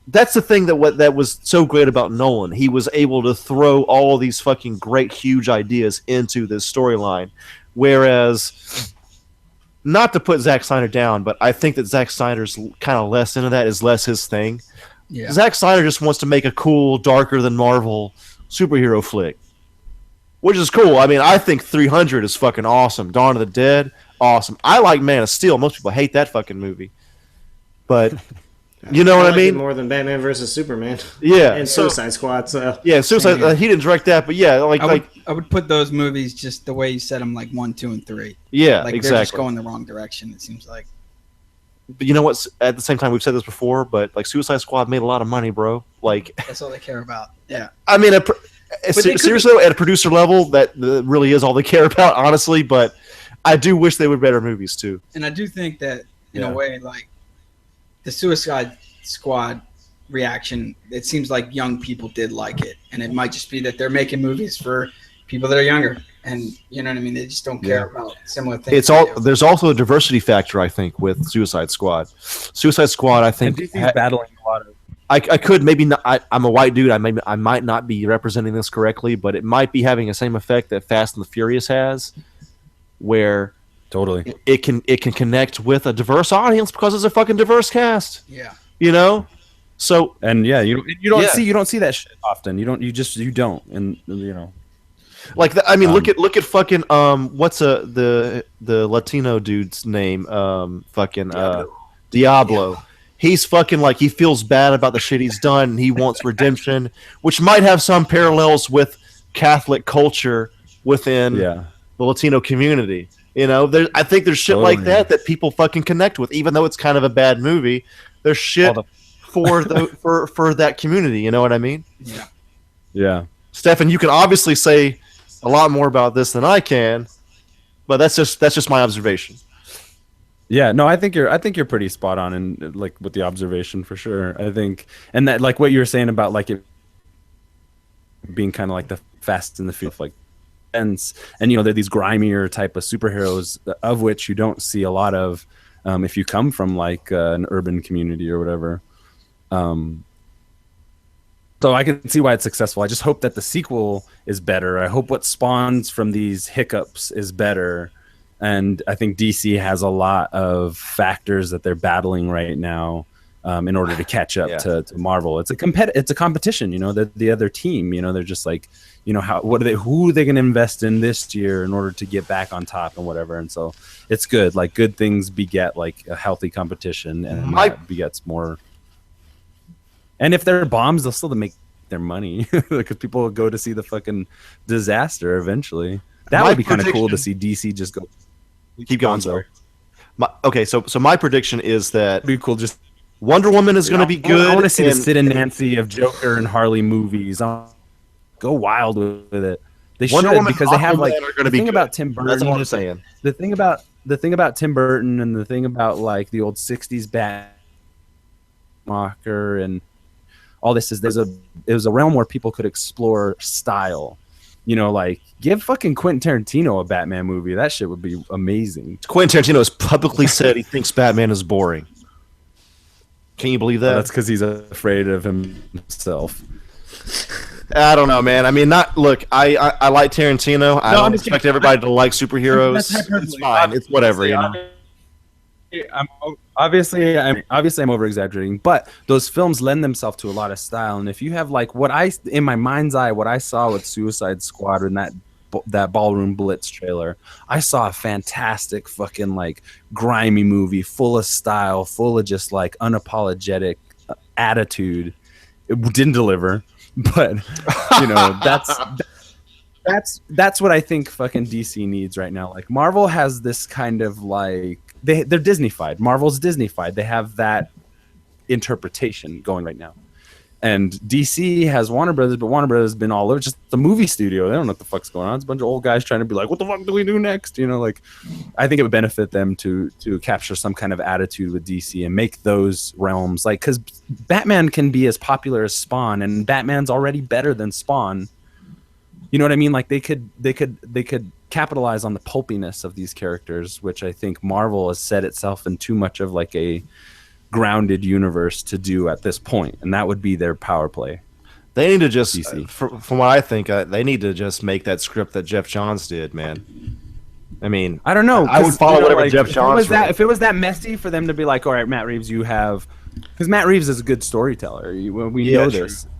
Speaker 1: that's the thing that was so great about Nolan. He was able to throw all these fucking great huge ideas into this storyline, whereas, not to put Zack Snyder down, but I think that Zack Snyder's kind of less into that, is less his thing.
Speaker 3: Yeah.
Speaker 1: Zack Snyder just wants to make a cool, darker than Marvel superhero flick, which is cool. I mean, I think 300 is fucking awesome. Dawn of the Dead, awesome. I like Man of Steel. Most people hate that fucking movie, but you know what I mean?
Speaker 4: More than Batman versus Superman.
Speaker 1: Yeah,
Speaker 4: and Suicide Squad. So
Speaker 1: yeah, Suicide. He didn't direct that, but yeah,
Speaker 3: I would put those movies just the way you said them, 1, 2, and 3.
Speaker 1: Yeah, exactly.
Speaker 3: They're just going the wrong direction. It seems like.
Speaker 1: But you know what? At the same time, we've said this before, but Suicide Squad made a lot of money, bro.
Speaker 3: That's all they care about. Yeah.
Speaker 1: I mean, Seriously, at a producer level, that really is all they care about, honestly. But I do wish they would better movies too.
Speaker 3: And I do think that in a way, like the Suicide Squad reaction, it seems like young people did like it, and it might just be that they're making movies for people that are younger, and you know what I mean. They just don't care about similar things.
Speaker 1: There's also a diversity factor, I think, with Suicide Squad. Suicide Squad, I think,
Speaker 2: DC's battling a lot of.
Speaker 1: I could maybe not. I'm a white dude. I might not be representing this correctly, but it might be having the same effect that Fast and the Furious has, where
Speaker 2: totally
Speaker 1: it can connect with a diverse audience because it's a fucking diverse cast.
Speaker 3: Yeah,
Speaker 1: you know. So
Speaker 2: and you don't see that shit often. You don't, and you know.
Speaker 1: Like look at fucking what's the Latino dude's name? Diablo. Yeah. He's fucking like he feels bad about the shit he's done and he wants redemption, which might have some parallels with Catholic culture within the Latino community. You know, I think there's shit like that people fucking connect with, even though it's kind of a bad movie. There's shit for that community. You know what I mean?
Speaker 3: Yeah.
Speaker 2: Yeah.
Speaker 1: Stefan, you can obviously say a lot more about this than I can, but that's just my observation.
Speaker 2: Yeah, no, I think you're pretty spot on and like with the observation for sure. I think, and that like what you were saying about like it being kind of like the Fast and the Furious, like, and you know they're these grimier type of superheroes of which you don't see a lot of if you come from like an urban community or whatever. So I can see why it's successful. I just hope that the sequel is better. I hope what spawns from these hiccups is better. And I think DC has a lot of factors that they're battling right now in order to catch up to Marvel. It's a competition, you know, the other team, you know, they're just like, you know, who are they going to invest in this year in order to get back on top and whatever. And so it's good. Like good things beget like a healthy competition and that begets more. And if they're bombs, they'll still make their money because people will go to see the fucking disaster eventually. That would be kind of cool to see DC just go.
Speaker 1: Keep going, sir. So my prediction is that
Speaker 2: it'd be cool. Just
Speaker 1: Wonder Woman is going to be good.
Speaker 2: I want to see the Sid and Nancy of Joker and Harley movies. I'll go wild with it. They should because they have like the thing about Tim Burton.
Speaker 1: That's what I'm saying.
Speaker 2: The thing about Tim Burton and the thing about like the old '60s Batmocker and all this is it was a realm where people could explore style. You know, like give fucking Quentin Tarantino a Batman movie. That shit would be amazing.
Speaker 1: Quentin Tarantino has publicly said he thinks Batman is boring. Can you believe that?
Speaker 2: That's because he's afraid of himself.
Speaker 1: I don't know, man. I mean, look. I like Tarantino. I don't expect everybody to like superheroes. It's fine. It's whatever, you know.
Speaker 2: I'm obviously I'm over exaggerating, but those films lend themselves to a lot of style. And if you have like in my mind's eye, what I saw with Suicide Squad and that Ballroom Blitz trailer, I saw a fantastic fucking like grimy movie, full of style, full of just like unapologetic attitude. It didn't deliver, but you know that's what I think fucking DC needs right now. Like Marvel has this kind of like they're Disney-fied. Marvel's Disney-fied. They have that interpretation going right now. And DC has Warner Brothers, but Warner Brothers has been all over. Just the movie studio. They don't know what the fuck's going on. It's a bunch of old guys trying to be like, what the fuck do we do next? You know, like I think it would benefit them to capture some kind of attitude with DC and make those realms like because Batman can be as popular as Spawn, and Batman's already better than Spawn. You know what I mean? Like they could capitalize on the pulpiness of these characters, which I think Marvel has set itself in too much of like a grounded universe to do at this point, and that would be their power play.
Speaker 1: They need to just, from what I think, they need to just make that script that Jeff Johns did, man. I mean,
Speaker 2: I don't know.
Speaker 1: I would follow whatever Jeff Johns
Speaker 2: wrote. If it was that messy for them to be like, all right, Matt Reeves, you have, because Matt Reeves is a good storyteller. We know this. True.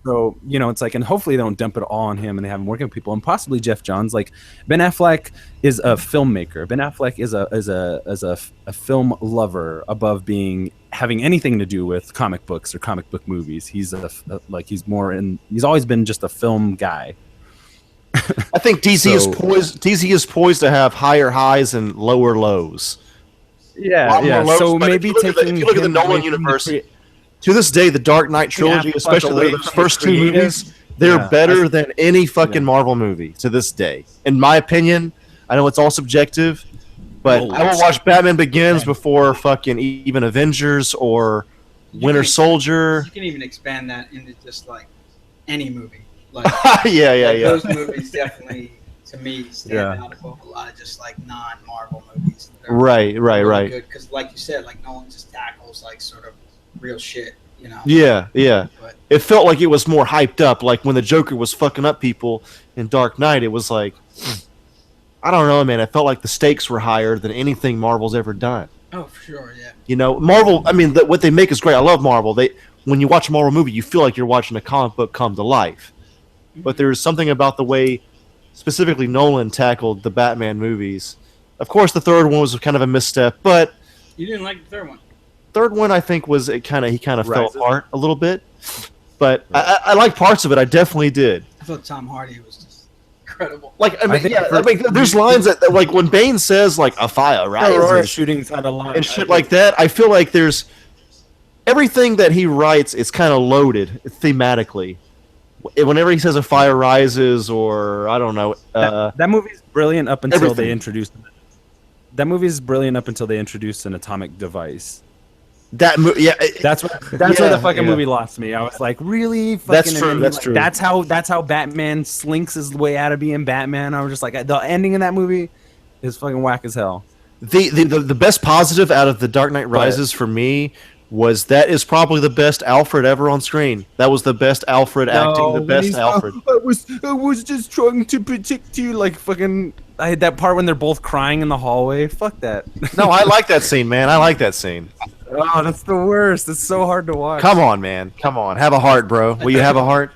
Speaker 2: So, you know, it's like, and hopefully they don't dump it all on him and they have him working with people, and possibly Jeff Johns. Like Ben Affleck is a filmmaker. Ben Affleck is a film lover above having anything to do with comic books or comic book movies. He's he's always been just a film guy.
Speaker 1: I think DC is poised to have higher highs and lower lows.
Speaker 2: Yeah.
Speaker 1: Lows,
Speaker 2: so maybe
Speaker 1: if you look at the Nolan universe. To this day, the Dark Knight trilogy, especially those first two movies, They're better than any fucking Marvel movie to this day, in my opinion. I know it's all subjective, but I will watch Batman Begins before fucking even Avengers or Winter Soldier.
Speaker 3: You can even expand that into just like any movie. Like
Speaker 1: yeah.
Speaker 3: Those movies definitely, to me, stand out above a lot of just like non-Marvel movies.
Speaker 1: Right.
Speaker 3: Good because, like you said, like Nolan just tackles like sort of real shit. You know?
Speaker 1: Yeah. But it felt like it was more hyped up. Like when the Joker was fucking up people in Dark Knight, it was like, I don't know, man. It felt like the stakes were higher than anything Marvel's ever done.
Speaker 3: Oh, for sure, yeah.
Speaker 1: You know, Marvel. I mean, what they make is great. I love Marvel. When you watch a Marvel movie, you feel like you're watching a comic book come to life. But there's something about the way, specifically Nolan tackled the Batman movies. Of course, the third one was kind of a misstep, but
Speaker 3: you didn't like the third one.
Speaker 1: Third one, I think, was he kind of fell apart a little bit. But I like parts of it. I definitely did.
Speaker 3: I thought Tom Hardy was just incredible.
Speaker 1: Like I mean, there's lines that like when Bane says like a fire rises,
Speaker 2: shooting out a line
Speaker 1: and shit like that. I feel like there's everything that he writes is kind of loaded thematically. Whenever he says a fire rises, or I don't know,
Speaker 2: that movie's brilliant up until they introduced. That movie is brilliant up until they introduced an atomic device.
Speaker 1: That's where
Speaker 2: the fucking movie lost me. I was like, really?
Speaker 1: That's true. That's true.
Speaker 2: That's how Batman slinks his way out of being Batman. I was just like, the ending of that movie is fucking whack as hell.
Speaker 1: The best positive out of The Dark Knight Rises for me was that is probably the best Alfred ever on screen. That was the best Alfred acting. The best Alfred.
Speaker 2: I was just trying to protect you, like fucking. I had that part when they're both crying in the hallway. Fuck that.
Speaker 1: No, I like that scene, man. I like that scene.
Speaker 2: Oh, that's the worst. It's so hard to watch.
Speaker 1: Come on, man. Come on. Have a heart, bro. Will you have a heart?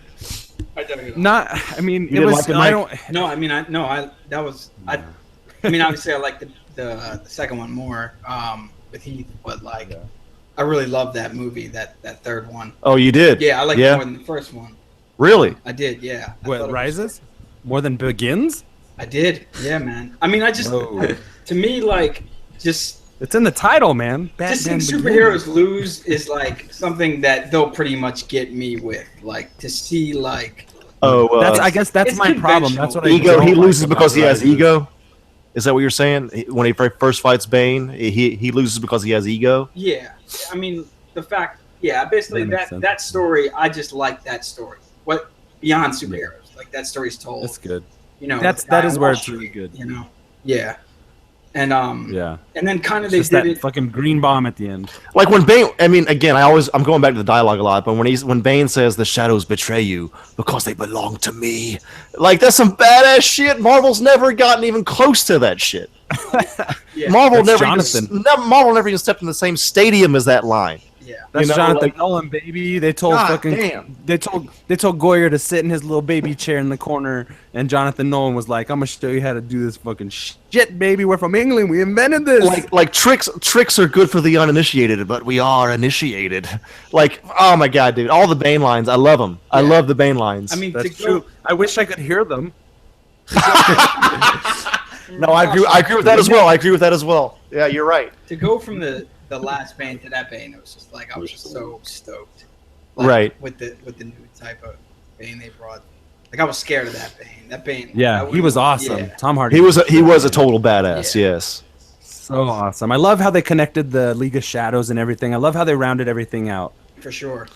Speaker 2: Not. I mean, it was. I don't.
Speaker 3: No, I mean, that was. I mean, obviously, I like the second one more with Heath, but like, I really loved that movie, that third one.
Speaker 1: Oh, you did?
Speaker 3: Yeah, I liked it more than the first one.
Speaker 1: Really?
Speaker 3: I did. Yeah.
Speaker 2: What, Rises? More than Begins?
Speaker 3: I did. Yeah, man. I mean, to me, like, just.
Speaker 2: It's in the title, man.
Speaker 3: Just seeing superheroes lose is like something that they'll pretty much get me with. Like to see like.
Speaker 2: I guess that's my problem. That's what
Speaker 1: ego. He loses because he has ego. Is that what you're saying? When he first fights Bane, he loses because he has ego.
Speaker 3: Yeah, I mean the fact. Yeah, basically that story. I just like that story. What beyond superheroes? Like that story's told.
Speaker 2: That's good.
Speaker 3: You know,
Speaker 2: that is where it's really good.
Speaker 3: You know, yeah. And
Speaker 2: and
Speaker 3: then kind of
Speaker 2: they did that fucking green bomb at the end.
Speaker 1: Like when Bane, I mean, again, I'm going back to the dialogue a lot, but when Bane says the shadows betray you because they belong to me, like that's some badass shit. Marvel's never gotten even close to that shit. Marvel never even stepped in the same stadium as that line.
Speaker 3: Yeah,
Speaker 2: that's Jonathan Nolan, baby. They told they told Goyer to sit in his little baby chair in the corner, and Jonathan Nolan was like, "I'm gonna show you how to do this fucking shit, baby. We're from England. We invented this."
Speaker 1: Like tricks are good for the uninitiated, but we are initiated. Like, oh my god, dude, all the Bane lines, I love them. Yeah. I love the Bane lines.
Speaker 3: I mean,
Speaker 2: that's true. I wish I could hear them.
Speaker 1: No, I agree with that as well. Yeah, you're right.
Speaker 3: To go from the last Bane to that Bane, it was just like I was just so stoked. Like,
Speaker 1: right.
Speaker 3: With the new type of Bane they brought. Like I was scared of that Bane. That Bane.
Speaker 2: Yeah, he was awesome. Yeah. Tom Hardy.
Speaker 1: He was a total badass. Yeah. Yes.
Speaker 2: So awesome. I love how they connected the League of Shadows and everything. I love how they rounded everything out.
Speaker 3: For sure.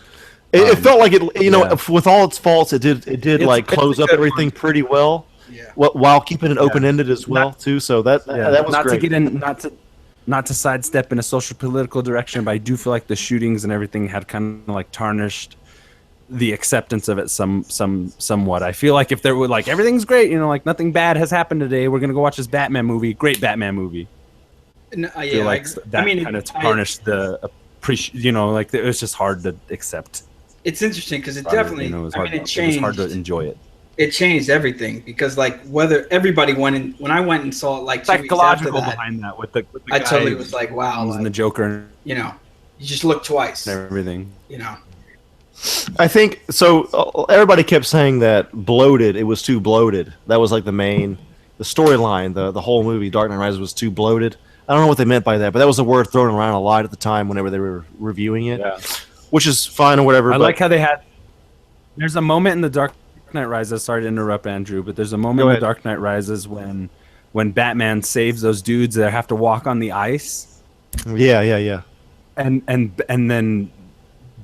Speaker 1: It felt like it. You know, with all its faults, it did like close up everything pretty well.
Speaker 3: Yeah.
Speaker 1: While keeping it open ended as well too. So that was
Speaker 2: not
Speaker 1: great.
Speaker 2: To get in, not to sidestep in a social political direction, but I do feel like the shootings and everything had kind of like tarnished the acceptance of it somewhat. I feel like if there were like everything's great, you know, like nothing bad has happened today, we're gonna go watch this Batman movie. Great Batman movie.
Speaker 3: I feel like
Speaker 2: that kind of tarnished the you know, like it was just hard to accept.
Speaker 3: It's interesting because it definitely.
Speaker 2: You know, it changed.
Speaker 3: It was
Speaker 2: hard to enjoy it.
Speaker 3: It changed everything because, like, whether everybody went in when I went and saw it, like, 2 weeks after that,
Speaker 2: behind that with the
Speaker 3: I totally was like, wow,
Speaker 2: and the Joker,
Speaker 3: you know, you just look twice,
Speaker 2: and everything,
Speaker 3: you know.
Speaker 1: I think so. Everybody kept saying that bloated. It was too bloated. That was like the storyline. The whole movie, Dark Knight Rises, was too bloated. I don't know what they meant by that, but that was a word thrown around a lot at the time whenever they were reviewing it, which is fine or whatever.
Speaker 2: I like how they had. There's a moment in the Dark Knight Rises. Sorry to interrupt, Andrew, but there's a moment in Dark Knight Rises when Batman saves those dudes that have to walk on the ice.
Speaker 1: Yeah.
Speaker 2: And then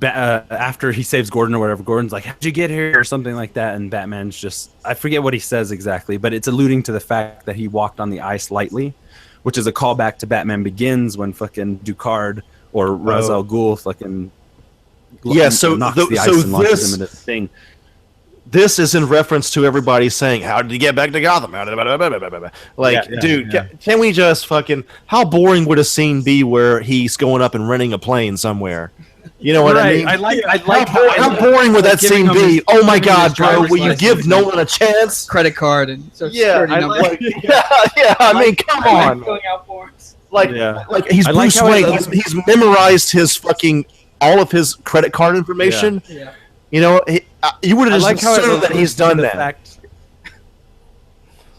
Speaker 2: after he saves Gordon or whatever, Gordon's like, "How'd you get here?" or something like that, and Batman's just, I forget what he says exactly, but it's alluding to the fact that he walked on the ice lightly, which is a callback to Batman Begins when fucking Ducard or Ra's al Ghul fucking knocks the ice and launches him into the thing.
Speaker 1: This is in reference to everybody saying, "How did he get back to Gotham?" Dude, can we just fucking? How boring would a scene be where he's going up and renting a plane somewhere? You know what I mean?
Speaker 2: I like
Speaker 1: how boring would that scene be? Oh my god, bro! Will you give Nolan a chance?
Speaker 3: Credit card and social
Speaker 1: security number. I mean, come on. Filling out forms. Like he's Bruce Wayne. He's memorized his fucking all of his credit card information. Yeah. You know, you would have just assumed that he's done that.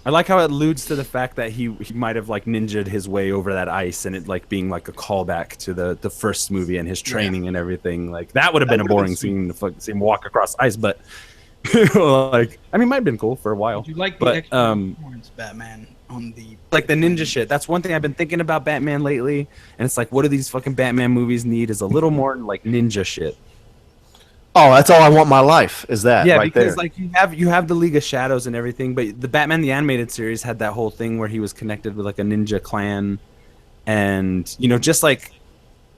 Speaker 2: I like how it alludes to the fact that he might have like ninja'd his way over that ice, and it like being like a callback to the first movie and his training and everything. Like that would have been a boring scene to see him walk across ice, but like I mean, might have been cool for a while.
Speaker 3: Did you like the extra performance Batman on the
Speaker 2: like the ninja shit? That's one thing I've been thinking about Batman lately, and it's like, what do these fucking Batman movies need? Is a little more like ninja shit.
Speaker 1: Oh, that's all I want in my life is that.
Speaker 2: Yeah,
Speaker 1: right
Speaker 2: because
Speaker 1: there.
Speaker 2: like you have the League of Shadows and everything, but the Batman the Animated Series had that whole thing where he was connected with like a ninja clan, and just like,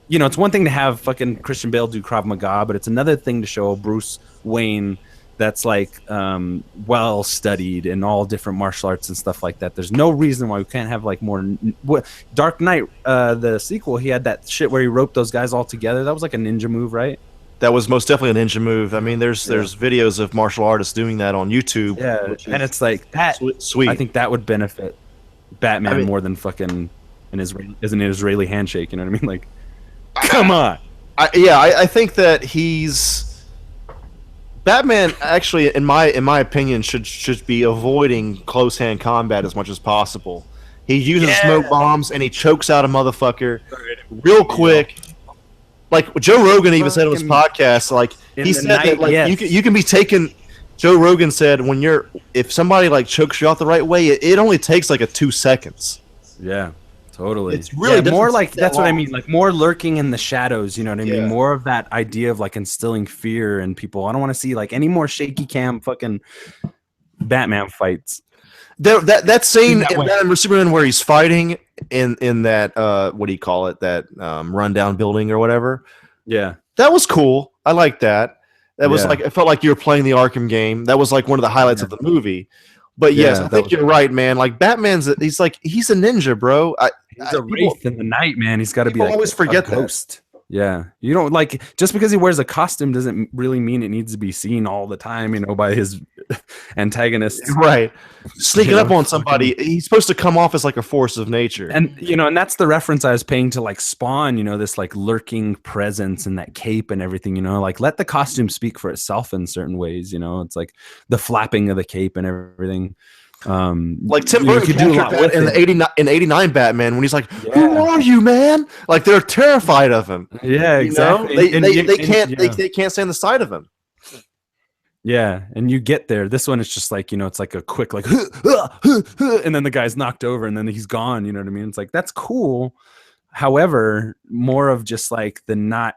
Speaker 2: it's one thing to have fucking Christian Bale do Krav Maga, but it's another thing to show Bruce Wayne that's like well studied in all different martial arts and stuff like that. There's no reason why we can't have like more. Dark Knight, the sequel, he had that shit where he roped those guys all together. That was like a ninja move, right?
Speaker 1: That was most definitely a ninja move. I mean, there's videos of martial artists doing that on YouTube.
Speaker 2: Yeah, and it's like that.
Speaker 1: Sweet.
Speaker 2: I think that would benefit Batman more than fucking an Israeli handshake. You know what I mean? Like, come on.
Speaker 1: I think that Batman actually, in my opinion, should be avoiding close hand combat as much as possible. He uses smoke bombs and he chokes out a motherfucker real quick. Like Joe Rogan even said on his podcast, like he said that like you can be taken. Joe Rogan said if somebody like chokes you out the right way, it only takes like 2 seconds.
Speaker 2: Yeah, totally.
Speaker 1: It's really
Speaker 2: more like that's what I mean. Like more lurking in the shadows. You know what I mean? More of that idea of like instilling fear in people. I don't want to see like any more shaky cam fucking Batman fights.
Speaker 1: That scene in Batman vs Superman where he's fighting in that what do you call it, that rundown building or whatever, that was cool. I liked that. That was like, it felt like you were playing the Arkham game. That was like one of the highlights of the movie. But yes, I think you're right, man. Like Batman's he's a ninja, bro.
Speaker 2: He's a wraith in the night, man. He's got to be like
Speaker 1: always forget
Speaker 2: a ghost. Yeah, you don't like just because he wears a costume doesn't really mean it needs to be seen all the time, by his antagonists.
Speaker 1: Right, sneaking up on somebody, he's supposed to come off as like a force of nature.
Speaker 2: And and that's the reference I was paying to like Spawn. This like lurking presence and that cape and everything. Like let the costume speak for itself in certain ways. It's like the flapping of the cape and everything.
Speaker 1: Like Tim Burton could do a lot with in the '89 Batman when he's like, "Who are you, man?" Like they're terrified of him.
Speaker 2: Yeah, exactly.
Speaker 1: They can't stand the sight of him.
Speaker 2: Yeah, and you get there. This one is just like it's like a quick like, and then the guy's knocked over and then he's gone. You know what I mean? It's like that's cool. However, more of just like the not.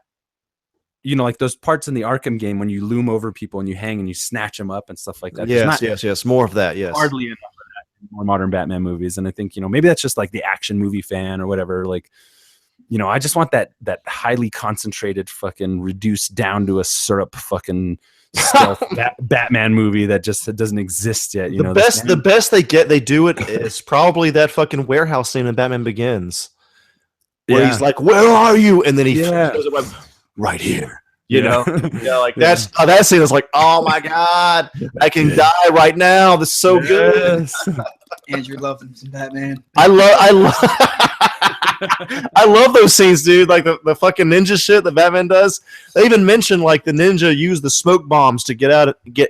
Speaker 2: Like those parts in the Arkham game when you loom over people and you hang and you snatch them up and stuff like that.
Speaker 1: Yes. More of that. Yes.
Speaker 2: Hardly enough of that in more modern Batman movies. And I think, maybe that's just like the action movie fan or whatever. Like, I just want that highly concentrated fucking reduced down to a syrup fucking stealth Batman movie that just doesn't exist yet.
Speaker 1: The best they do it is probably that fucking warehouse scene in Batman Begins. Where he's like, "Where are you?" And then he goes away. Right here, like that scene is like, oh my god, I can die right now. This is so good.
Speaker 3: Andrew loving some Batman.
Speaker 1: I love those scenes, dude. Like the fucking ninja shit that Batman does. They even mention like the ninja use the smoke bombs to get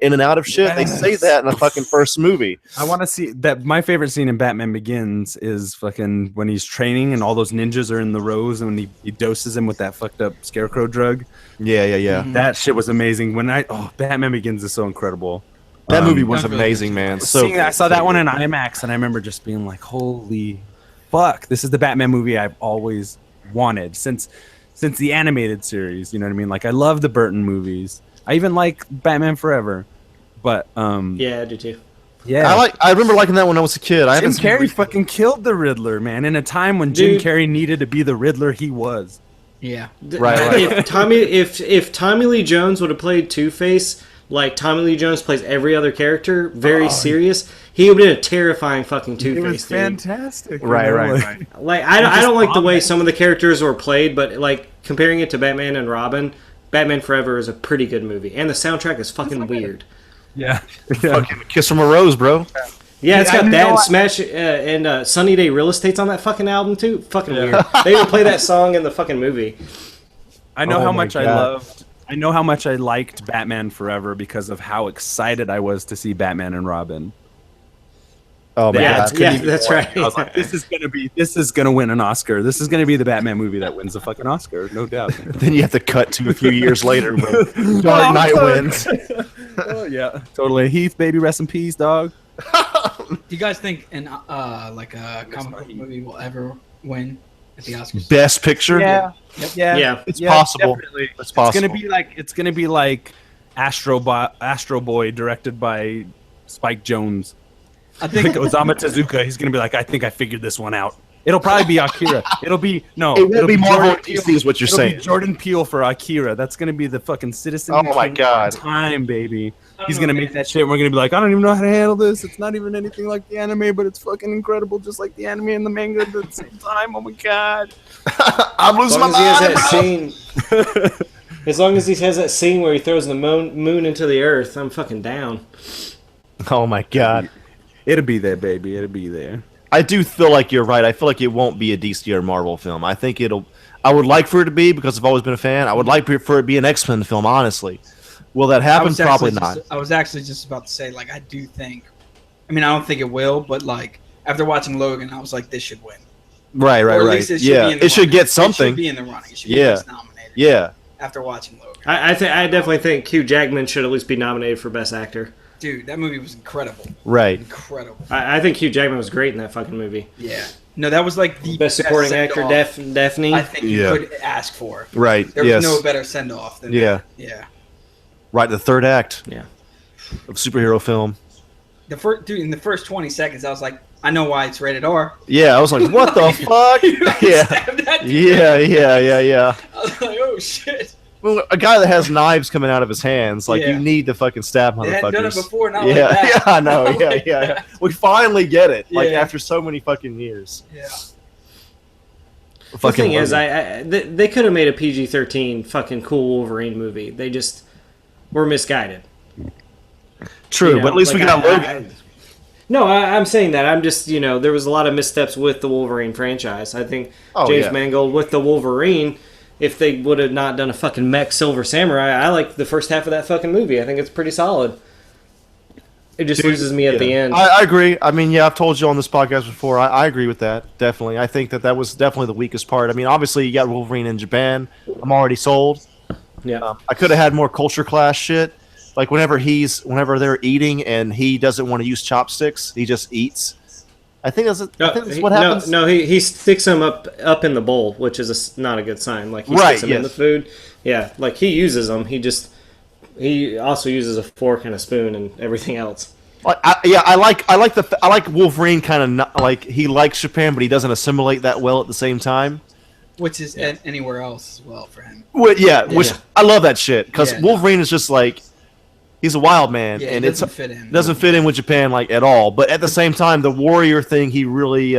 Speaker 1: in and out of shit. Yes. They say that in the fucking first movie.
Speaker 2: I want to see that. My favorite scene in Batman Begins is fucking when he's training and all those ninjas are in the rows and when he doses him with that fucked up scarecrow drug.
Speaker 1: Yeah.
Speaker 2: Mm-hmm. That shit was amazing. Batman Begins is so incredible.
Speaker 1: That movie was amazing, man. So
Speaker 2: I saw that one in IMAX, and I remember just being like, "Holy fuck! This is the Batman movie I've always wanted since the animated series." You know what I mean? Like, I love the Burton movies. I even like Batman Forever, but
Speaker 4: yeah, I do too.
Speaker 2: Yeah,
Speaker 1: I remember liking that when I was a kid.
Speaker 2: Jim Carrey fucking killed the Riddler, man. In a time when Jim Carrey needed to be the Riddler, he was.
Speaker 3: Yeah,
Speaker 1: right.
Speaker 4: If Tommy Lee Jones would have played Two-Face like Tommy Lee Jones plays every other character, very serious, he would have been a terrifying fucking Two-Face. It was
Speaker 2: fantastic.
Speaker 1: Right.
Speaker 4: Like I don't like the way some of the characters were played, but like comparing it to Batman and Robin, Batman Forever is a pretty good movie, and the soundtrack is fucking weird.
Speaker 2: Yeah.
Speaker 1: Fucking Kiss from a Rose, bro.
Speaker 4: Yeah, it's got that and Smash and Sunny Day Real Estate's on that fucking album too. Fucking weird. They even play that song in the fucking movie.
Speaker 2: I know how much I loved. I know how much I liked Batman Forever because of how excited I was to see Batman and Robin.
Speaker 1: Oh my
Speaker 4: God. Yeah, that's right.
Speaker 2: I was like, this is gonna win an Oscar. This is gonna be the Batman movie that wins the fucking Oscar, no doubt.
Speaker 1: Then you have to cut to a few years later when Dark Knight wins.
Speaker 2: Oh yeah, totally. Heath, baby, rest in peace, dog.
Speaker 3: Do you guys think like a comic book movie will ever win at the Oscars?
Speaker 1: Best Picture?
Speaker 2: Yeah.
Speaker 1: It's possible.
Speaker 2: Definitely.
Speaker 1: It's possible.
Speaker 2: It's gonna be like Astro Boy, directed by Spike Jonze. I think Osamu Tezuka. He's gonna be like, I think I figured this one out. It'll probably be Akira. It won't be
Speaker 1: Marvel DC is what you're saying.
Speaker 2: Be Jordan Peele for Akira. That's gonna be the fucking Citizen.
Speaker 1: Oh my God!
Speaker 2: Time, baby. He's gonna make that shit. And we're gonna be like, I don't even know how to handle this. It's not even anything like the anime, but it's fucking incredible, just like the anime and the manga at the same time. Oh my God!
Speaker 1: I'm losing my mind.
Speaker 4: As long as he has that scene where he throws the moon into the earth, I'm fucking down.
Speaker 1: Oh my God!
Speaker 2: It'll be there, baby. It'll be there.
Speaker 1: I do feel like you're right. I feel like it won't be a DC or Marvel film. I think I would like for it to be, because I've always been a fan. I would like for it to be an X-Men film, honestly. Will that happen? Probably not.
Speaker 3: I was actually just about to say, like, I do think. I mean, I don't think it will, but like after watching Logan, I was like, this should win.
Speaker 1: Right. It should get something. It should
Speaker 3: be in the running. It should be nominated.
Speaker 1: Yeah.
Speaker 3: After watching Logan,
Speaker 4: I definitely think Hugh Jackman should at least be nominated for Best Actor.
Speaker 3: Dude, that movie was incredible.
Speaker 1: Right.
Speaker 3: Incredible.
Speaker 4: I think Hugh Jackman was great in that fucking movie.
Speaker 3: Yeah. No, that was like the
Speaker 4: best supporting actor, Daphne.
Speaker 3: I think you could ask for.
Speaker 1: Right.
Speaker 3: There was no better send off than that. Yeah.
Speaker 1: Right, the third act.
Speaker 4: Yeah.
Speaker 1: Of superhero film.
Speaker 3: In the first 20 seconds, I was like, I know why it's rated R.
Speaker 1: Yeah, I was like, what the fuck? Yeah.
Speaker 3: I was like, oh shit.
Speaker 1: Well, a guy that has knives coming out of his hands, like, you need to fucking stab motherfuckers. They hadn't done it
Speaker 3: before, not like that.
Speaker 1: Yeah, I know. Yeah. We finally get it, like, after so many fucking years.
Speaker 3: Yeah.
Speaker 4: The thing is, they could have made a PG-13 fucking cool Wolverine movie. They just were misguided.
Speaker 1: True, but at least we got Logan.
Speaker 4: I'm saying that. I'm just, there was a lot of missteps with the Wolverine franchise. I think James Mangold with the Wolverine, if they would have not done a fucking mech Silver Samurai, I like the first half of that fucking movie. I think it's pretty solid. It just loses me at the end.
Speaker 1: I agree. I mean, I've told you on this podcast before. I agree with that, definitely. I think that was definitely the weakest part. I mean, obviously, you got Wolverine in Japan. I'm already sold.
Speaker 4: Yeah.
Speaker 1: I could have had more culture clash shit. Like, whenever they're eating and he doesn't want to use chopsticks, he just eats. I think that's what happens.
Speaker 4: No, he sticks them up in the bowl, which is not a good sign. Like, he sticks them in the food. Yeah, like, he uses them. He also uses a fork and a spoon and everything else.
Speaker 1: I like Wolverine kind of like, he likes Japan, but he doesn't assimilate that well at the same time.
Speaker 3: Which is anywhere else as well for him.
Speaker 1: Which I love that shit, because Wolverine is just like, he's a wild man, and it doesn't fit in with Japan like at all. But at the same time, the warrior thing he really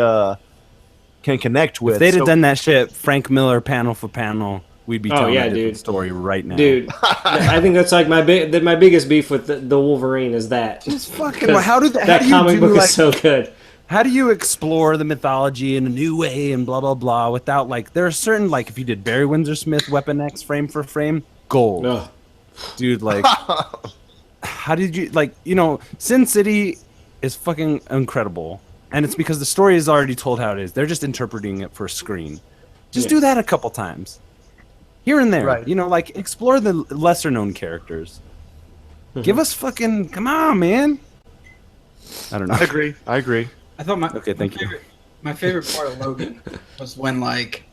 Speaker 1: can connect with.
Speaker 2: If they'd have done that shit, Frank Miller panel for panel, we'd be telling a different story right now.
Speaker 4: Dude, I think that's like my biggest beef with the Wolverine is that.
Speaker 2: Just fucking. That
Speaker 4: comic book is so good.
Speaker 2: How do you explore the mythology in a new way and blah blah blah without, like, there are certain, like, if you did Barry Windsor Smith Weapon X frame for frame, gold.
Speaker 4: Ugh.
Speaker 2: Dude, like. How did you, like, Sin City is fucking incredible, and it's because the story is already told how it is. They're just interpreting it for screen. Just do that a couple times, here and there.
Speaker 1: Right.
Speaker 2: Like, explore the lesser known characters. Give us fucking, come on, man. I don't know.
Speaker 1: I agree.
Speaker 3: I thought my favorite part of Logan was when like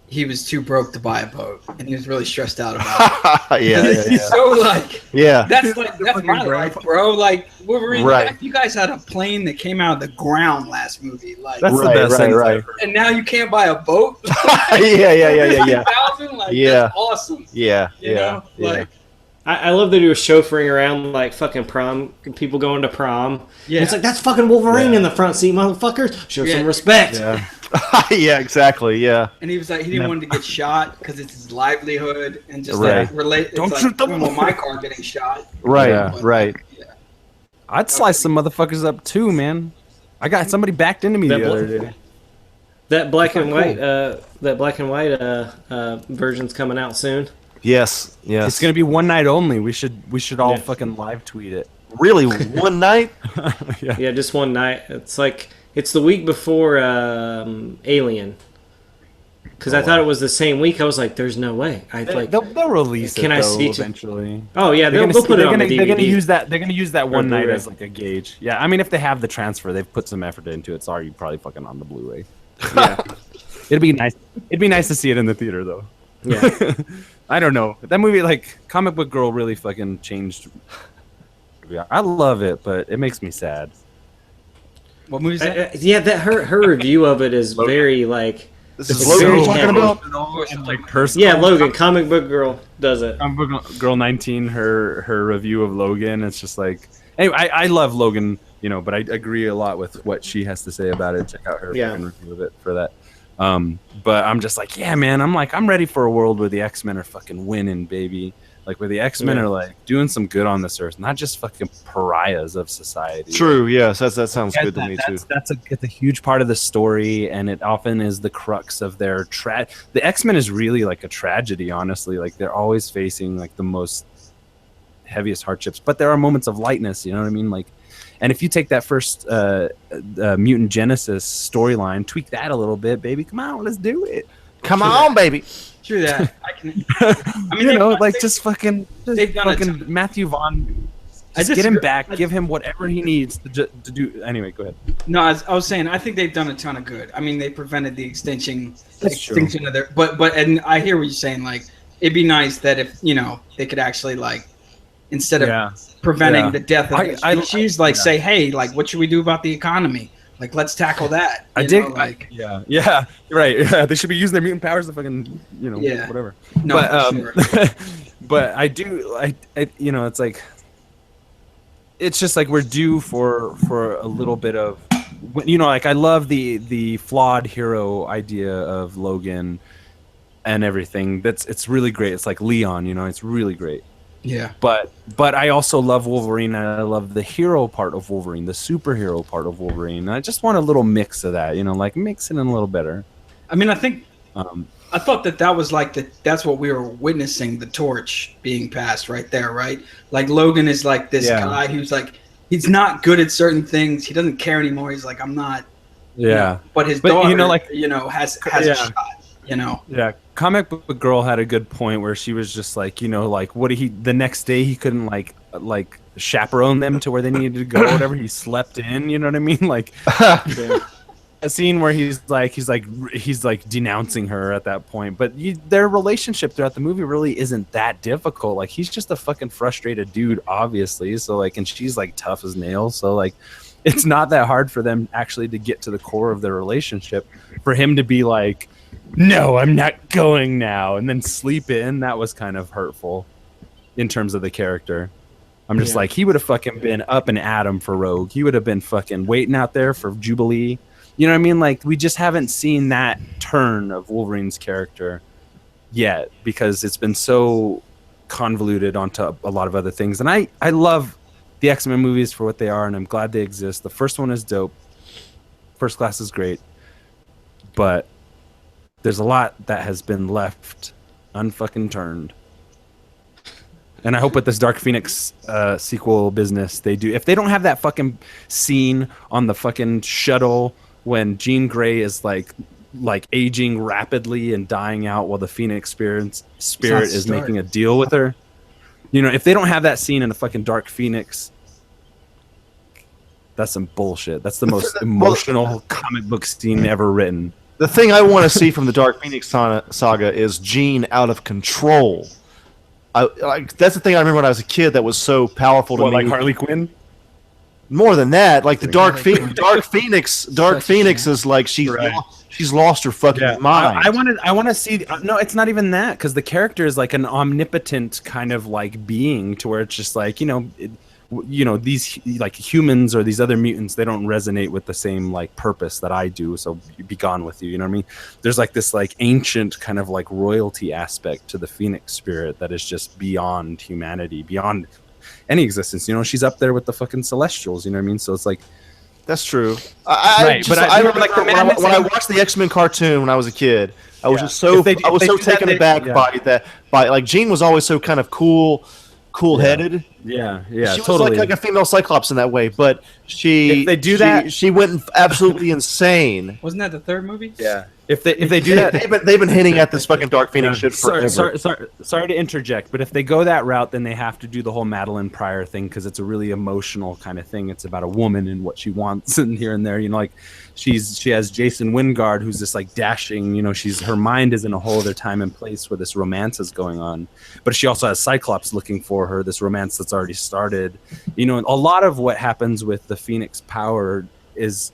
Speaker 3: he was too broke to buy a boat, and he was really stressed out about it.
Speaker 1: yeah.
Speaker 3: So like, that's my life, bro. Like Wolverine,
Speaker 1: right.
Speaker 3: You guys had a plane that came out of the ground last movie, like
Speaker 2: that's the best thing. Right.
Speaker 3: And now you can't buy a boat.
Speaker 1: yeah.
Speaker 3: Like, that's awesome.
Speaker 1: Yeah.
Speaker 3: You know? Like.
Speaker 4: I love that he was chauffeuring around like fucking prom people going to prom.
Speaker 3: Yeah,
Speaker 4: it's like that's fucking Wolverine in the front seat, motherfuckers. Show some respect.
Speaker 2: Yeah.
Speaker 1: Yeah, exactly. Yeah.
Speaker 3: And he was like, he didn't want to get shot because it's his livelihood and just like relate.
Speaker 2: Don't
Speaker 3: it's
Speaker 2: shoot
Speaker 3: like,
Speaker 2: them.
Speaker 3: well, my car getting shot.
Speaker 1: Right.
Speaker 3: But,
Speaker 1: right.
Speaker 3: Yeah.
Speaker 2: I'd slice some motherfuckers up too, man. I got somebody backed into me the other day.
Speaker 4: That black and white, version's coming out soon.
Speaker 1: Yes.
Speaker 2: It's gonna be one night only. We should all fucking live tweet it.
Speaker 1: Really, one night?
Speaker 4: Yeah, just one night. It's like it's the week before Alien. Because I thought it was the same week. I was like, "There's no way."
Speaker 2: They'll release it.
Speaker 4: Can I see
Speaker 2: eventually?
Speaker 4: Oh yeah, they'll put it on the DVD.
Speaker 2: They're gonna use that one night as like a gauge. Yeah, I mean, if they have the transfer, they've put some effort into it. It's already probably fucking on the Blu-ray. Yeah, it'd be nice. It'd be nice to see it in the theater though.
Speaker 4: Yeah.
Speaker 2: I don't know. That movie, like, Comic Book Girl really fucking changed. I love it, but it makes me sad.
Speaker 3: What movie is that?
Speaker 4: Yeah, her review of it is very, like...
Speaker 1: This is Logan you're talking about?
Speaker 2: Like personal.
Speaker 4: Yeah, Logan. Comic Book Girl does it.
Speaker 2: Comic Book Girl 19, her review of Logan, it's just like... Anyway, I love Logan, but I agree a lot with what she has to say about it. Check out her fucking review of it for that. But I'm just like, yeah, man, I'm ready for a world where the X-Men are fucking winning, baby. Like where the X-Men are like doing some good on this earth, not just fucking pariahs of society.
Speaker 1: True, yes, that sounds good to me too.
Speaker 2: It's a huge part of the story, and it often is the crux of their the X-Men is really like a tragedy, honestly. Like they're always facing like the most heaviest hardships, but there are moments of lightness, you know what I mean? Like, and if you take that first Mutant Genesis storyline, tweak that a little bit, baby. Come on, let's do it.
Speaker 1: Come on, baby.
Speaker 3: True that. I can. I mean,
Speaker 2: just fucking Matthew Vaughn. Just get him back. Give him whatever he needs to do. Anyway, go ahead.
Speaker 3: No, I was saying I think they've done a ton of good. I mean, they prevented the extinction of their. But and I hear what you're saying. Like, it'd be nice that if they could actually like instead of preventing the death of the species, say, hey, like, what should we do about the economy? Like, let's tackle that.
Speaker 2: Right. Yeah. They should be using their mutant powers to fucking, whatever.
Speaker 3: No,
Speaker 2: but but I do, it's like, it's just like we're due for a little bit of, like I love the flawed hero idea of Logan and everything. It's really great. It's like Leon, it's really great.
Speaker 3: Yeah.
Speaker 2: But I also love Wolverine, and I love the hero part of Wolverine, the superhero part of Wolverine. And I just want a little mix of that, like mix it in a little better.
Speaker 3: I mean, I think I thought that was like that's what we were witnessing, the torch being passed right there, right? Like Logan is like this guy who's like he's not good at certain things. He doesn't care anymore. He's like, I'm not.
Speaker 2: Yeah.
Speaker 3: But his daughter, has a shot.
Speaker 2: Yeah. Comic Book Girl had a good point where she was just like, what the next day he couldn't like chaperone them to where they needed to go or whatever. He slept in, you know what I mean? Like a scene where he's denouncing her at that point. But their relationship throughout the movie really isn't that difficult. Like he's just a fucking frustrated dude, obviously. So like, and she's like tough as nails. So like, it's not that hard for them actually to get to the core of their relationship. For him to be like, no, I'm not going now, and then sleep in, that was kind of hurtful in terms of the character. I'm just like, he would have fucking been up and at him for Rogue. He would have been fucking waiting out there for Jubilee. You know what I mean? Like, we just haven't seen that turn of Wolverine's character yet because it's been so convoluted onto a lot of other things. And I love the X-Men movies for what they are, and I'm glad they exist. The first one is dope. First Class is great. But there's a lot that has been left unfucking turned. And I hope with this Dark Phoenix sequel business they do. If they don't have that fucking scene on the fucking shuttle when Jean Grey is like aging rapidly and dying out while the Phoenix spirit is making a deal with her. You know, if they don't have that scene in the fucking Dark Phoenix, that's some bullshit. That's the most emotional comic book scene ever written.
Speaker 1: The thing I want to see from the Dark Phoenix saga is Jean out of control. That's the thing I remember when I was a kid that was so powerful to me.
Speaker 2: Like Harley Quinn?
Speaker 1: More than that, like the Dark Phoenix is like she's lost her fucking mind.
Speaker 2: I want to see. No, it's not even that, because the character is like an omnipotent kind of like being, to where it's just like, these like humans or these other mutants, they don't resonate with the same like purpose that I do. So be gone with you. You know what I mean? There's like this like ancient kind of like royalty aspect to the Phoenix spirit that is just beyond humanity, beyond any existence. She's up there with the fucking Celestials. You know what I mean? So it's like,
Speaker 1: that's true. I remember like when I watched the X-Men cartoon when I was a kid, I was just so taken aback by like Jean was always so kind of cool-headed.
Speaker 2: Yeah,
Speaker 1: she was like a female Cyclops in that way, but she went absolutely insane.
Speaker 3: Wasn't that the third movie?
Speaker 2: Yeah. If they do that,
Speaker 1: they've been hinting at this fucking Dark Phoenix shit forever.
Speaker 2: Sorry to interject, but if they go that route, then they have to do the whole Madeline Pryor thing, because it's a really emotional kind of thing. It's about a woman and what she wants, and here and there. Like she has Jason Wingard, who's this like dashing. Her mind is in a whole other time and place where this romance is going on, but she also has Cyclops looking for her. This romance that's already started. A lot of what happens with the Phoenix power is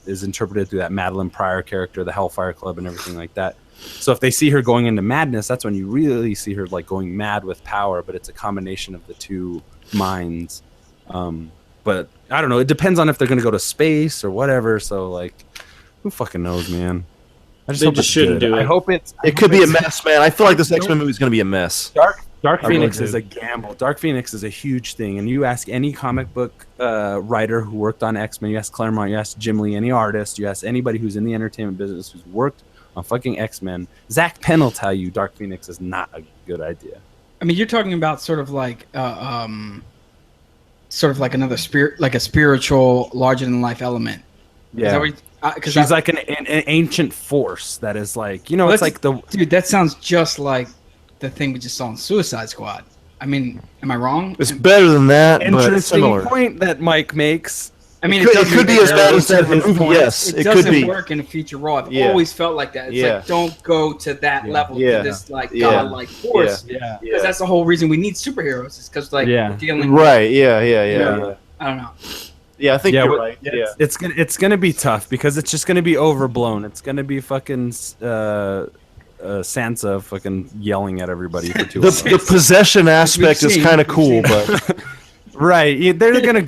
Speaker 2: interpreted through that Madeline Pryor character, the Hellfire Club, and everything like that. So if they see her going into madness, that's when you really see her like going mad with power. But it's a combination of the two minds. But I don't know. It depends on if they're going to go to space or whatever. So like, who fucking knows, man? I just hope it shouldn't do it. I hope it
Speaker 1: could be a mess, man. I feel like this X-Men movie is going to be a mess.
Speaker 2: Dark Phoenix is a gamble. Dark Phoenix is a huge thing, and you ask any comic book writer who worked on X-Men, you ask Claremont, you ask Jim Lee, any artist, you ask anybody who's in the entertainment business who's worked on fucking X-Men, Zach Penn will tell you Dark Phoenix is not a good idea.
Speaker 3: I mean, you're talking about sort of like another spirit, like a spiritual, larger than life element.
Speaker 2: Yeah. She's like an ancient force that is like, it's like
Speaker 3: dude. That sounds just like the thing we just saw in Suicide Squad. I mean, am I wrong?
Speaker 1: It's better than that,
Speaker 2: interesting
Speaker 1: but similar.
Speaker 2: Point that Mike makes.
Speaker 3: I mean,
Speaker 1: it could be as bad as that movie. Yes,
Speaker 3: it doesn't work in a future Raw. I've always felt like that. It's like, don't go to that level, to this like godlike force. Yeah, because that's the whole reason we need superheroes. Is because like we're dealing with,
Speaker 1: right. Yeah.
Speaker 3: I don't know.
Speaker 1: Yeah, I think you're right. Yeah,
Speaker 2: it's gonna be tough because it's just gonna be overblown. It's gonna be fucking Sansa fucking yelling at everybody for 2 hours.
Speaker 1: The possession aspect is kind of cool, but
Speaker 2: right, they're gonna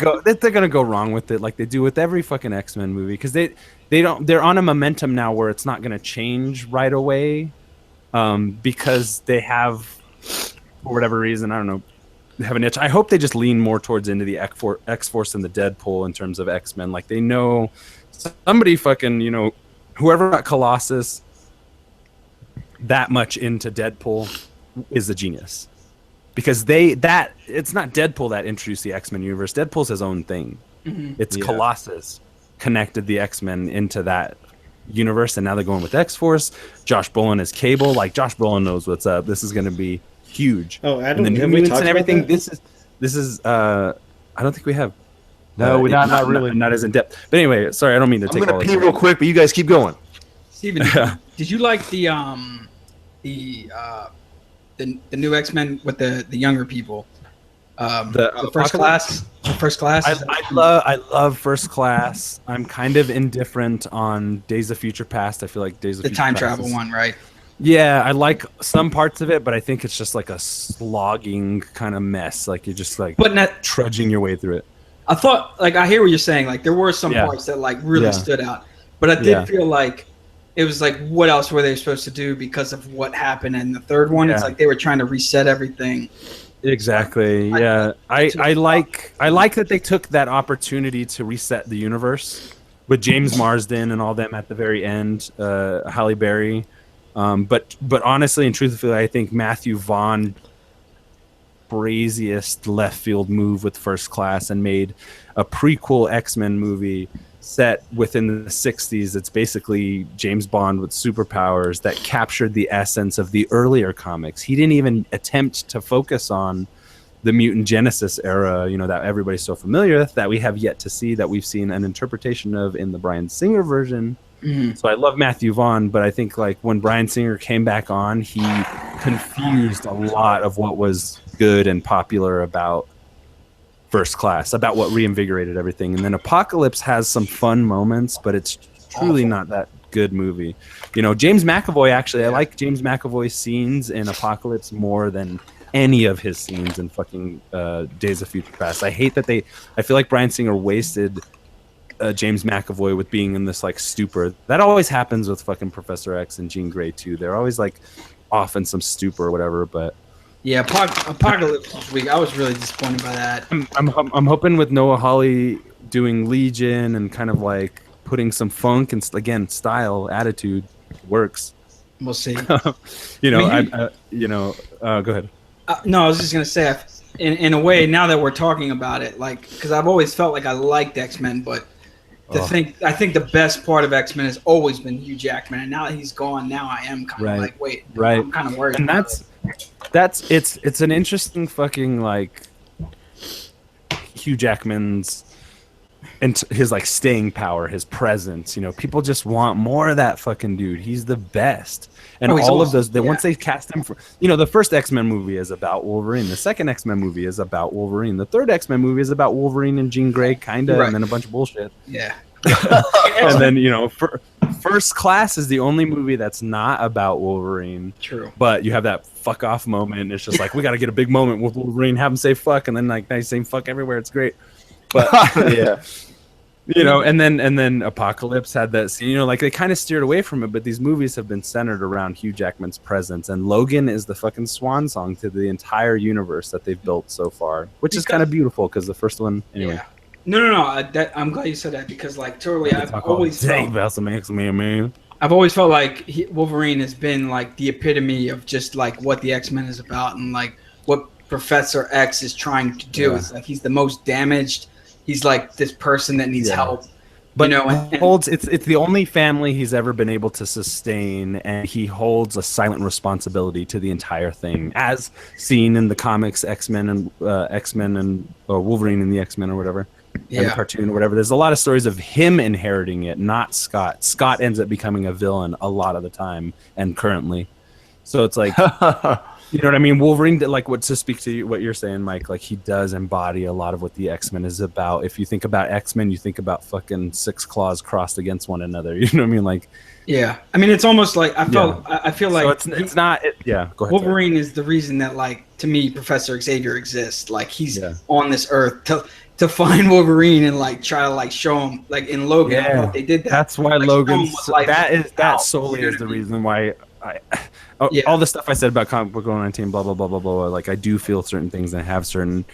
Speaker 2: go wrong with it like they do with every fucking X-Men movie, because they're on a momentum now where it's not gonna change right away, because they have, for whatever reason, I don't know, they have an itch. I hope they just lean more towards into the X-Force and the Deadpool in terms of X-Men. Like they know somebody fucking, whoever got Colossus that much into Deadpool is a genius, because it's not Deadpool that introduced the X-Men universe. Deadpool's his own thing. Mm-hmm. It's Colossus connected the X-Men into that universe, and now they're going with X-Force. Josh Brolin is Cable. Like Josh Brolin knows what's up. This is going to be huge.
Speaker 4: Oh, Adam, have we talked about that?
Speaker 2: This is I don't think we have.
Speaker 1: No, we're not really.
Speaker 2: Not as in depth. But anyway, sorry, I don't mean to take all
Speaker 1: I'm going to pee real quick, but you guys keep going.
Speaker 3: Steven, did you like the new X-Men with the younger people? The First Class. First Class.
Speaker 2: I love First Class. I'm kind of indifferent on Days of Future Past. I feel like Days of Future Past.
Speaker 3: The time travel one, right?
Speaker 2: Yeah, I like some parts of it, but I think it's just like a slogging kind of mess. Like you're just like trudging your way through it.
Speaker 3: I thought, like, I hear what you're saying. Like there were some parts that like really stood out, but I did feel like it was like, what else were they supposed to do because of what happened in the third one? It's like they were trying to reset everything.
Speaker 2: Exactly. I like that they took that opportunity to reset the universe with James Marsden and all them at the very end, Halle Berry. But honestly and truthfully, I think Matthew Vaughn craziest left field move with First Class and made a prequel X-Men movie set within the 60s. It's basically James Bond with superpowers that captured the essence of the earlier comics. He didn't even attempt to focus on the mutant genesis era, you know, that everybody's so familiar with, that we have yet to see, that we've seen an interpretation of in the Bryan Singer version. So I love Matthew Vaughn, but I think like when Bryan Singer came back on, he confused a lot of what was good and popular about First Class, about what reinvigorated everything. And then Apocalypse has some fun moments, but it's truly not that good movie. You know, James McAvoy, actually, I like James McAvoy's scenes in Apocalypse more than any of his scenes in fucking Days of Future Past. I hate that I feel like Bryan Singer wasted James McAvoy with being in this like stupor. That always happens with fucking Professor X and Jean Grey too. They're always like off in some stupor or whatever. But
Speaker 3: yeah, Apocalypse was weak. I was really disappointed by that.
Speaker 2: I'm hoping with Noah Hawley doing Legion and kind of like putting some funk and again style attitude works.
Speaker 3: We'll see.
Speaker 2: You know, go ahead.
Speaker 3: No, I was just gonna say, in a way, now that we're talking about it, like, because I've always felt like I liked X-Men, but I think the best part of X-Men has always been Hugh Jackman, and now that he's gone, now I am kind of like, wait, I'm kind of worried.
Speaker 2: And it's an interesting fucking like Hugh Jackman's and his like staying power, his presence. You know, people just want more of that fucking dude. He's the best. And all of those, once they cast him for, you know, the first X-Men movie is about Wolverine. The second X-Men movie is about Wolverine. The third X-Men movie is about Wolverine and Jean Grey, kind of, and then a bunch of bullshit.
Speaker 3: Yeah.
Speaker 2: And then, you know, First Class is the only movie that's not about Wolverine.
Speaker 3: True.
Speaker 2: But you have that fuck off moment. It's just like, we got to get a big moment with Wolverine, have him say fuck, and then like nice saying fuck everywhere. It's great. But
Speaker 1: yeah.
Speaker 2: You know, and then Apocalypse had that scene, you know, like they kind of steered away from it, but these movies have been centered around Hugh Jackman's presence, and Logan is the fucking swan song to the entire universe that they've built so far, which is kind of beautiful because the first one, anyway.
Speaker 3: Yeah. No. I'm glad you said that because, like, totally, I've always felt like Wolverine has been like the epitome of just like what the X-Men is about and like what Professor X is trying to do. It's like he's the most damaged. He's like this person that needs help,
Speaker 2: but you know, it's the only family he's ever been able to sustain, and he holds a silent responsibility to the entire thing, as seen in the comics, X-Men and Wolverine and the X-Men or whatever, and the cartoon or whatever. There's a lot of stories of him inheriting it, not Scott. Scott ends up becoming a villain a lot of the time, and currently, so it's like. You know what I mean? Wolverine, like, to speak to what you're saying, Mike, like, he does embody a lot of what the X-Men is about. If you think about X-Men, you think about fucking six claws crossed against one another. You know what I mean? Like,
Speaker 3: yeah. I mean, it's almost like I feel like
Speaker 2: so it's not. Go ahead.
Speaker 3: Wolverine is the reason that, like, to me, Professor Xavier exists. Like, he's on this earth to find Wolverine and like try to like show him, like in Logan. I thought they did that.
Speaker 2: That's why like, Logan. That solely is the reason why all the stuff I said about Comic Book 19, blah blah blah blah blah. Like I do feel certain things and I have certain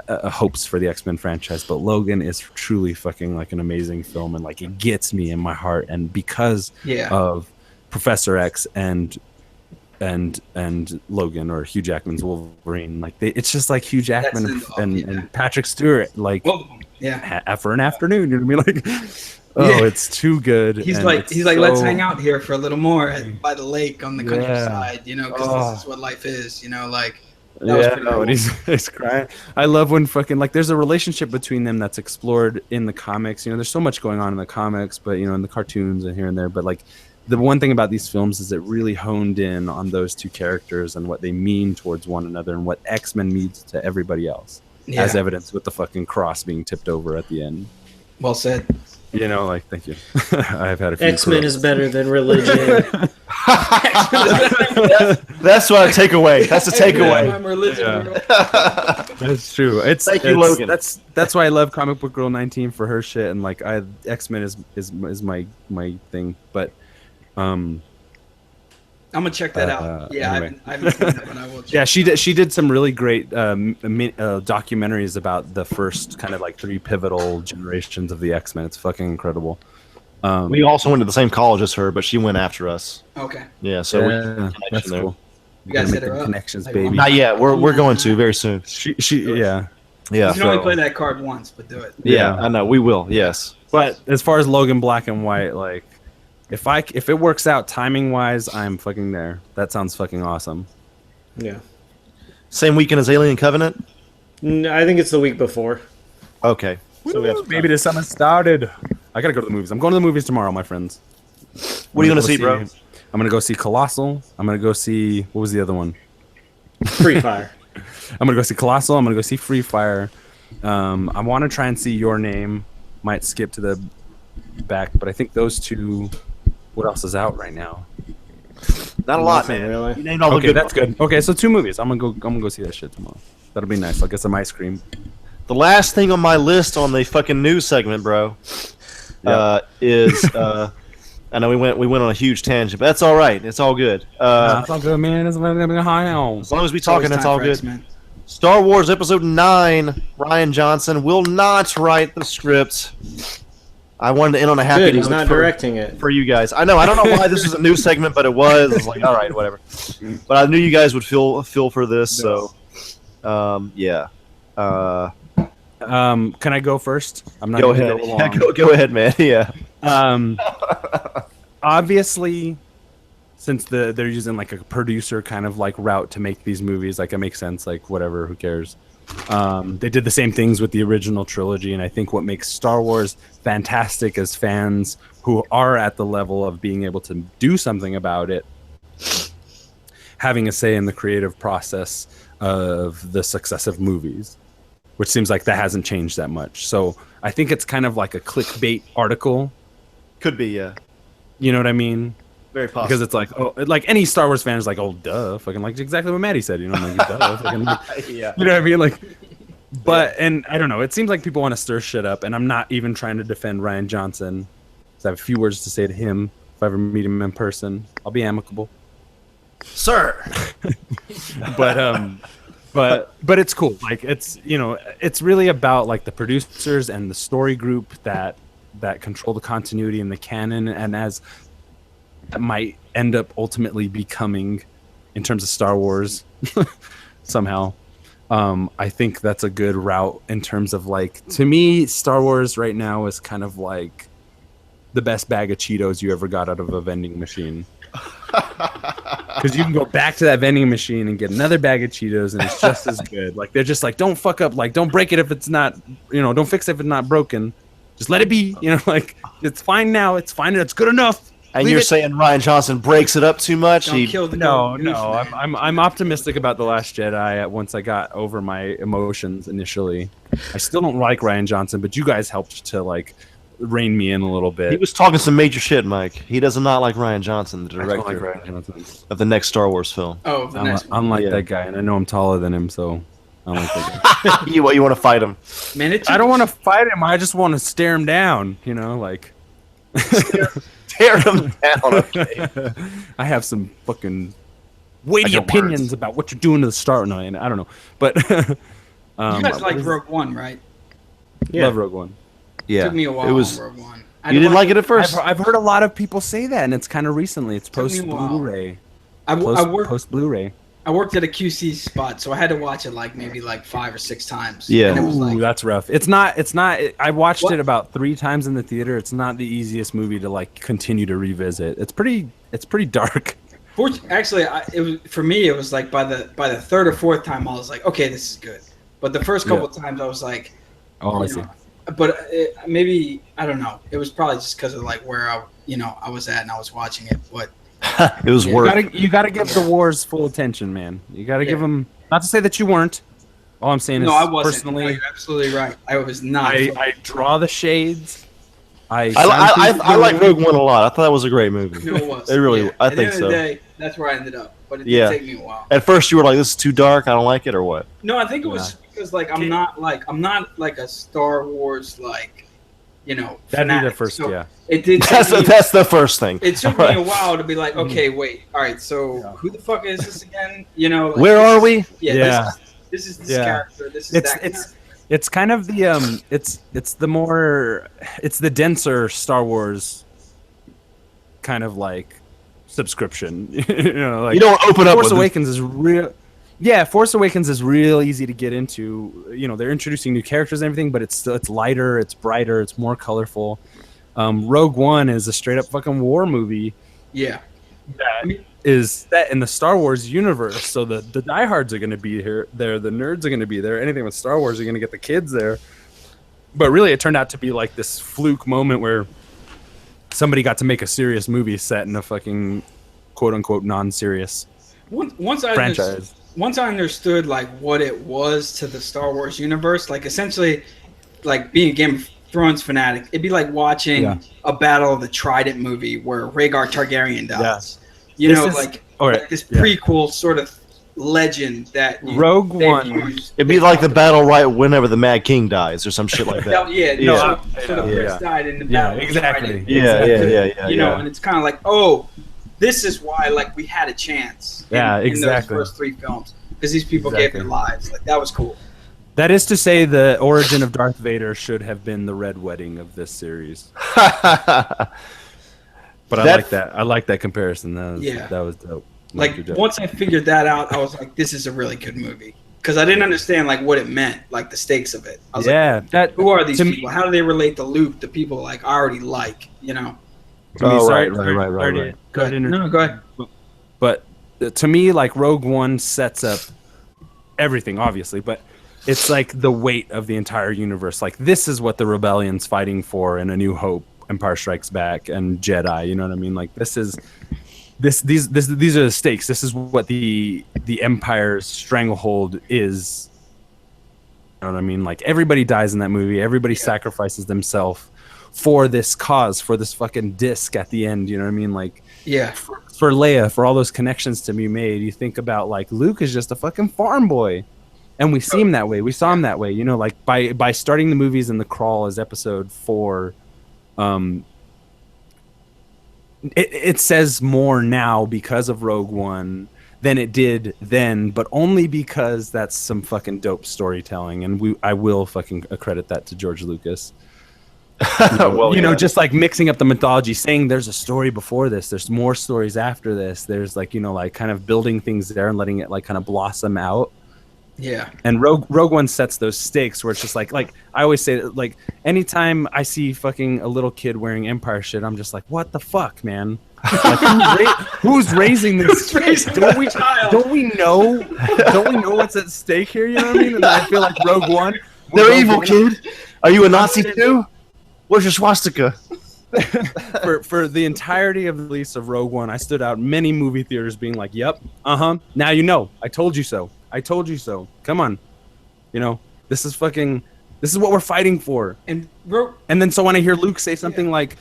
Speaker 2: hopes for the X-Men franchise, but Logan is truly fucking like an amazing film, and like it gets me in my heart. And because of Professor X and Logan or Hugh Jackman's Wolverine, like it's just like Hugh Jackman and Patrick Stewart, like for an afternoon. You know what I mean? Like. It's too good.
Speaker 3: He's like, let's hang out here for a little more by the lake on the countryside, you know, because this is what life is, you know, like. That was pretty cool.
Speaker 2: And he's crying. I love when fucking like there's a relationship between them that's explored in the comics. You know, there's so much going on in the comics, but you know, in the cartoons and here and there. But like the one thing about these films is it really honed in on those two characters and what they mean towards one another and what X-Men means to everybody else, as evidenced with the fucking cross being tipped over at the end.
Speaker 3: Well said.
Speaker 2: You know, like, thank you. I've had a few.
Speaker 4: X-Men is better than religion.
Speaker 1: That's what I take away. That's the takeaway.
Speaker 2: That's true. Thank you, Logan. That's why I love Comic Book Girl 19 for her shit, and like X-Men is my thing. But
Speaker 3: I'm gonna check that out. Anyway. I haven't seen that, but I will check.
Speaker 2: Yeah, she did some really great documentaries about the first kind of like 3 pivotal generations of the X-Men. It's fucking incredible.
Speaker 1: We also went to the same college as her, but she went after us.
Speaker 3: Okay.
Speaker 1: Yeah, so
Speaker 2: that's cool.
Speaker 3: You guys
Speaker 2: make the connections, baby.
Speaker 1: Not yet. We're going to very soon.
Speaker 2: She
Speaker 1: Yeah.
Speaker 3: You can only play that card once, but do it.
Speaker 1: Yeah, I know. We will. Yes.
Speaker 2: But as far as Logan Black and White, like. If it works out timing wise, I'm fucking there. That sounds fucking awesome.
Speaker 4: Yeah.
Speaker 1: Same weekend as Alien Covenant?
Speaker 4: I think it's the week before.
Speaker 1: Okay.
Speaker 2: So maybe the summer started. I gotta go to the movies. I'm going to the movies tomorrow, my friends.
Speaker 1: What are you gonna see, bro?
Speaker 2: I'm gonna go see Colossal. I'm gonna go see, what was the other one?
Speaker 4: Free Fire.
Speaker 2: I'm gonna go see Colossal. I'm gonna go see Free Fire. I want to try and see Your Name. Might skip to the back, but I think those two. What else is out right now?
Speaker 1: Not a lot,
Speaker 4: Nothing,
Speaker 1: man.
Speaker 4: really.
Speaker 1: You named all the
Speaker 2: Okay,
Speaker 1: good
Speaker 2: that's
Speaker 1: ones.
Speaker 2: good. Okay, so 2 movies. I'm gonna go see that shit tomorrow. That'll be nice. I'll get some ice cream.
Speaker 1: The last thing on my list on the fucking news segment, bro, is I know we went on a huge tangent, but that's all right. It's all good.
Speaker 2: It's all good, man. It's gonna be high on.
Speaker 1: As long as we
Speaker 3: It's always
Speaker 1: talking, it's
Speaker 3: time
Speaker 1: all
Speaker 3: for
Speaker 1: good.
Speaker 3: X-Men.
Speaker 1: Star Wars Episode 9, Ryan Johnson will not write the script. I wanted to end on a happy
Speaker 4: Good, he's
Speaker 1: note
Speaker 4: not directing it.
Speaker 1: for you guys. I know. I don't know why this was a news segment, but it was. I was like, all right, whatever. But I knew you guys would feel for this, so yeah.
Speaker 2: Can I go first? I'm not
Speaker 1: Go
Speaker 2: gonna
Speaker 1: ahead.
Speaker 2: Go
Speaker 1: Yeah,
Speaker 2: along.
Speaker 1: go ahead, man. Yeah.
Speaker 2: Obviously, since they're using like a producer kind of like route to make these movies, like it makes sense. Like whatever, who cares? They did the same things with the original trilogy, and I think what makes Star Wars fantastic as fans who are at the level of being able to do something about it, having a say in the creative process of the successive movies, which seems like that hasn't changed that much. So I think it's kind of like a clickbait article.
Speaker 1: Could be, yeah.
Speaker 2: You know what I mean?
Speaker 1: Very possible.
Speaker 2: Because it's like, oh, like any Star Wars fan is like, oh, duh, fucking like exactly what Maddie said. You know, I'm like, duh, fucking, like,
Speaker 1: yeah.
Speaker 2: you know what I mean? Like, but and I don't know. It seems like people want to stir shit up, and I'm not even trying to defend Ryan Johnson. So I have a few words to say to him. If I ever meet him in person, I'll be amicable.
Speaker 1: Sir.
Speaker 2: But it's cool. Like it's, you know, it's really about like the producers and the story group that control the continuity and the canon, and as that might end up ultimately becoming in terms of Star Wars somehow. I think that's a good route in terms of like, to me, Star Wars right now is kind of like the best bag of Cheetos you ever got out of a vending machine. Because you can go back to that vending machine and get another bag of Cheetos and it's just as good. Like they're just like, don't fuck up, like don't break it if it's not, you know, don't fix it if it's not broken. Just let it be, you know, like it's fine now, it's fine, it's good enough.
Speaker 1: And
Speaker 2: Leave
Speaker 1: you're
Speaker 2: it.
Speaker 1: saying Ryan Johnson breaks it up too much?
Speaker 3: Don't kill the
Speaker 2: No,
Speaker 3: goose, man.
Speaker 2: I'm optimistic about The Last Jedi once I got over my emotions initially. I still don't like Ryan Johnson, but you guys helped to like rein me in a little bit.
Speaker 1: He was talking some major shit, Mike. He does not like Ryan Johnson, the
Speaker 2: I don't
Speaker 1: director
Speaker 2: like Ryan Johnson.
Speaker 1: of the next Star Wars film.
Speaker 3: Oh, the next one.
Speaker 2: Unlike
Speaker 1: Yeah.
Speaker 2: that guy, and I know I'm taller than him, so I don't like that guy.
Speaker 1: You want to fight him?
Speaker 3: Man, it
Speaker 2: I don't want to fight him. I just want to stare him down. You know, like
Speaker 1: Tear him down. Okay.
Speaker 2: I have some fucking weighty
Speaker 1: Like your
Speaker 2: opinions
Speaker 1: words.
Speaker 2: about what you're doing to the Star. No, I don't know, but
Speaker 3: you guys like Rogue One, right?
Speaker 2: love Rogue One.
Speaker 1: Yeah.
Speaker 3: Took me a while
Speaker 1: It was.
Speaker 3: on Rogue One.
Speaker 1: You didn't like it at first?
Speaker 2: I've heard a lot of people say that, and it's kind of recently. It's
Speaker 3: Took me
Speaker 2: post
Speaker 3: a while.
Speaker 2: Blu-ray.
Speaker 3: I worked
Speaker 2: Post Blu-ray.
Speaker 3: I worked at a QC spot, so I had to watch it like maybe like 5 or 6 times.
Speaker 1: Yeah.
Speaker 3: And it was
Speaker 2: Ooh,
Speaker 3: like,
Speaker 2: that's rough. It's not. I watched
Speaker 3: What?
Speaker 2: it about 3 times in the theater. It's not the easiest movie to like continue to revisit. It's pretty dark.
Speaker 3: actually, it was for me. It was like by the 3rd or 4th time, I was like, okay, this is good. But the first couple of times, I was like,
Speaker 2: Oh, I
Speaker 3: you
Speaker 2: see.
Speaker 3: know, but maybe I don't know. It was probably just because of like where I was at and I was watching it. But
Speaker 1: It was
Speaker 3: Yeah.
Speaker 1: work.
Speaker 2: You gotta give the wars full attention, man. You gotta give them. Not to say that you weren't. All I'm saying
Speaker 3: no,
Speaker 2: is,
Speaker 3: I wasn't.
Speaker 2: personally,
Speaker 3: No, you're absolutely right. I was not.
Speaker 2: I draw the shades.
Speaker 1: I like Rogue One a lot. I thought that was a great movie.
Speaker 3: No, it was.
Speaker 1: It really.
Speaker 3: Yeah.
Speaker 1: I
Speaker 3: At the
Speaker 1: think
Speaker 3: end
Speaker 1: so.
Speaker 3: of the day, that's where I ended up. But it
Speaker 1: Yeah.
Speaker 3: did take me a while.
Speaker 1: At first, you were like, "This is too dark. I don't like it," or what?
Speaker 3: No, I think it was because like I'm not like a Star Wars like,
Speaker 2: That'd be the
Speaker 3: fanatic.
Speaker 2: first.
Speaker 3: So
Speaker 2: Yeah.
Speaker 3: It did.
Speaker 1: That's
Speaker 3: take me-
Speaker 1: that's the first thing.
Speaker 3: It took
Speaker 1: Right.
Speaker 3: me a while to be like, okay, wait, all right, so who the fuck is this again? Like,
Speaker 1: Where
Speaker 3: this
Speaker 1: are
Speaker 3: is-
Speaker 1: we?
Speaker 3: Yeah,
Speaker 2: Yeah.
Speaker 3: This is this
Speaker 2: Yeah.
Speaker 3: character. This is
Speaker 2: It's
Speaker 3: that.
Speaker 2: it's it's kind of the it's the denser Star Wars kind of like subscription. Like
Speaker 1: You don't open up
Speaker 2: Force
Speaker 1: with
Speaker 2: Awakens is real. Yeah, Force Awakens is real easy to get into. They're introducing new characters and everything, but it's lighter, it's brighter, it's more colorful. Rogue One is a straight up fucking war movie.
Speaker 3: Yeah.
Speaker 2: that is set in the Star Wars universe. So the diehards are going to be there, the nerds are going to be there. Anything with Star Wars, you're going to get the kids there. But really, it turned out to be like this fluke moment where somebody got to make a serious movie set in a fucking quote unquote non-serious franchise.
Speaker 3: Once I understood like what it was to the Star Wars universe, like essentially, like being a Game of Thrones fanatic, it'd be like watching a Battle of the Trident movie where Rhaegar Targaryen dies. You know, like this prequel sort of legend that
Speaker 2: Rogue One.
Speaker 1: It'd be like the battle right whenever the Mad King dies or some shit like that.
Speaker 3: Sort of Chris died in the battle.
Speaker 2: Exactly.
Speaker 1: Yeah.
Speaker 3: You know, and it's kind of like, oh, this is why like we had a chance. In those first 3 films, because these people gave their lives. Like that was cool.
Speaker 2: That is to say, the origin of Darth Vader should have been the Red Wedding of this series. But I like that. I like that comparison. That was dope.
Speaker 3: Like once I figured that out, I was like, "This is a really good movie." Because I didn't understand like what it meant, like the stakes of it. I was like, "Who are these people? How do they relate to Luke? The people like I already like, you know?"
Speaker 1: Right.
Speaker 3: Go ahead. No, go ahead.
Speaker 2: But to me, like Rogue One sets up everything, obviously, but it's like the weight of the entire universe. Like this is what the rebellion's fighting for in A New Hope, Empire Strikes Back, and Jedi. You know what I mean? Like these are the stakes. This is what the Empire's stranglehold is. You know what I mean? Like everybody dies in that movie. Everybody sacrifices themselves for this cause, for this fucking disc at the end. You know what I mean? Like for Leia, for all those connections to be made. You think about like Luke is just a fucking farm boy. And we see him that way. We saw him that way. You know, like by starting the movies in the crawl as episode 4, it says more now because of Rogue One than it did then, but only because that's some fucking dope storytelling. And I will fucking accredit that to George Lucas. You know, just like mixing up the mythology, saying there's a story before this, there's more stories after this. There's like, you know, like kind of building things there and letting it like kind of blossom out.
Speaker 3: Yeah.
Speaker 2: And Rogue One sets those stakes where it's just like I always say, like anytime I see fucking a little kid wearing Empire shit, I'm just like, what the fuck, man? Like, who's raising this? Don't we know what's at stake here? You know what I mean? And I feel like Rogue One.
Speaker 1: They're evil, kid. Are you a Nazi too? Where's your swastika?
Speaker 2: For the entirety of the release of Rogue One, I stood out in many movie theaters being like, yep, now you know. I told you so. I told you so. Come on. You know, this is what we're fighting for. And then so when I hear Luke say something like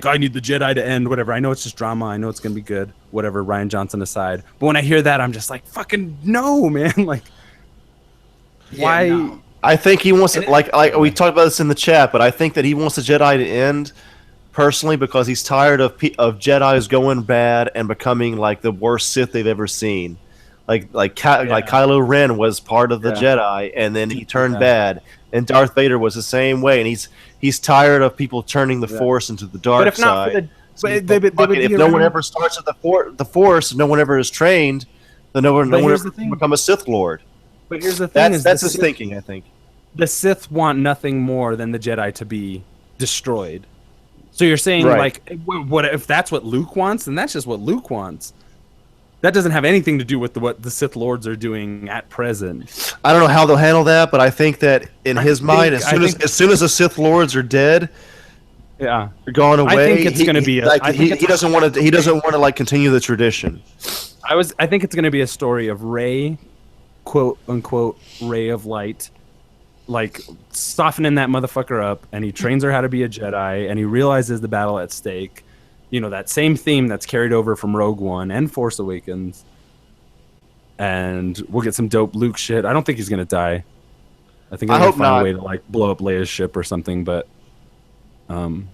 Speaker 2: I need the Jedi to end, whatever. I know it's just drama. I know it's going to be good. Whatever, Rian Johnson aside. But when I hear that, I'm just like, fucking no, man. Like, why? No.
Speaker 1: I think he wants to, like we talked about this in the chat, but I think that he wants the Jedi to end personally because he's tired of Jedis going bad and becoming like the worst Sith they've ever seen. Like Kylo Ren was part of the Jedi, and then he turned bad. And Darth Vader was the same way, and he's tired of people turning the Force into the dark side. If no one ever starts at the Force, no one ever is trained, then no one ever become a Sith Lord.
Speaker 2: But here's the thing:
Speaker 1: that's his thinking. I think
Speaker 2: the Sith want nothing more than the Jedi to be destroyed. So you're saying like, what if that's what Luke wants? Then that's just what Luke wants. That doesn't have anything to do with what the Sith Lords are doing at present.
Speaker 1: I don't know how they'll handle that, but I think that in his mind, as soon as the Sith Lords are dead, they're gone away.
Speaker 2: I think it's going to be.
Speaker 1: He doesn't want to. He doesn't want to like continue the tradition.
Speaker 2: I think it's going to be a story of Rey, quote unquote, Ray of Light, like softening that motherfucker up, and he trains her how to be a Jedi, and he realizes the battle at stake. You know, that same theme that's carried over from Rogue One and Force Awakens. And we'll get some dope Luke shit. I don't think he's going to die. I think they're going to find a way to, like, blow up Leia's ship or something, but... and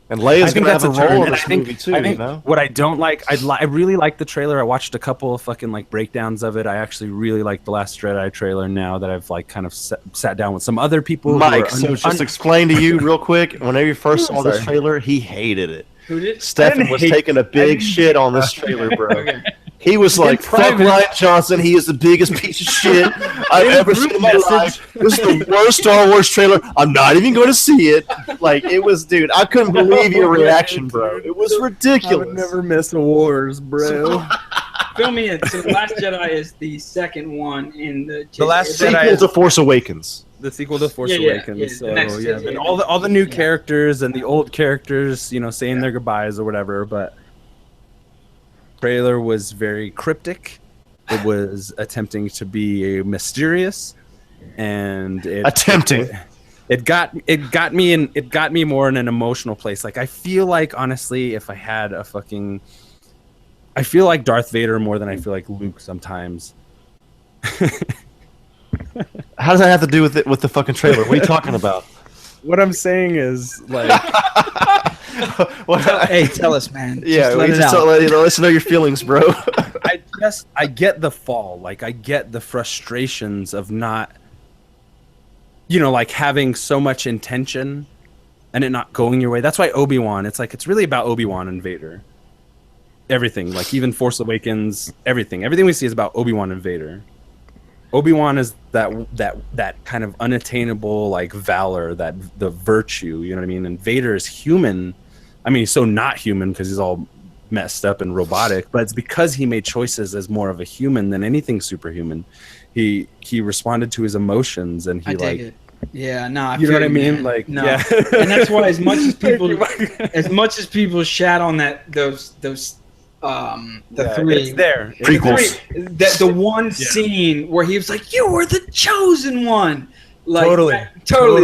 Speaker 1: Leia's going to have a role in this movie, too,
Speaker 2: you know? What I don't like... I really like the trailer. I watched a couple of fucking, like, breakdowns of it. I actually really like the Last Jedi trailer now that I've, like, kind of sat down with some other people.
Speaker 1: Mike, so just explain to you real quick. Whenever you first saw this trailer, he hated it.
Speaker 3: Who did?
Speaker 1: Stefan was taking a big shit on this trailer, bro.
Speaker 3: Okay.
Speaker 1: He was like, "Fuck Ryan Johnson. He is the biggest piece of shit I've ever seen in my life. This is the worst Star Wars trailer. I'm not even going to see it." Like, it was, dude. I couldn't believe your reaction, bro. It was ridiculous.
Speaker 2: I would never miss wars, bro.
Speaker 3: Fill me in. So, The Last Jedi is the second one in the
Speaker 2: Last Jedi
Speaker 1: sequel to Force Awakens.
Speaker 2: The sequel to Force Awakens. So and all the new characters and the old characters, you know, saying their goodbyes or whatever, but. Trailer was very cryptic. It was attempting to be mysterious, and it got me more in an emotional place. Like, I feel like, honestly, if I had a fucking, I feel like Darth Vader more than I feel like Luke sometimes.
Speaker 1: How does that have to do with it with the fucking trailer? What are you talking about?
Speaker 2: What I'm saying is, like,
Speaker 3: hey, tell us, man.
Speaker 1: Yeah, let us know your feelings, bro.
Speaker 2: I get the fall. Like, I get the frustrations of not, you know, like having so much intention and it not going your way. That's why Obi-Wan, it's like, it's really about Obi-Wan and Vader. Everything, like even Force Awakens, everything we see is about Obi-Wan and Vader. Obi-Wan is that kind of unattainable, like, valor, that the virtue, you know what I mean? And Vader is human. I mean, he's so not human because he's all messed up and robotic, but it's because he made choices as more of a human than anything superhuman. He responded to his emotions, and he, like, it.
Speaker 3: Yeah, no,
Speaker 2: you know what I mean?
Speaker 3: Man.
Speaker 2: Like,
Speaker 3: no.
Speaker 2: Yeah.
Speaker 3: And that's why as much as people shat on those three,
Speaker 2: it's there.
Speaker 1: Prequels.
Speaker 3: The one scene where he was like, "You were the chosen one." Like,
Speaker 2: totally.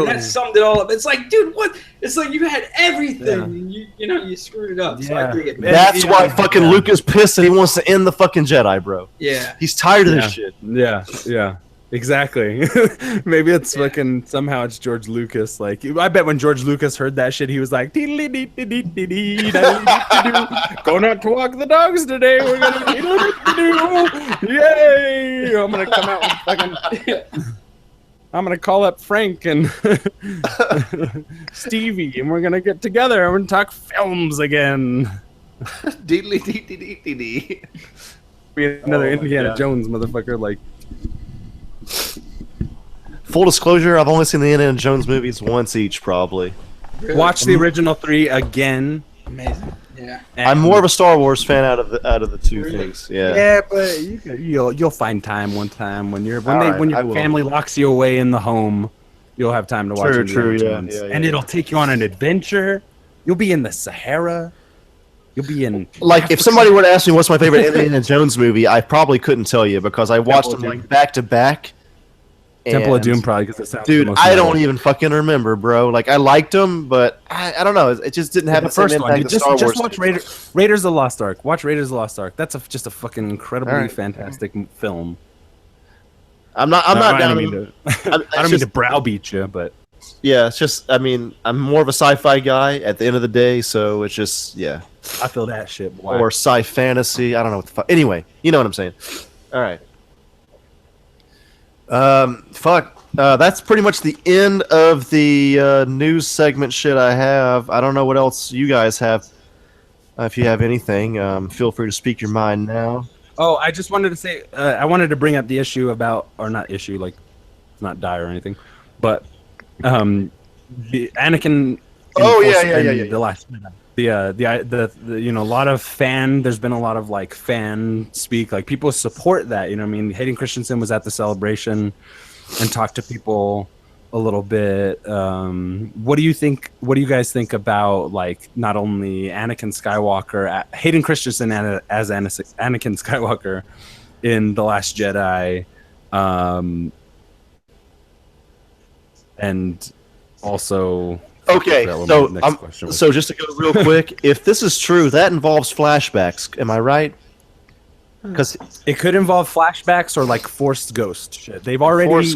Speaker 3: That summed it all up. It's like, dude, what? It's like you had everything, and you screwed it up. So I dig it.
Speaker 1: That's why fucking Luke is pissed and he wants to end the fucking Jedi, bro.
Speaker 3: Yeah.
Speaker 1: He's tired of this shit.
Speaker 2: Yeah. Exactly. Maybe it's fucking somehow it's George Lucas. Like, I bet when George Lucas heard that shit, he was like, "Going out to walk the dogs today. We're gonna yay! I'm gonna come out with fucking. I'm gonna call up Frank and Stevie, and we're gonna get together and we're gonna talk films again."
Speaker 1: Be
Speaker 2: another Indiana Jones motherfucker, like.
Speaker 1: Full disclosure, I've only seen the Indiana Jones movies once each, probably.
Speaker 3: Really?
Speaker 2: Watch the original 3 again.
Speaker 3: Amazing. Yeah.
Speaker 1: I'm more of a Star Wars fan out of the two things. Yeah.
Speaker 2: Yeah, but you'll find time one time when your family locks you away in the home, you'll have time to watch it.
Speaker 1: True. Yeah,
Speaker 2: and it'll take you on an adventure. You'll be in the Sahara. You'll be in
Speaker 1: Africa. If somebody were to ask me what's my favorite Indiana Jones movie, I probably couldn't tell you because I watched them like back to back.
Speaker 2: Temple of Doom, probably, because it sounds.
Speaker 1: Dude, I don't even fucking remember, bro. Like, I liked them, but I don't know. It just didn't have the same impact as Star Wars.
Speaker 2: Just watch Raiders of the Lost Ark. Watch Raiders of the Lost Ark. That's just a fucking incredibly fantastic film.
Speaker 1: I'm not down.
Speaker 2: I don't mean to browbeat you, but
Speaker 1: yeah, it's just. I mean, I'm more of a sci-fi guy at the end of the day, so it's just
Speaker 2: I feel that shit. Boy.
Speaker 1: Or sci-fantasy. I don't know what the fuck. Anyway, you know what I'm saying. All right. That's pretty much the end of the news segment shit I have. I don't know what else you guys have. If you have anything, feel free to speak your mind now.
Speaker 2: Oh, I just wanted to say, I wanted to bring up the issue about, or not issue, like, it's not die or anything, but the Anakin.
Speaker 1: Oh yeah.
Speaker 2: The last. The you know, a lot of there's been a lot of like fan speak, like people support that, you know what I mean? Hayden Christensen was at the celebration and talked to people a little bit. What do you guys think about, like, not only Anakin Skywalker, Hayden Christensen as Anakin Skywalker in The Last Jedi, and also
Speaker 1: okay, so just to go real quick, if this is true, that involves flashbacks. Am I right? Because
Speaker 2: it could involve flashbacks or like forced ghost shit. They've already.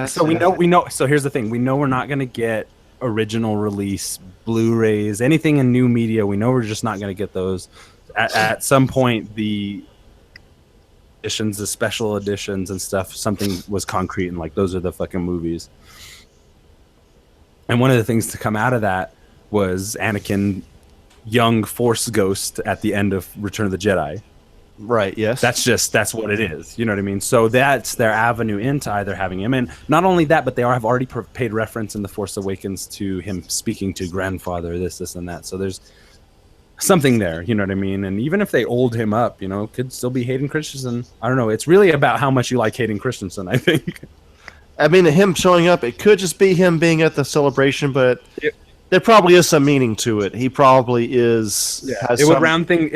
Speaker 2: So we know. So here's the thing: we know we're not gonna get original release Blu-rays, anything in new media. We know we're just not gonna get those. At some point, the editions, the special editions and stuff, something was concrete, and like those are the fucking movies. And one of the things to come out of that was Anakin, young Force ghost at the end of Return of the Jedi.
Speaker 1: Right. Yes.
Speaker 2: That's what it is. You know what I mean? So that's their avenue into either having him, and not only that, but they have already paid reference in The Force Awakens to him speaking to grandfather, this, and that. So there's something there. You know what I mean? And even if they old him up, you know, it could still be Hayden Christensen. I don't know. It's really about how much you like Hayden Christensen, I think.
Speaker 1: I mean, him showing up, it could just be him being at the celebration, but there probably is some meaning to it. He probably is.
Speaker 2: Yeah. It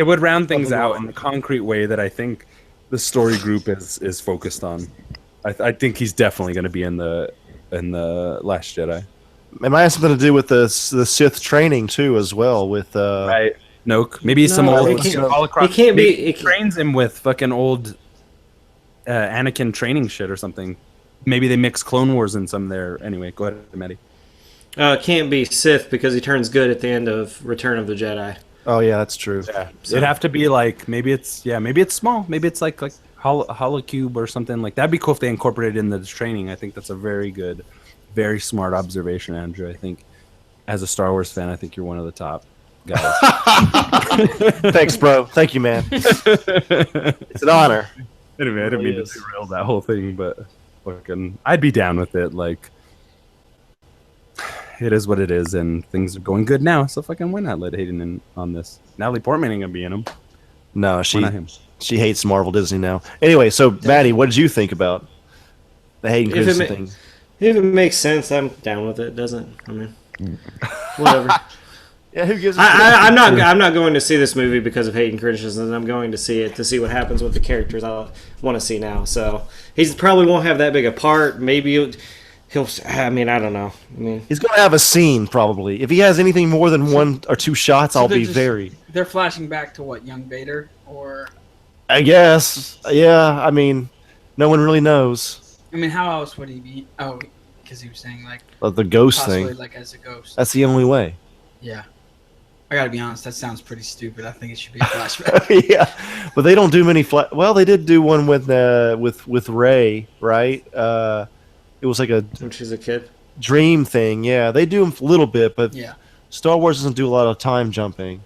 Speaker 2: would round things out in a concrete way that I think the story group is focused on. I think he's definitely going to be in the Last Jedi.
Speaker 1: It might have something to do with the Sith training too, as well. With
Speaker 2: right, Noke. Maybe some old.
Speaker 4: He can't be.
Speaker 2: He trains him with fucking old Anakin training shit or something. Maybe they mix Clone Wars in some there. Anyway, go ahead, Maddie.
Speaker 4: Can't be Sith because he turns good at the end of Return of the Jedi.
Speaker 1: Oh yeah, that's true.
Speaker 2: Yeah, so it'd have to be like maybe it's small. Maybe it's like Holocube or something like that'd be cool if they incorporated in the training. I think that's a very good, very smart observation, Andrew. I think as a Star Wars fan, I think you're one of the top guys.
Speaker 1: Thanks, bro. Thank you, man. It's an honor.
Speaker 2: Anyway, I didn't mean to derail that whole thing, but fucking, I'd be down with it. Like, it is what it is, and things are going good now. So fucking, why not let Hayden in on this? Natalie Portman ain't gonna be in them.
Speaker 1: No, she hates Marvel Disney now. Anyway, so Maddie, what did you think about the Hayden Christensen thing?
Speaker 4: If it makes sense, I'm down with it. Doesn't? I mean, whatever.
Speaker 1: Yeah, who gives a
Speaker 4: I'm not going to see this movie because of Hayden Christensen. I'm going to see it to see what happens with the characters I want to see now. So he probably won't have that big a part. Maybe he'll. I mean, I don't know. I mean,
Speaker 1: he's going to have a scene probably. If he has anything more than 1 or 2 shots, I'll be very.
Speaker 3: They're flashing back to what, young Vader, or?
Speaker 1: I guess. Yeah. I mean, no one really knows.
Speaker 3: I mean, how else would he be? Oh, because he was saying like
Speaker 1: the ghost thing.
Speaker 3: Like as a ghost.
Speaker 1: That's the only way.
Speaker 3: Yeah. I gotta be honest, that sounds pretty stupid. I think it should be a flashback.
Speaker 1: Yeah, but they don't do many well, they did do one with Rey, right? It was like
Speaker 4: when she's a kid.
Speaker 1: Dream thing. Yeah, they do them a little bit, but
Speaker 3: yeah.
Speaker 1: Star Wars doesn't do a lot of time jumping,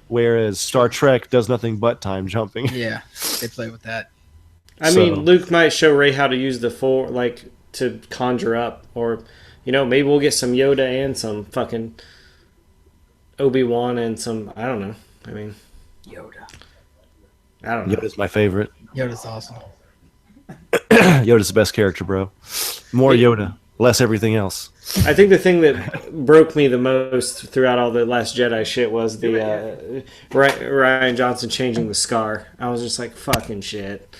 Speaker 1: whereas Star Trek does nothing but time jumping.
Speaker 3: Yeah, they play with that.
Speaker 4: I mean, Luke might show Rey how to use the Force, like to conjure up, or maybe we'll get some Yoda and some fucking Obi-Wan and some, I don't know. I mean,
Speaker 3: Yoda.
Speaker 4: I don't know.
Speaker 1: Yoda's my favorite.
Speaker 3: Yoda's awesome.
Speaker 1: Yoda's the best character, bro. More Yoda, less everything else.
Speaker 4: I think the thing that broke me the most throughout all the Last Jedi shit was the Rian Johnson changing the scar. I was just like, fucking shit.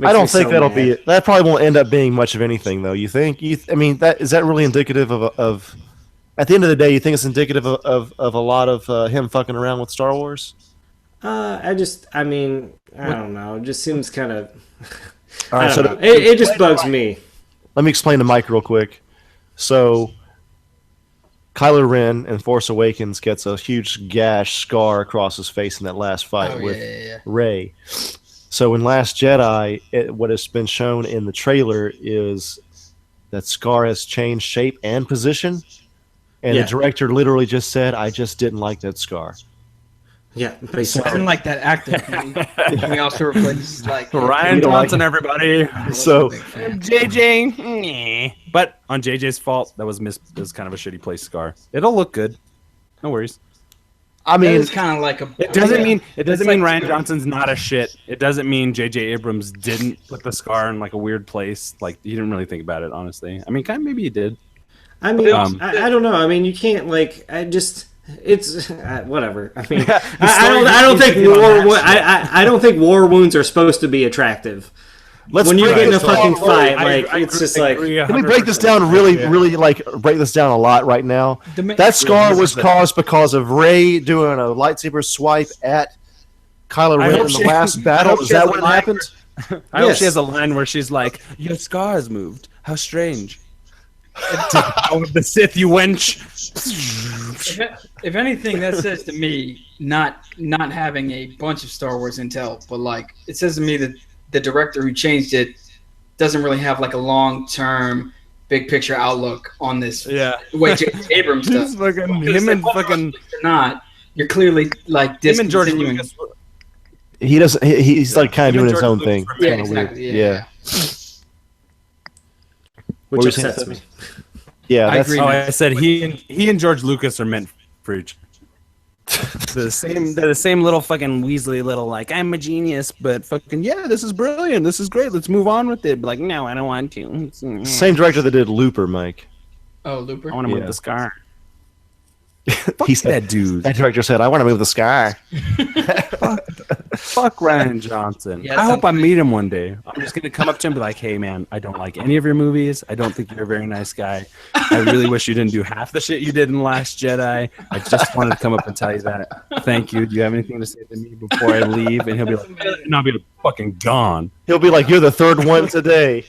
Speaker 1: I don't think that'll be it. That probably won't end up being much of anything, though. You think? I mean, is that really indicative of at the end of the day, you think it's indicative of a lot of him fucking around with Star Wars?
Speaker 4: I don't know. It just seems kind of.
Speaker 1: All right, so
Speaker 4: it just bugs me.
Speaker 1: Let me explain to Mike real quick. So, Kylo Ren in Force Awakens gets a huge scar across his face in that last fight with Rey. So in Last Jedi, what has been shown in the trailer is that scar has changed shape and position. And the director literally just said, I just didn't like that scar.
Speaker 3: Yeah, basically. I didn't like that actor. Can we also replace
Speaker 2: Rian Johnson, everybody.
Speaker 1: So
Speaker 2: JJ, but on JJ's fault, that was kind of a shitty place scar. It'll look good. No worries.
Speaker 1: I mean,
Speaker 3: it's kind of like a.
Speaker 2: It doesn't mean Rian Johnson's not a shit. It doesn't mean J.J. Abrams didn't put the scar in like a weird place. Like he didn't really think about it, honestly. I mean, kind of maybe he did.
Speaker 4: I mean, I don't know. I mean, you can't it's whatever. I mean, I don't think war wounds are supposed to be attractive. When you get in a fucking fight, it's just like.
Speaker 1: Can we break this down really, break this down a lot right now? That scar was caused because of Rey doing a lightsaber swipe at Kylo Ren in the last battle. Is that what happened?
Speaker 2: I hope she has a line where she's like, "Your scar has moved. How strange." The Sith, you wench.
Speaker 3: If anything, that says to me not having a bunch of Star Wars intel, but it says to me that the director who changed it doesn't really have a long-term, big picture outlook on this.
Speaker 2: Yeah,
Speaker 3: way J.J. Abrams does.
Speaker 2: Him and fucking
Speaker 3: not. You're clearly discontinuing.
Speaker 1: he doesn't. He's like kind of doing his own thing.
Speaker 3: Yeah, exactly. Yeah.
Speaker 4: Which upsets me.
Speaker 1: Yeah,
Speaker 3: I agree.
Speaker 2: I said he and George Lucas are meant for each. They're the same little fucking Weasley little like I'm a genius, but fucking yeah, this is brilliant, this is great, let's move on with it. But like, no, I don't want to.
Speaker 1: Same director that did Looper, Mike.
Speaker 3: Oh, Looper.
Speaker 2: I want to move the scar. He said, that dude.
Speaker 1: That director said, "I want to move the sky."
Speaker 2: Fuck Ryan Johnson. I hope I meet him one day. I'm just gonna come up to him and be like, "Hey, man, I don't like any of your movies. I don't think you're a very nice guy. I really wish you didn't do half the shit you did in The Last Jedi. I just wanted to come up and tell you that. Thank you. Do you have anything to say to me before I leave?" And he'll be like, and I'll be like, fucking gone.
Speaker 1: He'll be like, "You're the third one today."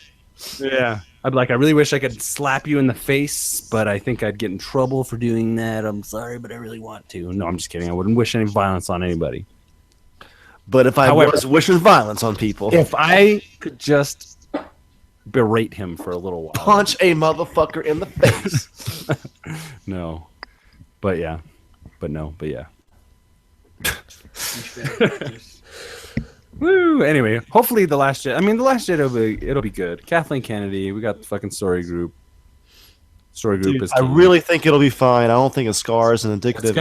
Speaker 2: Yeah. I'd be like, I really wish I could slap you in the face, but I think I'd get in trouble for doing that. I'm sorry, but I really want to. No, I'm just kidding. I wouldn't wish any violence on anybody.
Speaker 1: But if I was wishing violence on people,
Speaker 2: if I could just berate him for a little while,
Speaker 1: punch a motherfucker in the face.
Speaker 2: No, but yeah, but yeah. Woo! Anyway, hopefully The Last Jedi. I mean, The Last Jedi it'll be good. Kathleen Kennedy. We got the fucking story group. Dude,
Speaker 1: I really think it'll be fine. I don't think a scar is an indicative.
Speaker 2: It's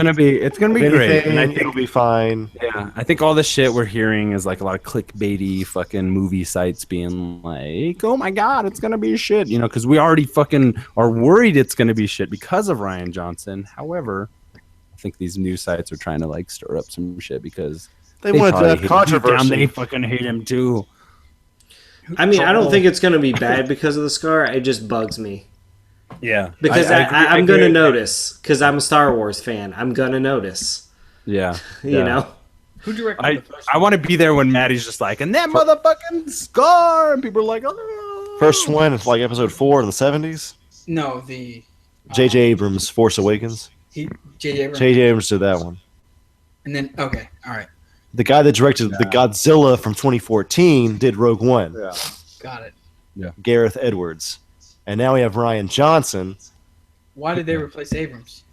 Speaker 2: gonna be great, and I think
Speaker 1: it'll be fine.
Speaker 2: Yeah, I think all the shit we're hearing is like a lot of clickbaity fucking movie sites being like, "Oh my god, it's gonna be shit," you know, because we already fucking are worried it's gonna be shit because of Ryan Johnson. However, I think these news sites are trying to like stir up some shit because
Speaker 1: they want to have controversy.
Speaker 2: They fucking hate him too.
Speaker 4: I mean, I don't think it's gonna be bad because of the scar. It just bugs me.
Speaker 2: Yeah,
Speaker 4: because I'm going to notice because I'm a Star Wars fan. I'm going to notice.
Speaker 2: Yeah,
Speaker 4: you know.
Speaker 3: Who directed the first
Speaker 2: I want to be there when Maddie's just like, and that motherfucking scar, and people are like, oh.
Speaker 1: First one, it's like episode 4 in the 70s.
Speaker 3: No, the
Speaker 1: J.J. Abrams, Force Awakens.
Speaker 3: J.J.
Speaker 1: Abrams did that one.
Speaker 3: And then okay, all right.
Speaker 1: The guy that directed the Godzilla from 2014 did Rogue One.
Speaker 2: Yeah,
Speaker 3: got it.
Speaker 2: Yeah,
Speaker 1: Gareth Edwards. And now we have Ryan Johnson.
Speaker 3: Why did they replace Abrams?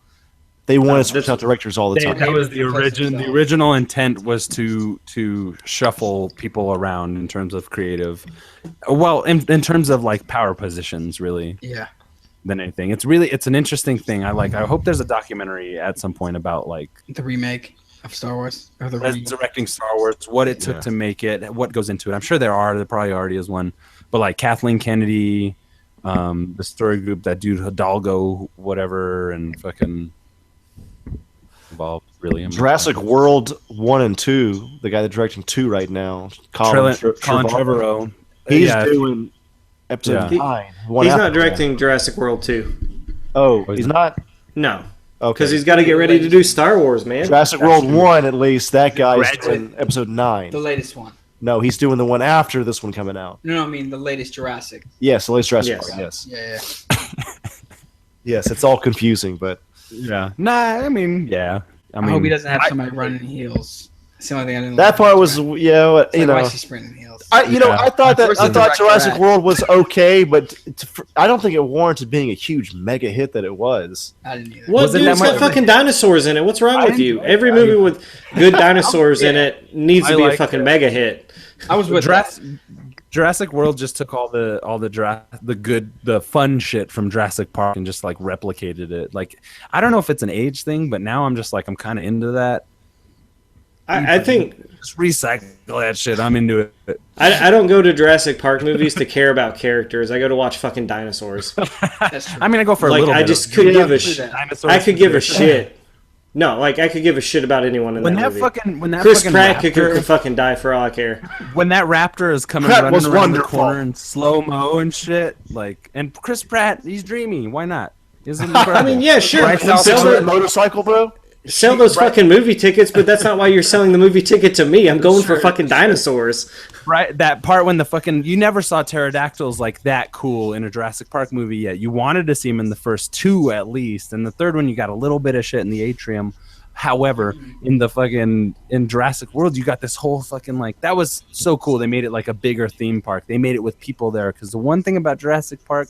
Speaker 1: They wanted to switch out directors all the time.
Speaker 2: That was the origin. The original intent was to shuffle people around in terms of creative, well, in terms of like power positions, really.
Speaker 3: Yeah.
Speaker 2: Than anything, it's an interesting thing. I hope there's a documentary at some point about like
Speaker 3: the remake of Star Wars or the
Speaker 2: directing Star Wars, what it took to make it, what goes into it. I'm sure there probably already is one, but like Kathleen Kennedy. The story group, that dude Hidalgo, whatever, and fucking involved really.
Speaker 1: Jurassic World 1 and 2, the guy that's directing 2 right now, Colin
Speaker 2: Trevorrow.
Speaker 1: He's doing episode 9.
Speaker 4: He's not directing Jurassic World 2.
Speaker 1: Oh, he's not?
Speaker 4: No. Okay. Because he's got to get ready to do Star Wars, man.
Speaker 1: Jurassic World 1, at least, that guy's doing episode 9.
Speaker 3: The latest one.
Speaker 1: No, he's doing the one after this one coming out.
Speaker 3: No, I mean the latest Jurassic.
Speaker 1: Yes, the latest Jurassic. Yes.
Speaker 3: Yeah.
Speaker 1: Yes, it's all confusing, but
Speaker 2: yeah. Nah, I mean, yeah.
Speaker 3: I hope he doesn't have somebody running heels. That's the only thing I didn't.
Speaker 1: That part was, you know, why
Speaker 3: is she sprinting heels?
Speaker 1: I thought Jurassic World was okay, but I don't think it warranted being a huge mega hit that it was.
Speaker 3: I didn't either.
Speaker 4: Well, dude, it's got fucking dinosaurs in it. What's wrong with you? Every movie with good dinosaurs in it needs to be a fucking mega hit.
Speaker 3: I was with
Speaker 2: Jurassic World just took all the fun shit from Jurassic Park and just like replicated it. Like, I don't know if it's an age thing, but now I'm just like, I'm kind of into that.
Speaker 4: I think
Speaker 2: just recycle that shit. I'm into it.
Speaker 4: I don't go to Jurassic Park movies to care about characters. I go to watch fucking dinosaurs.
Speaker 2: That's true. I mean, I go for a little bit.
Speaker 4: I just could give a shit. I could give a shit. No, like I could give a shit about anyone in that movie.
Speaker 2: When that
Speaker 4: Chris Pratt could fucking die for all I care.
Speaker 2: When that raptor is coming running around the corner in slow mo and shit, like, and Chris Pratt, he's dreamy. Why not?
Speaker 4: I mean, yeah, sure.
Speaker 1: Motorcycle, bro.
Speaker 4: Sell those fucking movie tickets, but that's not why you're selling the movie ticket to me. I'm going for fucking dinosaurs.
Speaker 2: Right, that part when you never saw pterodactyls like that cool in a Jurassic Park movie yet. You wanted to see them in the first 2 at least, and the third one you got a little bit of shit in the atrium. However, in Jurassic World, you got this whole fucking like, that was so cool. They made it like a bigger theme park. They made it with people there, because the one thing about Jurassic Park,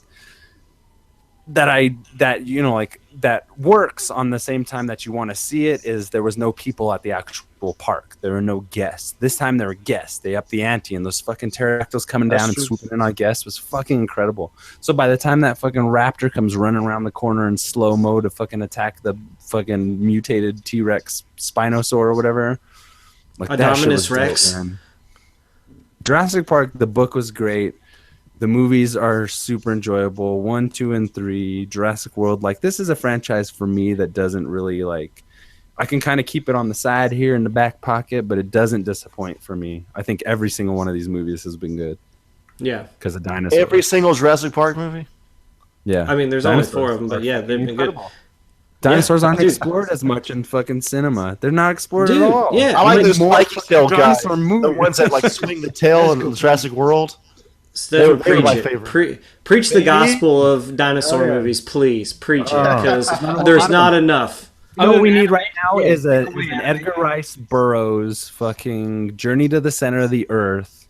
Speaker 2: that works on the same time that you want to see it is there was no people at the actual park. There were no guests. This time there were guests. They upped the ante, and those fucking pterodactyls coming down and swooping in on guests was fucking incredible. So by the time that fucking raptor comes running around the corner in slow mo to fucking attack the fucking mutated T-Rex Spinosaur or whatever, like
Speaker 4: Adominus Rex.
Speaker 2: Dope, Jurassic Park, the book was great. The movies are super enjoyable. 1, 2, and 3. Jurassic World, like, this is a franchise for me that doesn't really, like, I can kind of keep it on the side here in the back pocket, but it doesn't disappoint for me. I think every single one of these movies has been good.
Speaker 4: Yeah.
Speaker 2: Because of dinosaurs.
Speaker 1: Every single Jurassic Park movie?
Speaker 2: Yeah.
Speaker 4: I mean, there's only 4 of them, but yeah, they've been good.
Speaker 2: Dinosaurs aren't explored as much in fucking cinema. They're not explored at all.
Speaker 4: Yeah.
Speaker 1: I like those spiky tail guys.
Speaker 2: The
Speaker 1: ones that, like, swing the tail in Jurassic World.
Speaker 4: They were my favorite. Preach the gospel of dinosaur movies, please. Preach it, because there's not enough.
Speaker 2: You know what we need right now is an Edgar Rice Burroughs fucking Journey to the Center of the Earth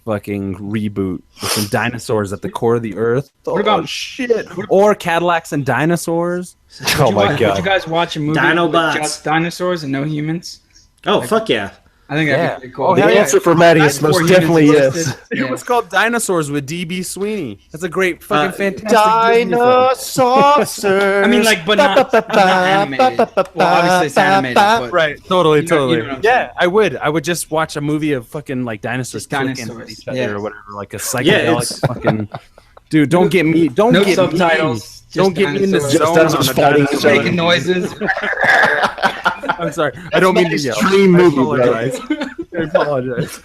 Speaker 2: fucking reboot with some dinosaurs at the core of the Earth.
Speaker 3: What about shit?
Speaker 2: Or Cadillacs and Dinosaurs.
Speaker 1: Oh my god!
Speaker 3: Did you guys watch a movie with just dinosaurs and no humans?
Speaker 4: Oh, fuck yeah.
Speaker 3: I think that'd be pretty cool.
Speaker 1: The answer for Maddie is most definitely yes.
Speaker 2: It was called Dinosaurs with D.B. Sweeney. That's a great, fucking fantastic
Speaker 1: Dinosaurs.
Speaker 3: I mean, like, but not animated. Well, obviously it's animated, but
Speaker 2: right? Totally.
Speaker 3: You know
Speaker 2: Yeah, I would just watch a movie of fucking like dinosaurs clicking at each other or whatever, like a psychedelic fucking. Dude, don't get me. Don't
Speaker 3: no
Speaker 2: get
Speaker 3: subtitles.
Speaker 2: Me. Don't get me in the zone.
Speaker 1: Dinosaurs fighting each other.
Speaker 3: Making noises.
Speaker 2: I'm sorry. I don't mean to yell.
Speaker 1: Extreme movie,
Speaker 2: I apologize.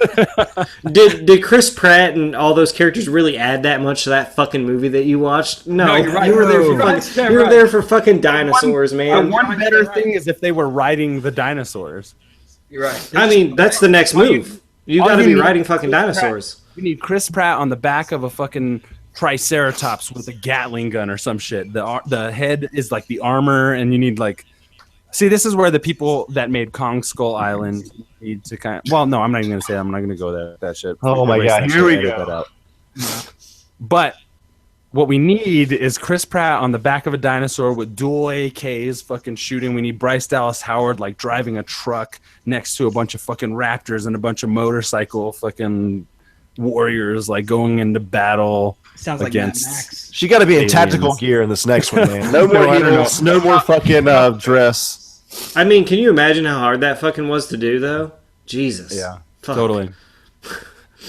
Speaker 4: Did Chris Pratt and all those characters really add that much to that fucking movie that you watched? No,
Speaker 3: you're right.
Speaker 4: You were there for fucking dinosaurs, man.
Speaker 2: One better thing is if they were riding the dinosaurs.
Speaker 3: You're right.
Speaker 4: I mean, that's the next move. You got to be riding fucking dinosaurs.
Speaker 2: You need Chris Pratt on the back of a fucking Triceratops with a Gatling gun or some shit. The head is like the armor, and you need like. See, this is where the people that made Kong Skull Island need to kind of. Well, no, I'm not even going to say that. I'm not going to go there. That shit.
Speaker 1: Oh my god! Here we go.
Speaker 2: But what we need is Chris Pratt on the back of a dinosaur with dual AKs fucking shooting. We need Bryce Dallas Howard like driving a truck next to a bunch of fucking raptors and a bunch of motorcycle fucking warriors like going into battle.
Speaker 3: Sounds like
Speaker 2: against
Speaker 3: Mad Max.
Speaker 1: She got to be in tactical gear in this next one, man. No more heels, no more fucking dress.
Speaker 4: I mean, can you imagine how hard that fucking was to do, though? Jesus.
Speaker 2: Yeah,
Speaker 4: Fuck.
Speaker 2: totally.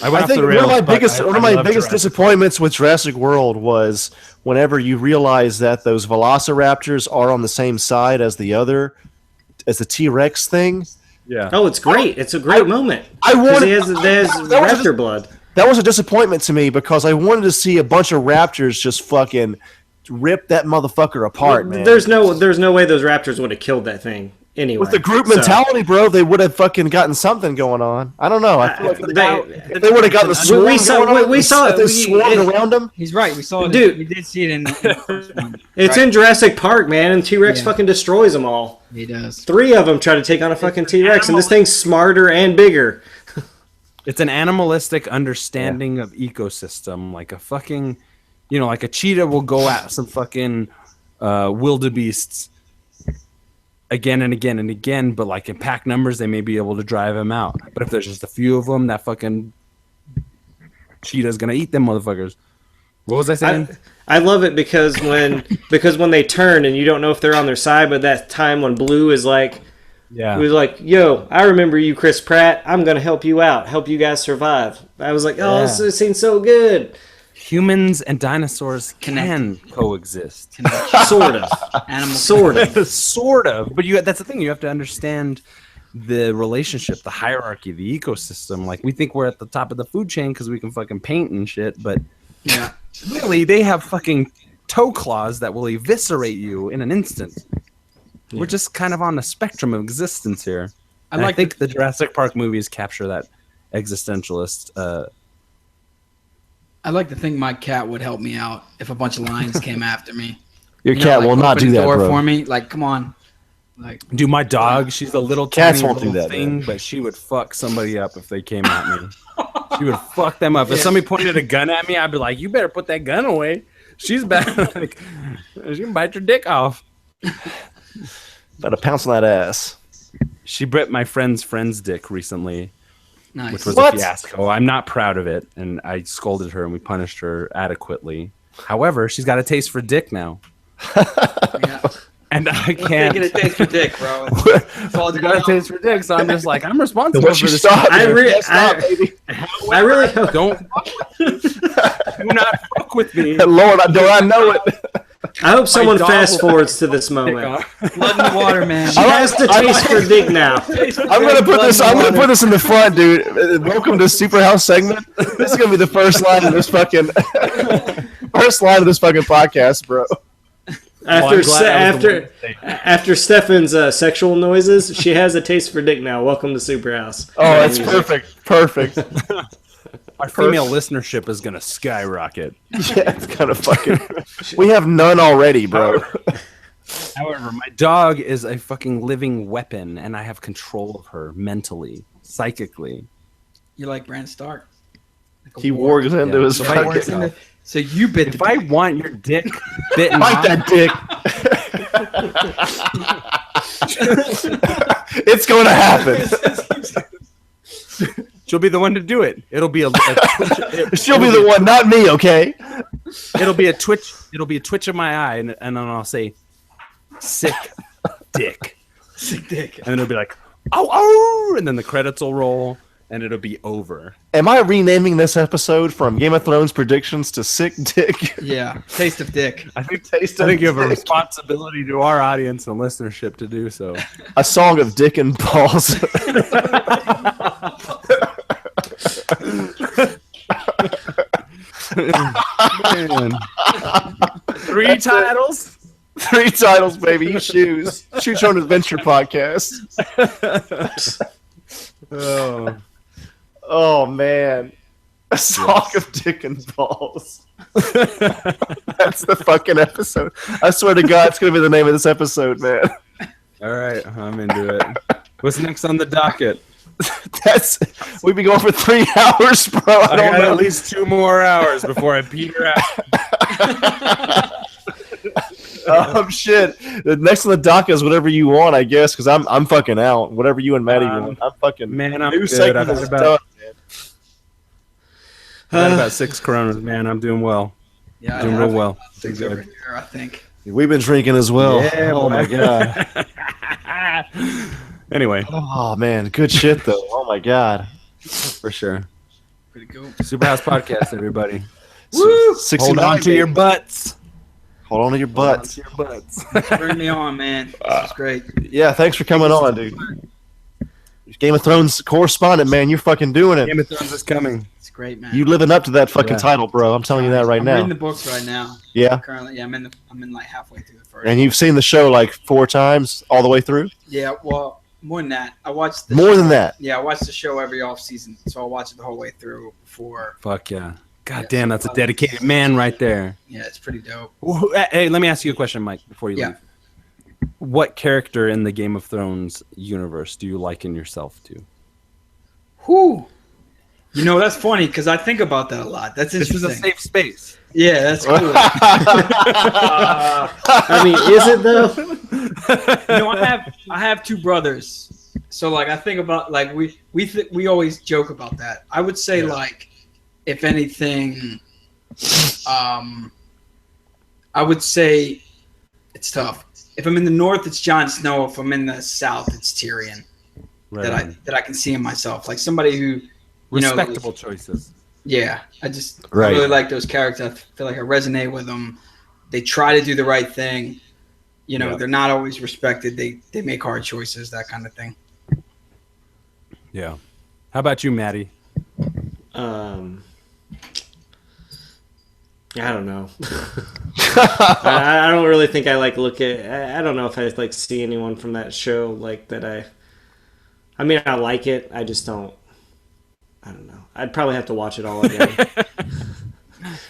Speaker 1: I think one of my biggest disappointments with Jurassic World was whenever you realize that those Velociraptors are on the same side as the T-Rex thing.
Speaker 2: Yeah.
Speaker 4: Oh, it's great. It's a great moment.
Speaker 1: I wanted.
Speaker 4: He has raptor blood.
Speaker 1: That was a disappointment to me because I wanted to see a bunch of raptors just fucking rip that motherfucker apart, man.
Speaker 4: There's no way those raptors would have killed that thing anyway.
Speaker 1: With the group mentality, bro, they would have fucking gotten something going on. I don't know. I feel like if they would have gotten the swarm
Speaker 4: we saw it.
Speaker 1: They swarmed around them.
Speaker 3: He's right. We saw it.
Speaker 4: Dude,
Speaker 3: we did see it in the first one.
Speaker 4: It's in Jurassic Park, man, and T-Rex fucking destroys them all.
Speaker 3: He does.
Speaker 4: 3 of them try to take on a fucking T-Rex, and this thing's smarter and bigger.
Speaker 2: It's an animalistic understanding of ecosystem, like a fucking, like a cheetah will go at some fucking wildebeests again and again and again, but like in pack numbers, they may be able to drive them out. But if there's just a few of them, that fucking cheetah's gonna eat them motherfuckers. What was I saying?
Speaker 4: I love it because when they turn and you don't know if they're on their side, but that time when Blue is like.
Speaker 2: Yeah.
Speaker 4: He was like, yo, I remember you, Chris Pratt. I'm going to help you out, help you guys survive. I was like, oh, this seems so good.
Speaker 2: Humans and dinosaurs can coexist.
Speaker 4: Sort of. Sort of.
Speaker 2: Sort of. But that's the thing. You have to understand the relationship, the hierarchy, the ecosystem. Like, we think we're at the top of the food chain because we can fucking paint and shit. But really, they have fucking toe claws that will eviscerate you in an instant. Yeah. We're just kind of on the spectrum of existence here. I think the Jurassic Park movies capture that existentialist.
Speaker 3: I'd like to think my cat would help me out if a bunch of lions came after me.
Speaker 1: Your cat will not do that, bro.
Speaker 3: For me, like, come on. Like,
Speaker 2: dude, my dog, she's a little
Speaker 1: cats
Speaker 2: tiny
Speaker 1: won't do that
Speaker 2: thing, but she would fuck somebody up if they came at me. She would fuck them up. If somebody pointed a gun at me, I'd be like, "You better put that gun away." She's bad. Like, she can bite your dick off.
Speaker 1: About to pounce on that ass.
Speaker 2: She bit my friend's dick recently,
Speaker 3: Nice.
Speaker 2: which was
Speaker 1: What?
Speaker 2: a fiasco. I'm not proud of it, and I scolded her and we punished her adequately. However, she's got a taste for dick now,
Speaker 3: Yeah.
Speaker 2: and I can't.
Speaker 3: Get a taste for dick, bro. It's all
Speaker 2: She got a taste for dick, so I'm just like, I'm responsible
Speaker 1: Once
Speaker 2: for
Speaker 1: you
Speaker 2: this.
Speaker 1: stop,
Speaker 4: I
Speaker 1: baby.
Speaker 4: really
Speaker 2: Don't do not fuck with me.
Speaker 1: Lord, don't I know it?
Speaker 4: I hope someone
Speaker 2: dog
Speaker 4: fast
Speaker 2: will-
Speaker 4: forwards to this moment.
Speaker 3: blood in the water, man.
Speaker 4: She has the taste for dick now.
Speaker 1: I'm gonna put this in the front, dude. Welcome to Superhouse segment. This is gonna be the first line of this fucking podcast, bro.
Speaker 4: After Stefan's sexual noises, she has a taste for dick now. Welcome to Superhouse.
Speaker 1: Oh, that's perfect.
Speaker 2: Our female listenership is gonna skyrocket.
Speaker 1: Yeah, it's kind of fucking. We have none already, bro.
Speaker 2: However, my dog is a fucking living weapon, and I have control of her mentally, psychically.
Speaker 3: You're like Bran Stark. Like a
Speaker 1: He
Speaker 3: warg.
Speaker 1: wargs into
Speaker 2: Yeah,
Speaker 1: his
Speaker 2: so
Speaker 1: fucking.
Speaker 3: So you bit
Speaker 2: If
Speaker 3: the
Speaker 2: I
Speaker 3: dick.
Speaker 2: want your dick bitten
Speaker 1: Bite
Speaker 2: off,
Speaker 1: that dick. It's going to happen.
Speaker 2: she'll be the one to do it. It'll be a twitch,
Speaker 1: She'll be the one, not me. Okay.
Speaker 2: it'll be a twitch. It'll be a twitch of my eye, and then I'll say, "Sick dick,"
Speaker 3: Sick dick.
Speaker 2: and then it'll be like, "Oh, oh," and then the credits will roll, and it'll be over.
Speaker 1: Am I renaming this episode from Game of Thrones predictions to Sick Dick?
Speaker 3: Yeah. Taste of dick.
Speaker 2: I think you have a responsibility to our audience and listenership to do so.
Speaker 1: A song of dick and balls.
Speaker 2: Man. 3 titles.
Speaker 1: 3 titles, baby. You choose. Choose your own adventure podcast. Oh man. A song of dick and balls. That's the fucking episode. I swear to God, it's gonna be the name of this episode, man.
Speaker 2: All right, I'm into it. What's next on the docket?
Speaker 1: We've been going for 3 hours, bro. I
Speaker 2: I
Speaker 1: don't
Speaker 2: got
Speaker 1: know.
Speaker 2: at least 2 more hours before I peter out.
Speaker 1: Shit. The next on the docket is whatever you want, I guess, because I'm fucking out. Whatever you and Maddie want. I'm fucking.
Speaker 2: Man, I'm
Speaker 1: new
Speaker 2: good.
Speaker 1: segment
Speaker 2: I've
Speaker 1: is
Speaker 2: had about,
Speaker 1: done, man.
Speaker 2: I've had about 6 Coronas, man. I'm doing well.
Speaker 3: Yeah.
Speaker 2: Doing real well.
Speaker 3: Things over here, I think.
Speaker 1: We've been drinking as well.
Speaker 2: Yeah,
Speaker 1: oh my god.
Speaker 2: Anyway,
Speaker 1: Oh man, good shit though. Oh my god.
Speaker 2: for sure.
Speaker 3: Pretty cool.
Speaker 2: Superhouse podcast, everybody.
Speaker 1: Woo!
Speaker 2: Hold on to your butts.
Speaker 1: Hold on to your butts.
Speaker 2: Hold on to your butts.
Speaker 3: Bring me on, man. This is great.
Speaker 1: Yeah, thanks for coming on, dude. Game of Thrones correspondent, man. You're fucking doing it.
Speaker 2: Game of Thrones is coming.
Speaker 3: It's great, man.
Speaker 1: You living up to that fucking
Speaker 2: Yeah.
Speaker 1: title, bro. I'm telling you that right
Speaker 3: I'm
Speaker 1: now.
Speaker 3: reading the books right now.
Speaker 1: Yeah.
Speaker 3: Currently, yeah, I'm in like halfway through the first.
Speaker 1: And you've seen the show like 4 times all the way through?
Speaker 3: Yeah, well, more than that. I watched the
Speaker 1: More
Speaker 3: show-
Speaker 1: than that.
Speaker 3: Yeah, I watch the show every off season, so I'll watch it the whole way through before.
Speaker 2: Fuck yeah. God
Speaker 3: Yeah,
Speaker 2: damn, that's a dedicated man right there.
Speaker 3: Yeah, it's pretty dope.
Speaker 2: Hey, let me ask you a question, Mike, before you
Speaker 3: Yeah.
Speaker 2: leave. What character in the Game of Thrones universe do you liken yourself to?
Speaker 3: Whew. You know, that's funny because I think about that a lot. That's
Speaker 2: This
Speaker 3: interesting.
Speaker 2: is a safe space.
Speaker 3: Yeah, that's cool.
Speaker 4: I mean, is it though?
Speaker 3: You know, I have 2 brothers, so like I think about like we always joke about that. I would say like, if anything, I would say it's tough. If I'm in the north, it's Jon Snow. If I'm in the south, it's Tyrion.
Speaker 2: Right.
Speaker 3: That I can see in myself, like somebody who, you know,
Speaker 2: Respectable choices.
Speaker 3: yeah, I just
Speaker 1: Right.
Speaker 3: I really like those characters. I feel like I resonate with them. They try to do the right thing. You know,
Speaker 2: Yeah.
Speaker 3: they're not always respected. They make hard choices, that kind of thing.
Speaker 2: Yeah. How about you, Maddie?
Speaker 4: I don't know. I don't really think I like look at. I don't know if I like see anyone from that show like that. I mean, I like it. I just don't. I don't know. I'd probably have to watch it all again.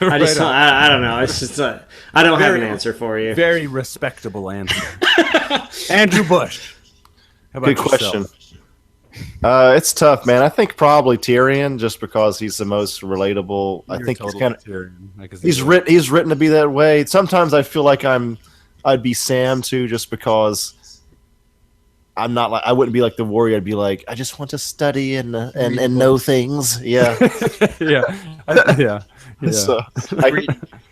Speaker 4: I just don't, I don't know. It's just I don't have an answer for you.
Speaker 2: Very respectable answer. Andrew Bush. How about
Speaker 1: Good
Speaker 2: yourself?
Speaker 1: question. It's tough, man. I think probably Tyrion, just because he's the most relatable. I think he's kind of he's written to be that way. Sometimes I feel like I'd be Sam too, just because I'm not like I wouldn't be like the warrior. I'd be like I just want to study and know things. Yeah,
Speaker 2: yeah.
Speaker 1: So,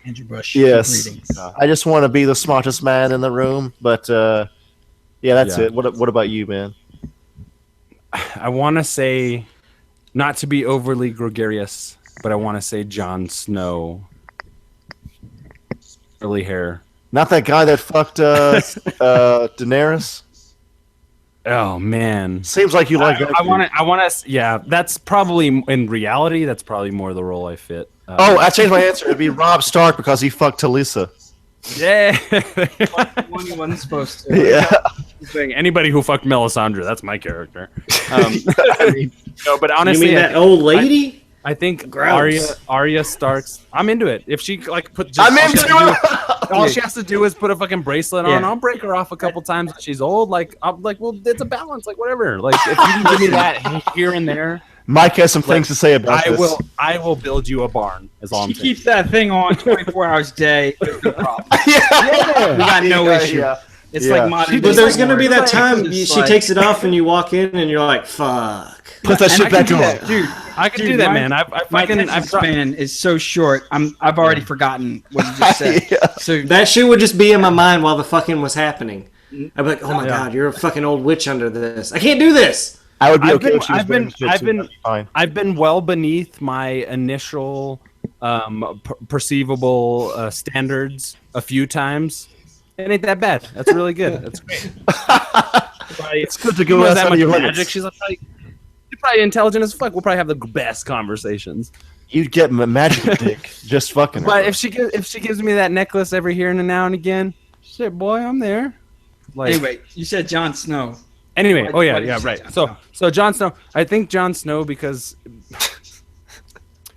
Speaker 3: Andrew Bush.
Speaker 1: Yes, I just want to be the smartest man in the room. But that's it. What about you, man?
Speaker 2: I want to say, not to be overly gregarious, but I want to say Jon Snow. Curly hair.
Speaker 1: Not that guy that fucked Daenerys.
Speaker 2: Oh man,
Speaker 1: seems like you like that.
Speaker 2: I want to. Yeah, that's probably in reality. That's probably more the role I fit.
Speaker 1: I changed my answer. It'd be Robb Stark because he fucked Talisa.
Speaker 2: Yeah,
Speaker 3: one he wasn't supposed to.
Speaker 1: Yeah.
Speaker 2: Saying anybody who fucked Melisandre, that's my character. I mean, no, but honestly,
Speaker 4: you mean that old lady?
Speaker 2: I think
Speaker 4: Gross.
Speaker 2: Arya Stark's. I'm into it. If she like put,
Speaker 1: I'm into it.
Speaker 2: All she has to do is put a fucking bracelet on. I'll break her off a couple times. If she's old, like I'm like, well, it's a balance. Like whatever. Like if you can give me that here and there.
Speaker 1: Mike has some things to say about this.
Speaker 2: I will build you a barn. As long as
Speaker 3: she keeps that thing on 24 hours a day. No problem.
Speaker 1: We
Speaker 3: got no issue.
Speaker 1: Yeah.
Speaker 3: It's like modern.
Speaker 4: But there's gonna be that time she takes it off and you walk in and you're like, "Fuck."
Speaker 1: Put that shit back on,
Speaker 3: dude.
Speaker 2: I can do that, man.
Speaker 3: My attention span is so short. I've already forgotten what you just said. So
Speaker 4: that shit would just be in my mind while the fucking was happening. I'd be like, "Oh my god, you're a fucking old witch under this. I can't do this."
Speaker 1: I would be okay if she was
Speaker 2: I've been well beneath my initial perceivable standards a few times. It ain't that bad. That's really good. That's great.
Speaker 1: It's good to go outside of your limits.
Speaker 2: She's like, you're probably intelligent as fuck. We'll probably have the best conversations.
Speaker 1: You'd get magic dick just fucking.
Speaker 2: But if she gives me that necklace every here and now and again, shit, boy, I'm there.
Speaker 3: Like, anyway, you said Jon Snow.
Speaker 2: Anyway, right. So Jon Snow. I think Jon Snow because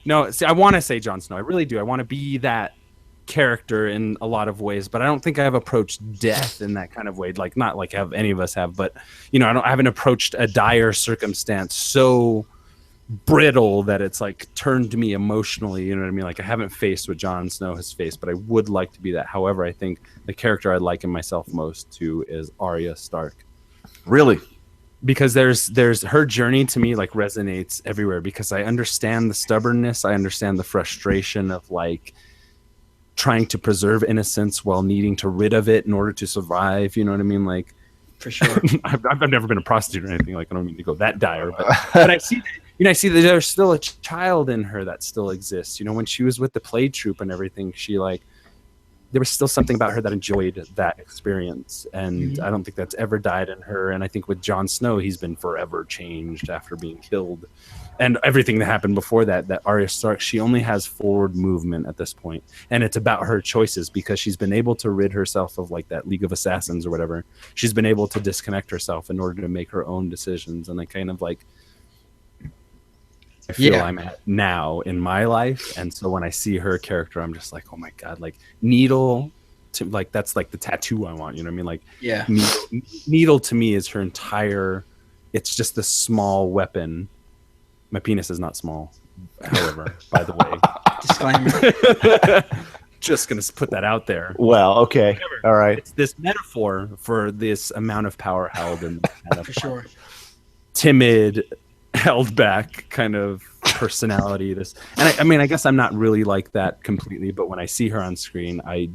Speaker 2: no, see, I want to say Jon Snow. I really do. I want to be that character in a lot of ways, but I don't think I've approached death in that kind of way. Like not like have any of us have, but I haven't approached a dire circumstance so brittle that it's like turned me emotionally. You know what I mean? Like I haven't faced what Jon Snow has faced, but I would like to be that. However, I think the character I like in myself most too is Arya Stark.
Speaker 1: Really?
Speaker 2: Because there's her journey to me like resonates everywhere because I understand the stubbornness, I understand the frustration of like trying to preserve innocence while needing to rid of it in order to survive. You know what I mean? Like,
Speaker 3: for sure.
Speaker 2: I've never been a prostitute or anything. Like, I don't mean to go that dire, but I see, I see that there's still a child in her that still exists. When she was with the play troupe and everything, she there was still something about her that enjoyed that experience, and I don't think that's ever died in her. And I think with Jon Snow, he's been forever changed after being killed. And everything that happened before that Arya Stark, she only has forward movement at this point. And it's about her choices because she's been able to rid herself of like that League of Assassins or whatever. She's been able to disconnect herself in order to make her own decisions. And I kind of like, I feel I'm at now in my life. And so when I see her character, I'm just like, oh my God, like Needle to like, that's like the tattoo I want, you know what I mean? Like Needle to me is her entire, it's just the small weapon. My penis is not small, however, by the way.
Speaker 3: Disclaimer.
Speaker 2: Just going to put that out there.
Speaker 1: Well, okay. Whatever. All right. It's
Speaker 2: this metaphor for this amount of power held in kind of
Speaker 3: for sure.
Speaker 2: Timid, held back kind of personality. And I mean, I guess I'm not really like that completely, but when I see her on screen, I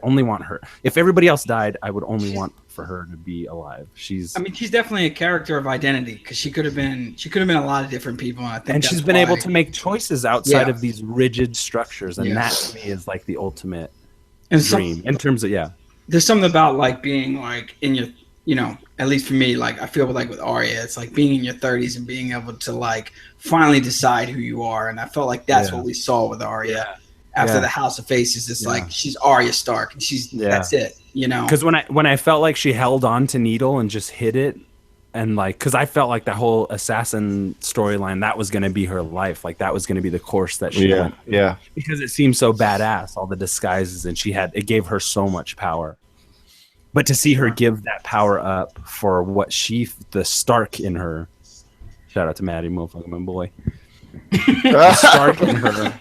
Speaker 2: only want her. If everybody else died, I would only want for her to be alive. She's
Speaker 3: definitely a character of identity because she could have been a lot of different people. And I think
Speaker 2: she's been able to make choices outside of these rigid structures. And that to me is like the ultimate dream in terms of,
Speaker 3: there's something about like being like in your, at least for me, like I feel like with Arya, it's like being in your 30s and being able to like finally decide who you are. And I felt like that's what we saw with Arya. After the House of Faces, it's like she's Arya Stark, and that's it,
Speaker 2: Because when I felt like she held on to Needle and just hit it, and like, because I felt like that whole assassin storyline that was going to be her life, like that was going to be the course that she went.
Speaker 1: Yeah.
Speaker 2: Because it seemed so badass, all the disguises, and it gave her so much power. But to see her give that power up for what the Stark in her. Shout out to Maddie, motherfucking my boy. The Stark in her.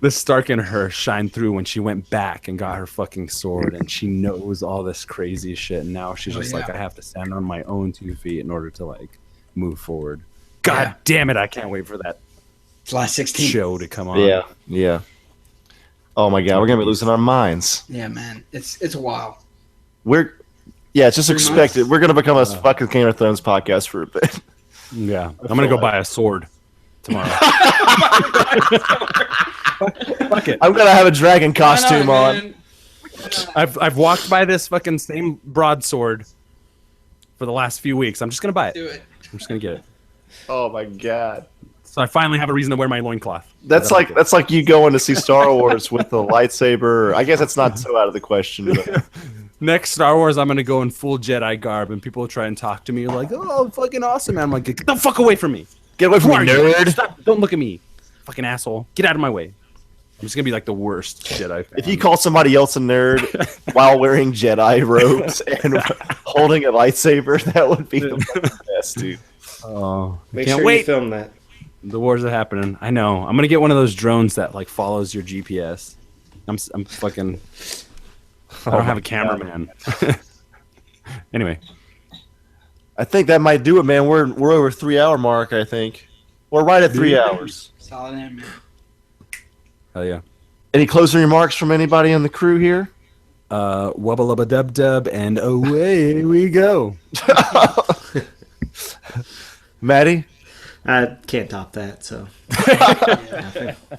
Speaker 2: The Stark in her shined through when she went back and got her fucking sword, and she knows all this crazy shit. And now she's just like, I have to stand on my own 2 feet in order to like move forward. God damn it! I can't wait for that
Speaker 3: July 16th
Speaker 2: show to come on.
Speaker 1: Yeah. Oh my god, we're gonna be losing our minds.
Speaker 3: Yeah, man, it's a while.
Speaker 1: It's just expected. We're gonna become a fucking Game of Thrones podcast for a bit.
Speaker 2: Yeah, I'm gonna go buy a sword tomorrow. Fuck it.
Speaker 1: I'm gonna have a dragon costume on.
Speaker 2: I've walked by this fucking same broadsword for the last few weeks. I'm just gonna buy it.
Speaker 3: Do it.
Speaker 2: I'm just gonna get it.
Speaker 1: Oh my god.
Speaker 2: So I finally have a reason to wear my loincloth.
Speaker 1: That's like you going to see Star Wars with the lightsaber. I guess that's not so out of the question. But.
Speaker 2: Next Star Wars, I'm gonna go in full Jedi garb, and people will try and talk to me like, "Oh, fucking awesome, man!" I'm like, "Get the fuck away from me!
Speaker 1: Get away from me, nerd!
Speaker 2: Stop! Don't look at me, fucking asshole! Get out of my way!" I'm just gonna be like the worst Jedi fan.
Speaker 1: If you call somebody else a nerd while wearing Jedi robes and holding a lightsaber, that would be the best, dude.
Speaker 2: Oh,
Speaker 4: Make
Speaker 2: can't
Speaker 4: sure
Speaker 2: wait.
Speaker 4: you film that.
Speaker 2: The wars are happening. I know. I'm gonna get one of those drones that like follows your GPS. I'm fucking. I don't have a cameraman. Anyway,
Speaker 1: I think that might do it, man. We're over 3 hour mark. I think we're right at 3 hours.
Speaker 3: Solid end, man.
Speaker 2: Hell yeah.
Speaker 1: Any closing remarks from anybody on the crew here?
Speaker 2: Wubba lubba dub dub, and away we go.
Speaker 1: Maddie?
Speaker 4: I can't top that, so.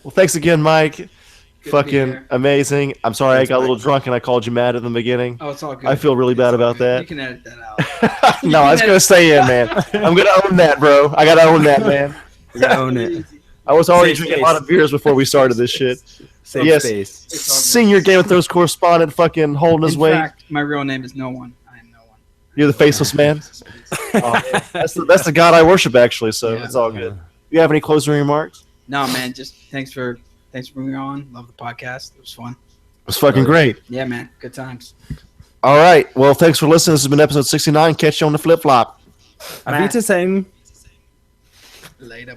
Speaker 1: Well, thanks again, Mike.
Speaker 3: Good
Speaker 1: fucking amazing. I'm sorry I got a little drunk and I called you Matt in the beginning.
Speaker 3: Oh, it's all good.
Speaker 1: I feel really bad about that.
Speaker 3: You can edit that out.
Speaker 1: No, it's gonna stay in, man. I'm gonna own that, bro. I gotta own that, man.
Speaker 2: You gotta own it.
Speaker 1: I was already
Speaker 2: Safe
Speaker 1: drinking
Speaker 2: space.
Speaker 1: a lot of beers before we started this shit.
Speaker 2: Safe
Speaker 1: Yes.
Speaker 2: space.
Speaker 1: Senior Game of Thrones correspondent, fucking holding his
Speaker 3: In
Speaker 1: weight.
Speaker 3: fact, my real name is No One. I am No One.
Speaker 1: You're the faceless man. Oh, that's the god I worship, actually. So
Speaker 3: Yeah.
Speaker 1: it's all good. You have any closing remarks?
Speaker 3: No, man. Just thanks for bringing me on. Love the podcast. It was fun.
Speaker 1: It was fucking great.
Speaker 3: Yeah, man. Good times.
Speaker 1: All right. Well, thanks for listening. This has been episode 69. Catch you on the flip flop.
Speaker 2: Avita saying.
Speaker 3: Later.